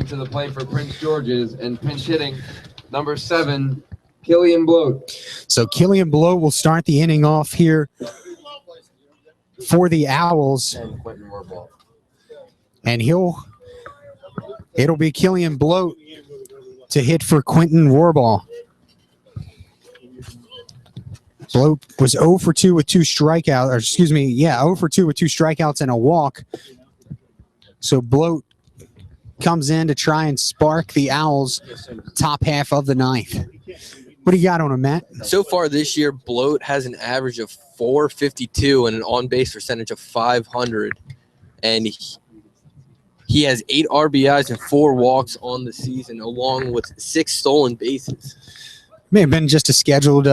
To the plate for Prince George's and pinch hitting, number 7, Killian Bloat. So Killian Blow will start the inning off here for the Owls. And Quentin Warball. And it'll be Killian Bloat to hit for Quentin Warball. Bloat was 0 for 2 with 2 strikeouts, or excuse me, 0 for 2 with 2 strikeouts and a walk. So Bloat comes in to try and spark the Owls top half of the ninth. What do you got on him, Matt? So far this year, Bloat has an average of 452 and an on-base percentage of 500. And He has 8 RBIs and 4 walks on the season, along with 6 stolen bases. May have been just a scheduled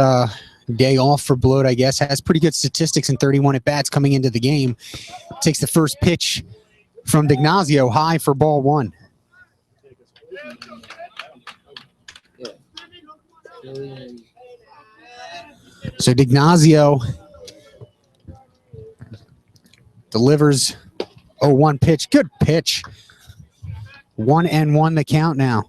day off for Bloat, I guess. Has pretty good statistics in 31 at-bats coming into the game. Takes the first pitch from D'Ignazio, high for ball 1. So D'Ignazio delivers 0-1 pitch. Good pitch. 1-1 the count now.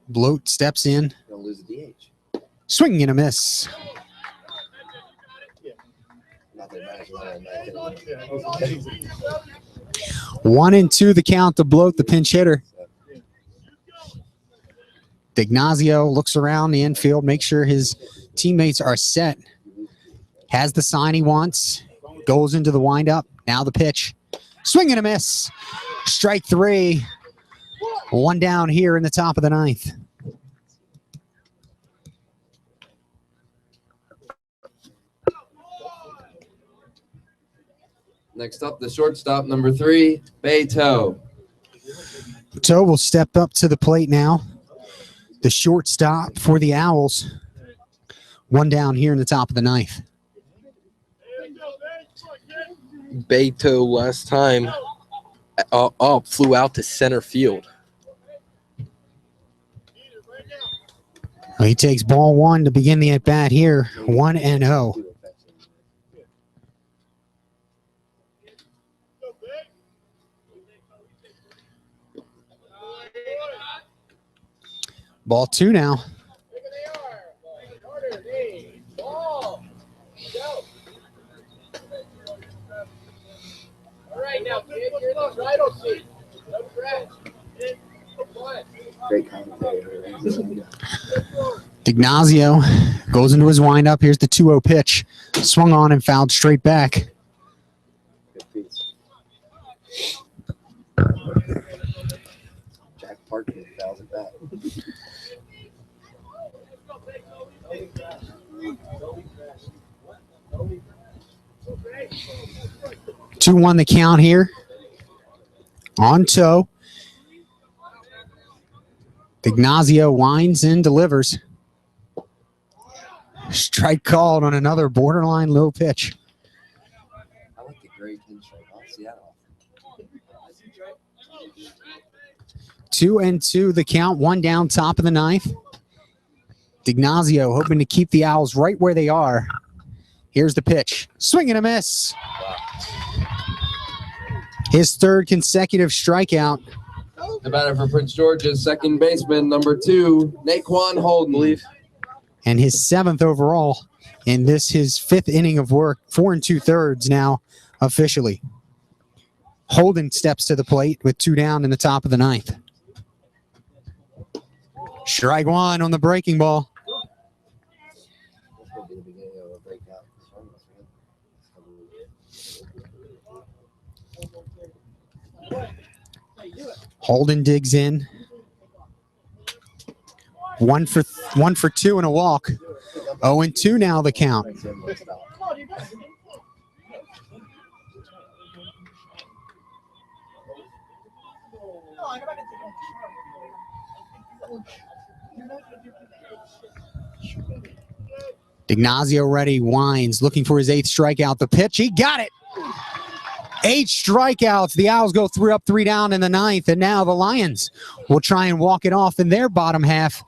Bloat steps in. Gonna lose a DH. Swing and a miss. Nothing magical on that. 1-2 the count to Bloat, the pinch hitter. D'Ignazio looks around the infield, makes sure his teammates are set. Has the sign he wants. Goes into the windup. Now the pitch. Swing and a miss. Strike 3. 1 down here in the top of the 9th. Next up, the shortstop, number 3, Beto. Toe will step up to the plate now. The shortstop for the Owls. 1 down here in the top of the 9th. Beto last time flew out to center field. He takes ball 1 to begin the at-bat here. 1-0. Ball 2 now. Great commentator. D'Ignazio goes into his windup. Here's the 2-0 pitch. Swung on and fouled straight back. Good piece. Jack Parkman fouls it back. 2-1 the count here. On toe. D'Ignazio winds and delivers. Strike called on another borderline low pitch. I like the gray pinstripe. I'll see that often. 2-2 the count. 1 down, top of the 9th. D'Ignazio hoping to keep the Owls right where they are. Here's the pitch. Swing and a miss. His 3rd consecutive strikeout. The batter for Prince George's, second baseman, number 2, Naquan Holden. And his 7th overall in this, his 5th inning of work. 4 2/3 now officially. Holden steps to the plate with 2 down in the top of the 9th. Strike 1 on the breaking ball. This will be the beginning of a breakout. Holden digs in. 1 for 2 and a walk. 0-2 now the count. D'Ignazio ready, winds, looking for his 8th strikeout. The pitch, he got it. 8 strikeouts. The Owls go 3 up, 3 down in the 9th, and now the Lions will try and walk it off in their bottom half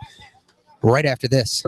right after this.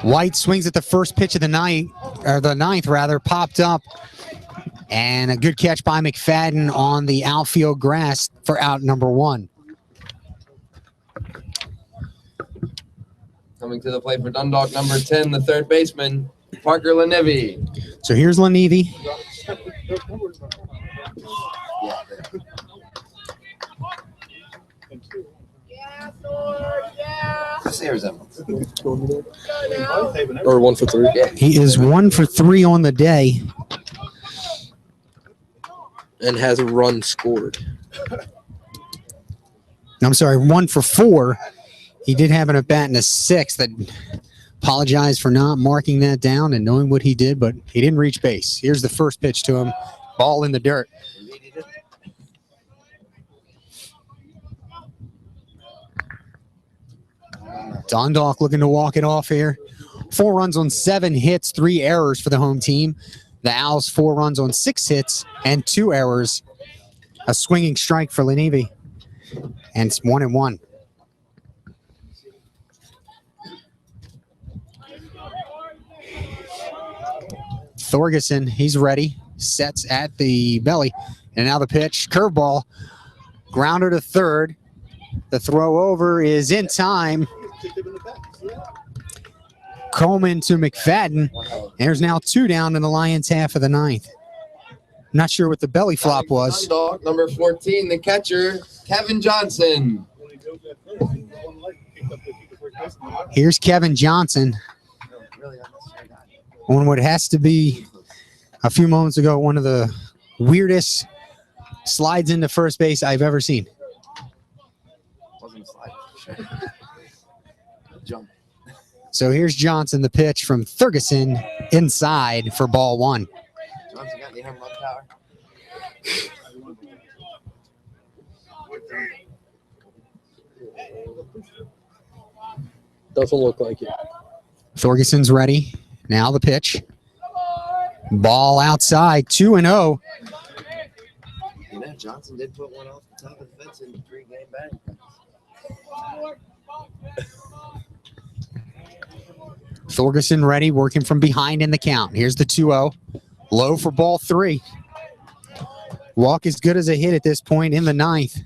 White swings at the first pitch of the night, or the ninth rather, popped up. And a good catch by McFadden on the outfield grass for out number 1. Coming to the plate for Dundalk, number 10, the third baseman, Parker Lenevy. So here's Lenevy. Or 1 for 3. Yeah. He is 1 for 3 on the day. And has a run scored. I'm sorry, 1 for 4. He did have an at-bat in the 6th. That apologize for not marking that down and knowing what he did, but he didn't reach base. Here's the first pitch to him. Ball in the dirt. Dundalk looking to walk it off here. 4 runs on 7 hits, 3 errors for the home team. The Owls 4 runs on 6 hits and 2 errors. A swinging strike for Lenevy. And it's 1-1. Thorgerson, he's ready. Sets at the belly. And now the pitch. Curveball. Grounder to third. The throw over is in time. Coleman to McFadden. And there's now 2 down in the Lions' half of the 9th. Not sure what the belly flop was. Dundalk, number 14, the catcher, Kevin Johnson. Here's Kevin Johnson on what has to be, a few moments ago, one of the weirdest slides into first base I've ever seen. Wasn't a slide. Jump. So here's Johnson, the pitch from Thurgeson inside for ball 1. Johnson got the home run power. Doesn't look like it. Thorgeson's ready. Now the pitch. Ball outside, 2-0. You know, Johnson did put one off the top of the fence in the 3-game batting practice. Thorgeson ready, working from behind in the count. Here's the 2-0. Low for ball 3. Walk as good as a hit at this point in the 9th.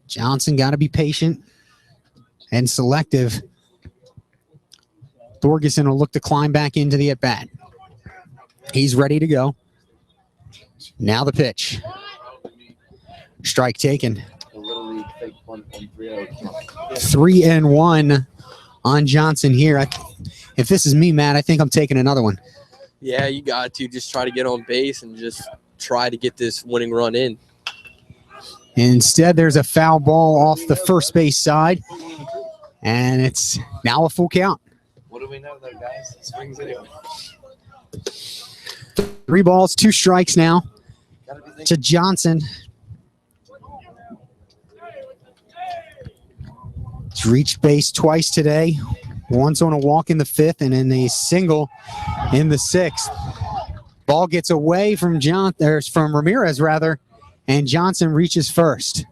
Johnson got to be patient and selective. Thorgeson will look to climb back into the at-bat. He's ready to go. Now the pitch. Strike taken. The Little League fake 1.30. 3-1 on Johnson here. If this is me, Matt, I think I'm taking another one. Yeah, you got to just try to get on base and just try to get this winning run in. Instead, there's a foul ball off the first base side, and it's now a full count. What do we know, though, guys? It swings anyway. 3 balls, 2 strikes now Gotta be thinking. to Johnson. He's reached base twice today. Once on a walk in the 5th and in a single in the 6th. Ball gets away from from Ramirez rather, and Johnson reaches first.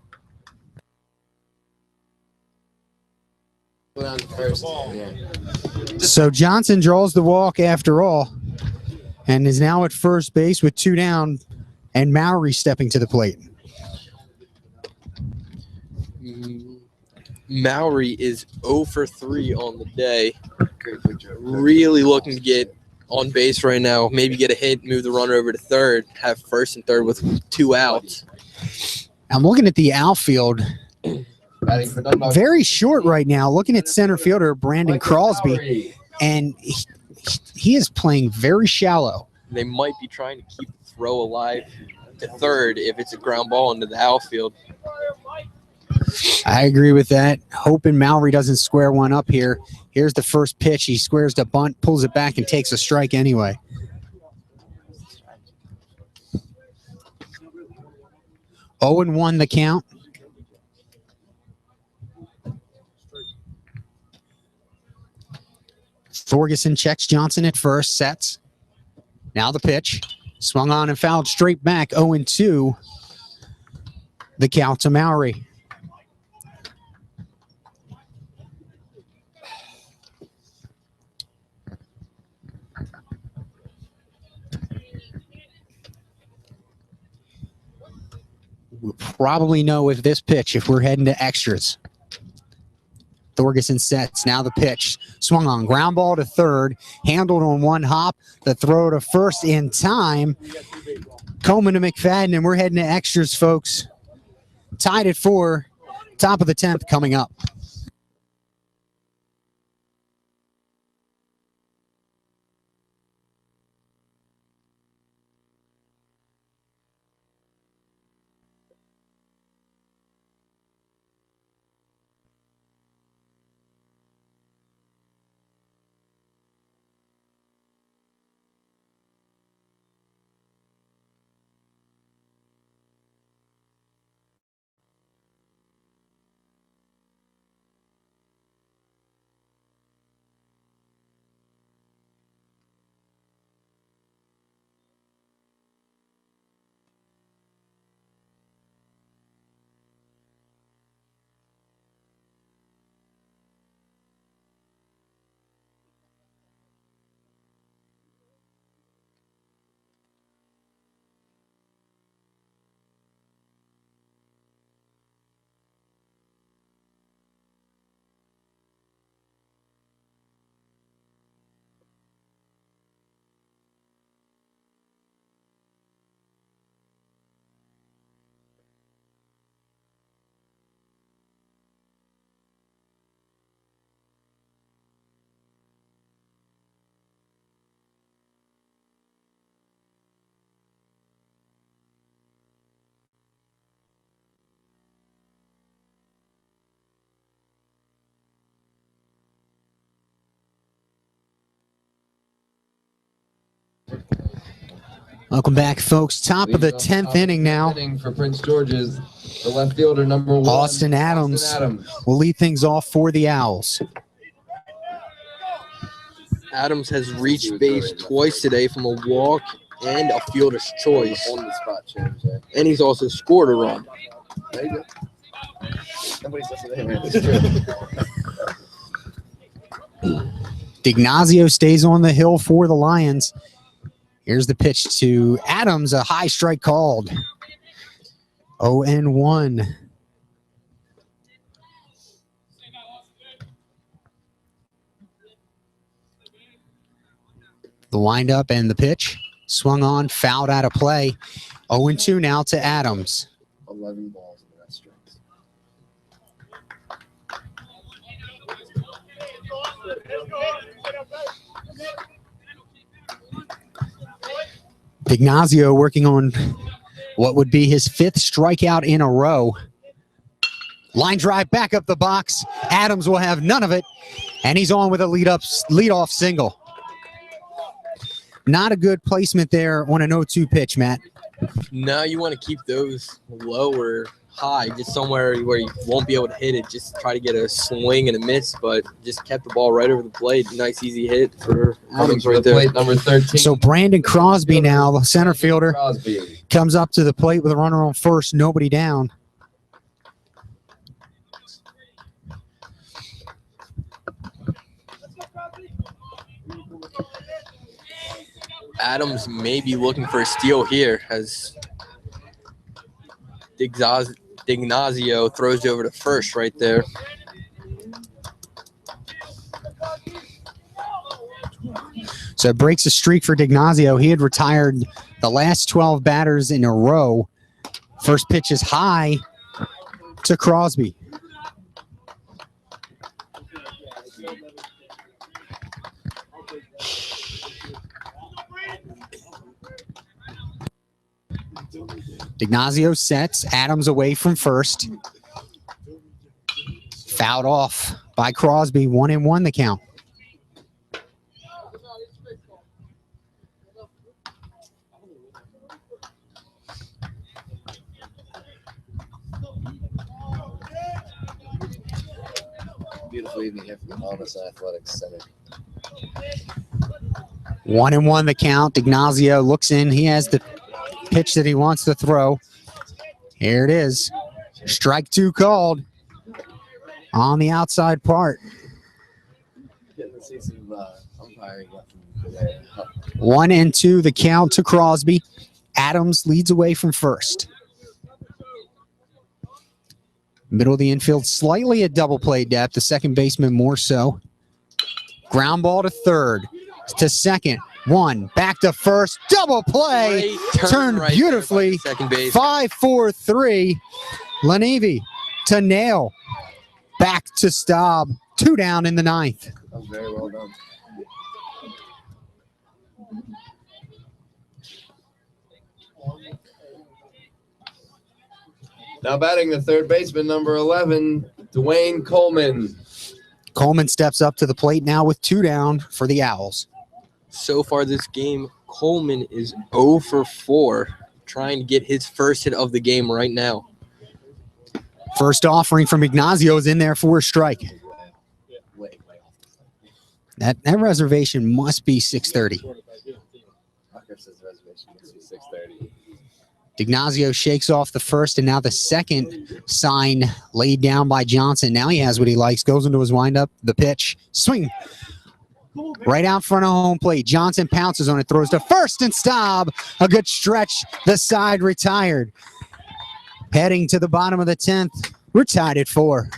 Put on first. Yeah. So Johnson draws the walk after all, and is now at first base with 2 down, and Mowry stepping to the plate. Mowry is 0 for 3 on the day. Great picture. Really looking to get on base right now. Maybe get a hit, move the runner over to third, have first and third with 2 outs. I'm looking at the outfield. Batting for Dundalk. Very short right now. Looking at center fielder Brandon Crosby, Mowry. and he is playing very shallow. They might be trying to keep the throw alive to third if it's a ground ball into the outfield. I agree with that. Hoping Mowry doesn't square one up here. Here's the first pitch. He squares the bunt, pulls it back, and takes a strike anyway. Oh and 1 the count. Thorgeson checks Johnson at first, sets. Now the pitch. Swung on and fouled straight back. 0 and 2. The count to Mowry. we'll probably know with this pitch if we're heading to extras. Thorgerson sets. Now the pitch. Swung on. Ground ball to third. Handled on one hop. The throw to first in time. Coleman to McFadden, and we're heading to extras, folks. Tied at 4. Top of the 10th coming up. Welcome back, folks. Top of the 10th inning now. Inning for Prince George's, the left fielder, number 1. Austin Adams will lead things off for the Owls. Adams has reached base twice today from a walk and a fielder's choice. On the spot change there. And he's also scored a run. There you go. Nobody's listening to him. It's true. D'Ignazio stays on the hill for the Lions. Here's the pitch to Adams, a high strike called. 0-1. The windup and the pitch. Swung on, fouled out of play. 0-2 now to Adams. 11 balls in that strikes. D'Ignazio working on what would be his 5th strikeout in a row. Line drive back up the box. Adams will have none of it, and he's on with a lead-off single. Not a good placement there on an 0-2 pitch, Matt. No, you want to keep those low or high, just somewhere where you won't be able to hit it. Just try to get a swing and a miss, but just kept the ball right over the plate. Nice, easy hit for Adams right there. Plate, number 13. So Brandon Crosby now, the center fielder, Crosby. comes up to the plate with a runner on first, nobody down. Adams may be looking for a steal here as D'Ignazio throws it over to first right there. So it breaks a streak for D'Ignazio. He had retired the last 12 batters in a row. First pitch is high to Crosby. D'Ignazio sets. Adams away from first. Fouled off by Crosby. 1-1 the count. Beautiful evening here from the Honest Athletics Center. 1-1 the count. D'Ignazio looks in. He has the pitch that he wants to throw. Here it is. Strike 2 called on the outside part. Getting to see some umpiring today. 1-2 the count to Crosby. Adams leads away from first. Middle of the infield, slightly at double play depth. The second baseman more so. Ground ball to third, to second. One, back to first. Double play. Great Turned right beautifully. there by the second base. 5-4-3. Lenevy to nail. Back to Staub. 2 down in the ninth. That was very well done. Now batting the third baseman, number 11, Dwayne Coleman. Coleman steps up to the plate now with 2 down for the Owls. So far this game, Coleman is 0 for 4, trying to get his first hit of the game right now. First offering from Ignacio is in there for a strike. That reservation must be 6:30. Ignacio shakes off the first and now the second sign laid down by Johnson. Now he has what he likes, goes into his windup, the pitch, swing. Right out front of home plate. Johnson pounces on it, throws to first and Staub. A good stretch. The side retired. Heading to the bottom of the 10th. We're tied at 4.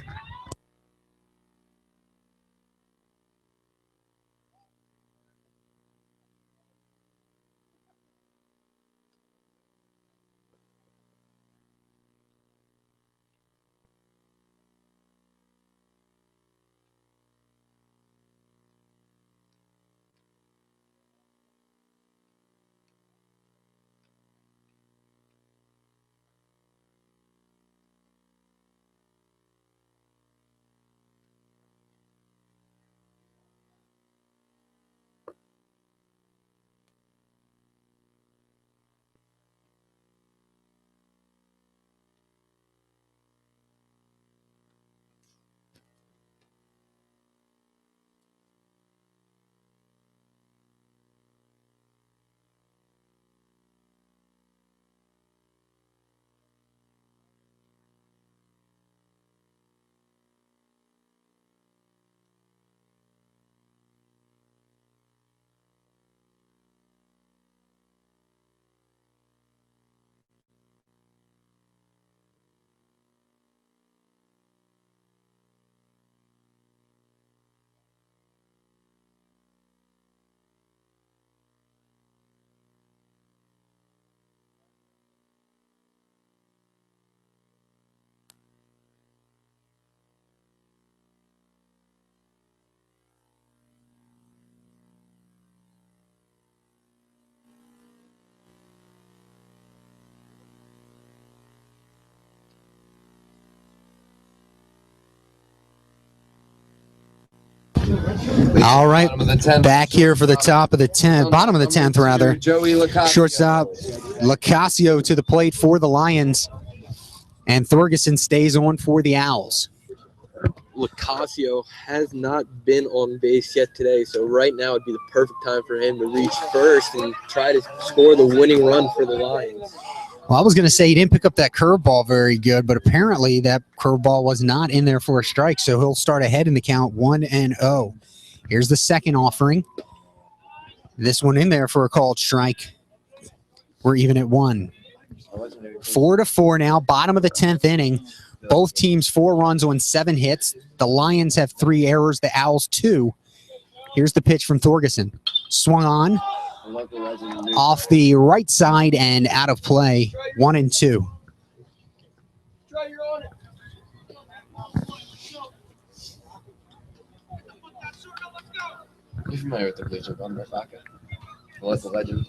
All right, back here for the top of the 10th, bottom of the 10th rather. Joey Lacasio. Shortstop Lacasio to the plate for the Lions, and Thorgerson stays on for the Owls. Lacasio has not been on base yet today, so right now would be the perfect time for him to reach first and try to score the winning run for the Lions. Well, I was going to say he didn't pick up that curveball very good, but apparently that curveball was not in there for a strike, so he'll start ahead in the count 1-0. Here's the second offering. This one in there for a called strike. We're even at 1. 4-4 now, bottom of the 10th inning. Both teams 4 runs on 7 hits. The Lions have 3 errors, the Owls 2. Here's the pitch from Thorgerson. Swung on, off the right side and out of play. 1-2. You familiar with the Bleacher Bum, Rebecca? The local legend.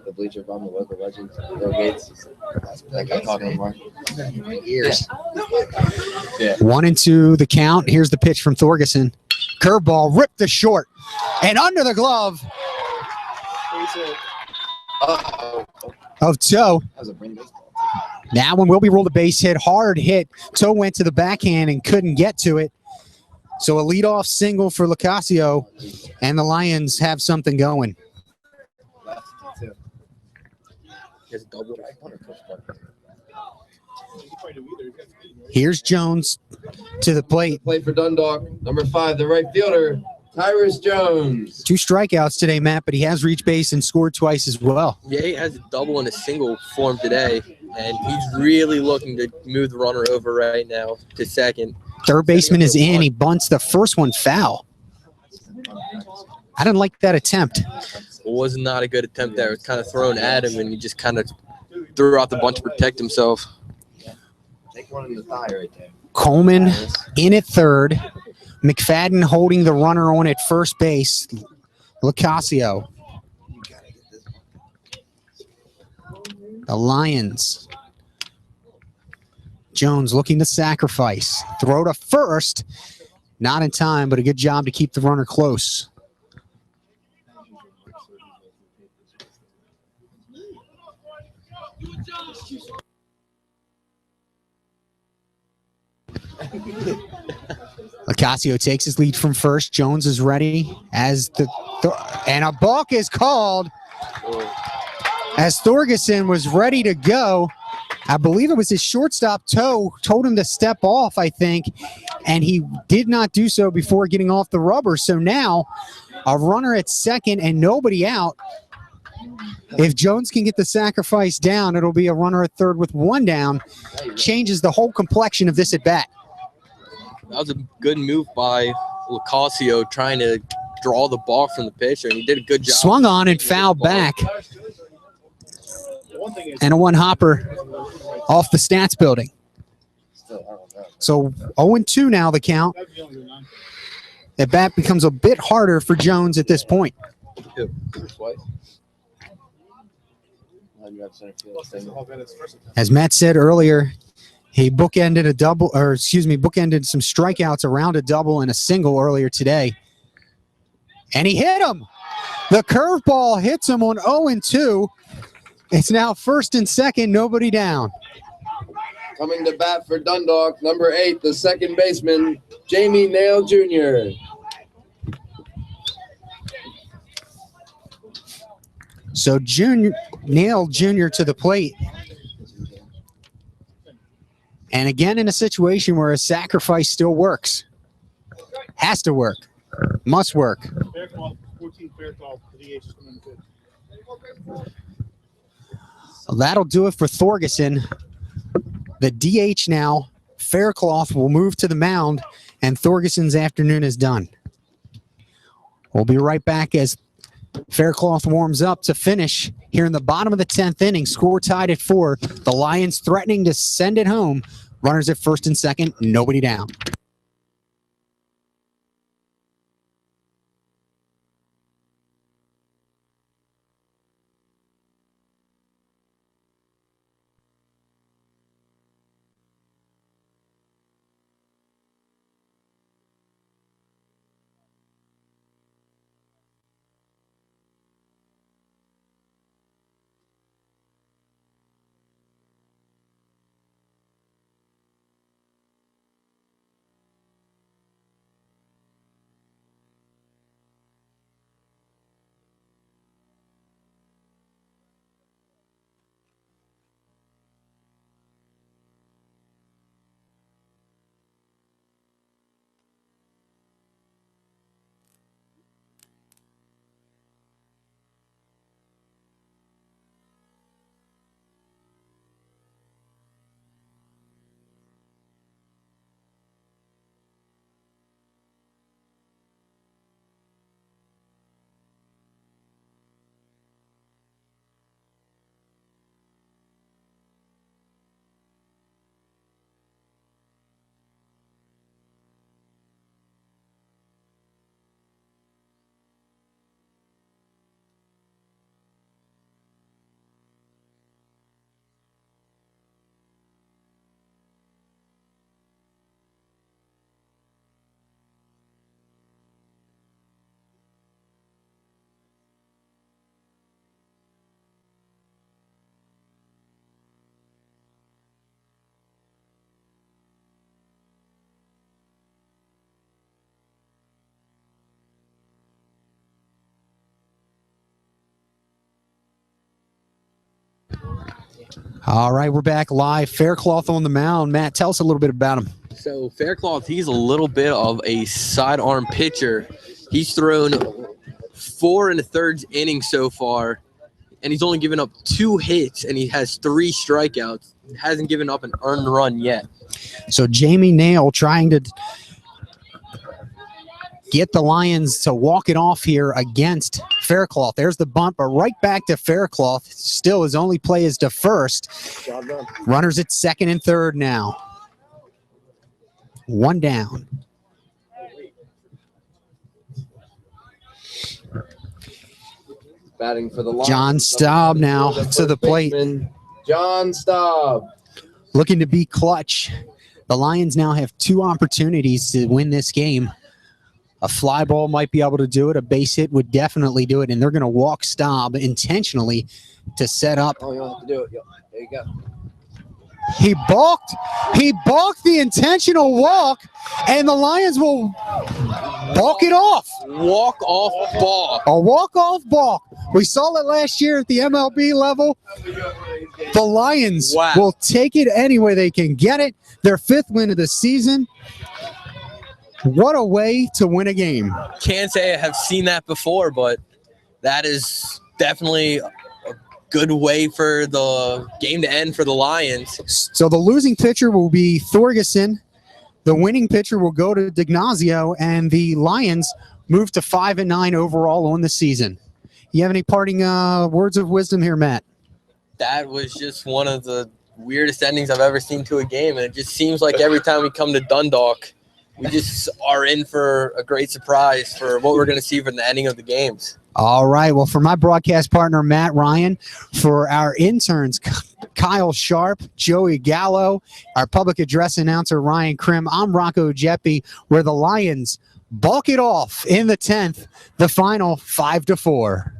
The Bleacher Bum, the local legend. Bill Gates. That guy talking more. Years. Yeah. 1-2 the count. Here's the pitch from Thorgerson. Curveball ripped to short and under the glove of Toe. That was a brain baseball. That one will be ruled a base hit. Hard hit. Toe went to the backhand and couldn't get to it. So a leadoff single for Lacasio, and the Lions have something going. Here's Jones to the plate. Play for Dundalk, number 5, the right fielder, Tyrus Jones. 2 strikeouts today, Matt, but he has reached base and scored twice as well. Yeah, he has a double and a single form today, and he's really looking to move the runner over right now to second. Third baseman is in. He bunts the first one foul. I didn't like that attempt. It was not a good attempt there. It was kind of thrown at him, and he just kind of threw out the bunt to protect himself. Take one in the thigh right there. Coleman in at third. McFadden holding the runner on at first base. Locasio. The Lions. Jones looking to sacrifice. Throw to first. Not in time, but a good job to keep the runner close. Locasio takes his lead from first. Jones is ready as and a balk is called as Thorgerson was ready to go. I believe it was his shortstop toe told him to step off, I think, and he did not do so before getting off the rubber. So now a runner at second and nobody out. If Jones can get the sacrifice down, it'll be a runner at third with 1 down. Changes the whole complexion of this at bat. That was a good move by Locasio trying to draw the ball from the pitcher, and he did a good job. Swung on and fouled back. And a 1-hopper off the stats building. So 0-2 now the count. At bat becomes a bit harder for Jones at this point. As Matt said earlier, he bookended some strikeouts around a double and a single earlier today. And he hit him. The curveball hits him on 0-2. It's now first and second, nobody down. Coming to bat for Dundalk, number 8, the second baseman, Jamie Nail Jr. So Nail Jr. to the plate. And again, in a situation where a sacrifice still works. Has to work. Must work. Fair call, 14 fair call. The DH is coming in fifth. So that'll do it for Thorgerson. The DH now, Faircloth, will move to the mound, and Thorgerson's afternoon is done. We'll be right back as Faircloth warms up to finish here in the bottom of the 10th inning. Score tied at 4. The Lions threatening to send it home. Runners at first and second, nobody down. All right, we're back live. Faircloth on the mound. Matt, tell us a little bit about him. So Faircloth, he's a little bit of a sidearm pitcher. He's thrown 4 1/3 innings so far, and he's only given up 2 hits, and he has 3 strikeouts. Hasn't given up an earned run yet. So Jamie Nail trying to get the Lions to walk it off here against Faircloth. There's the bunt, but right back to Faircloth. Still, his only play is to first. Runners at second and third now. 1 down. Batting for the Lions. John Staub now to the plate. John Staub. Looking to be clutch. The Lions now have 2 opportunities to win this game. A fly ball might be able to do it. A base hit would definitely do it. And they're going to walk Staub intentionally to set up. Oh, you don't have to do it. There you go. He balked. He balked the intentional walk, and the Lions will balk it off. Walk-off ball. A walk-off balk. We saw it last year at the MLB level. The Lions will take it any way they can get it. Their 5th win of the season. What a way to win a game. Can't say I have seen that before, but that is definitely a good way for the game to end for the Lions. So the losing pitcher will be Thorgerson. The winning pitcher will go to D'Ignazio, and the Lions move to 5-9 overall on the season. You have any parting words of wisdom here, Matt? That was just one of the weirdest endings I've ever seen to a game, and it just seems like every time we come to Dundalk, we just are in for a great surprise for what we're going to see from the ending of the games. All right. Well, for my broadcast partner, Matt Ryan, for our interns, Kyle Sharp, Joey Gallo, our public address announcer, Ryan Krim, I'm Rocco Jeppe, where the Lions balk it off in the 10th, the final 5-4.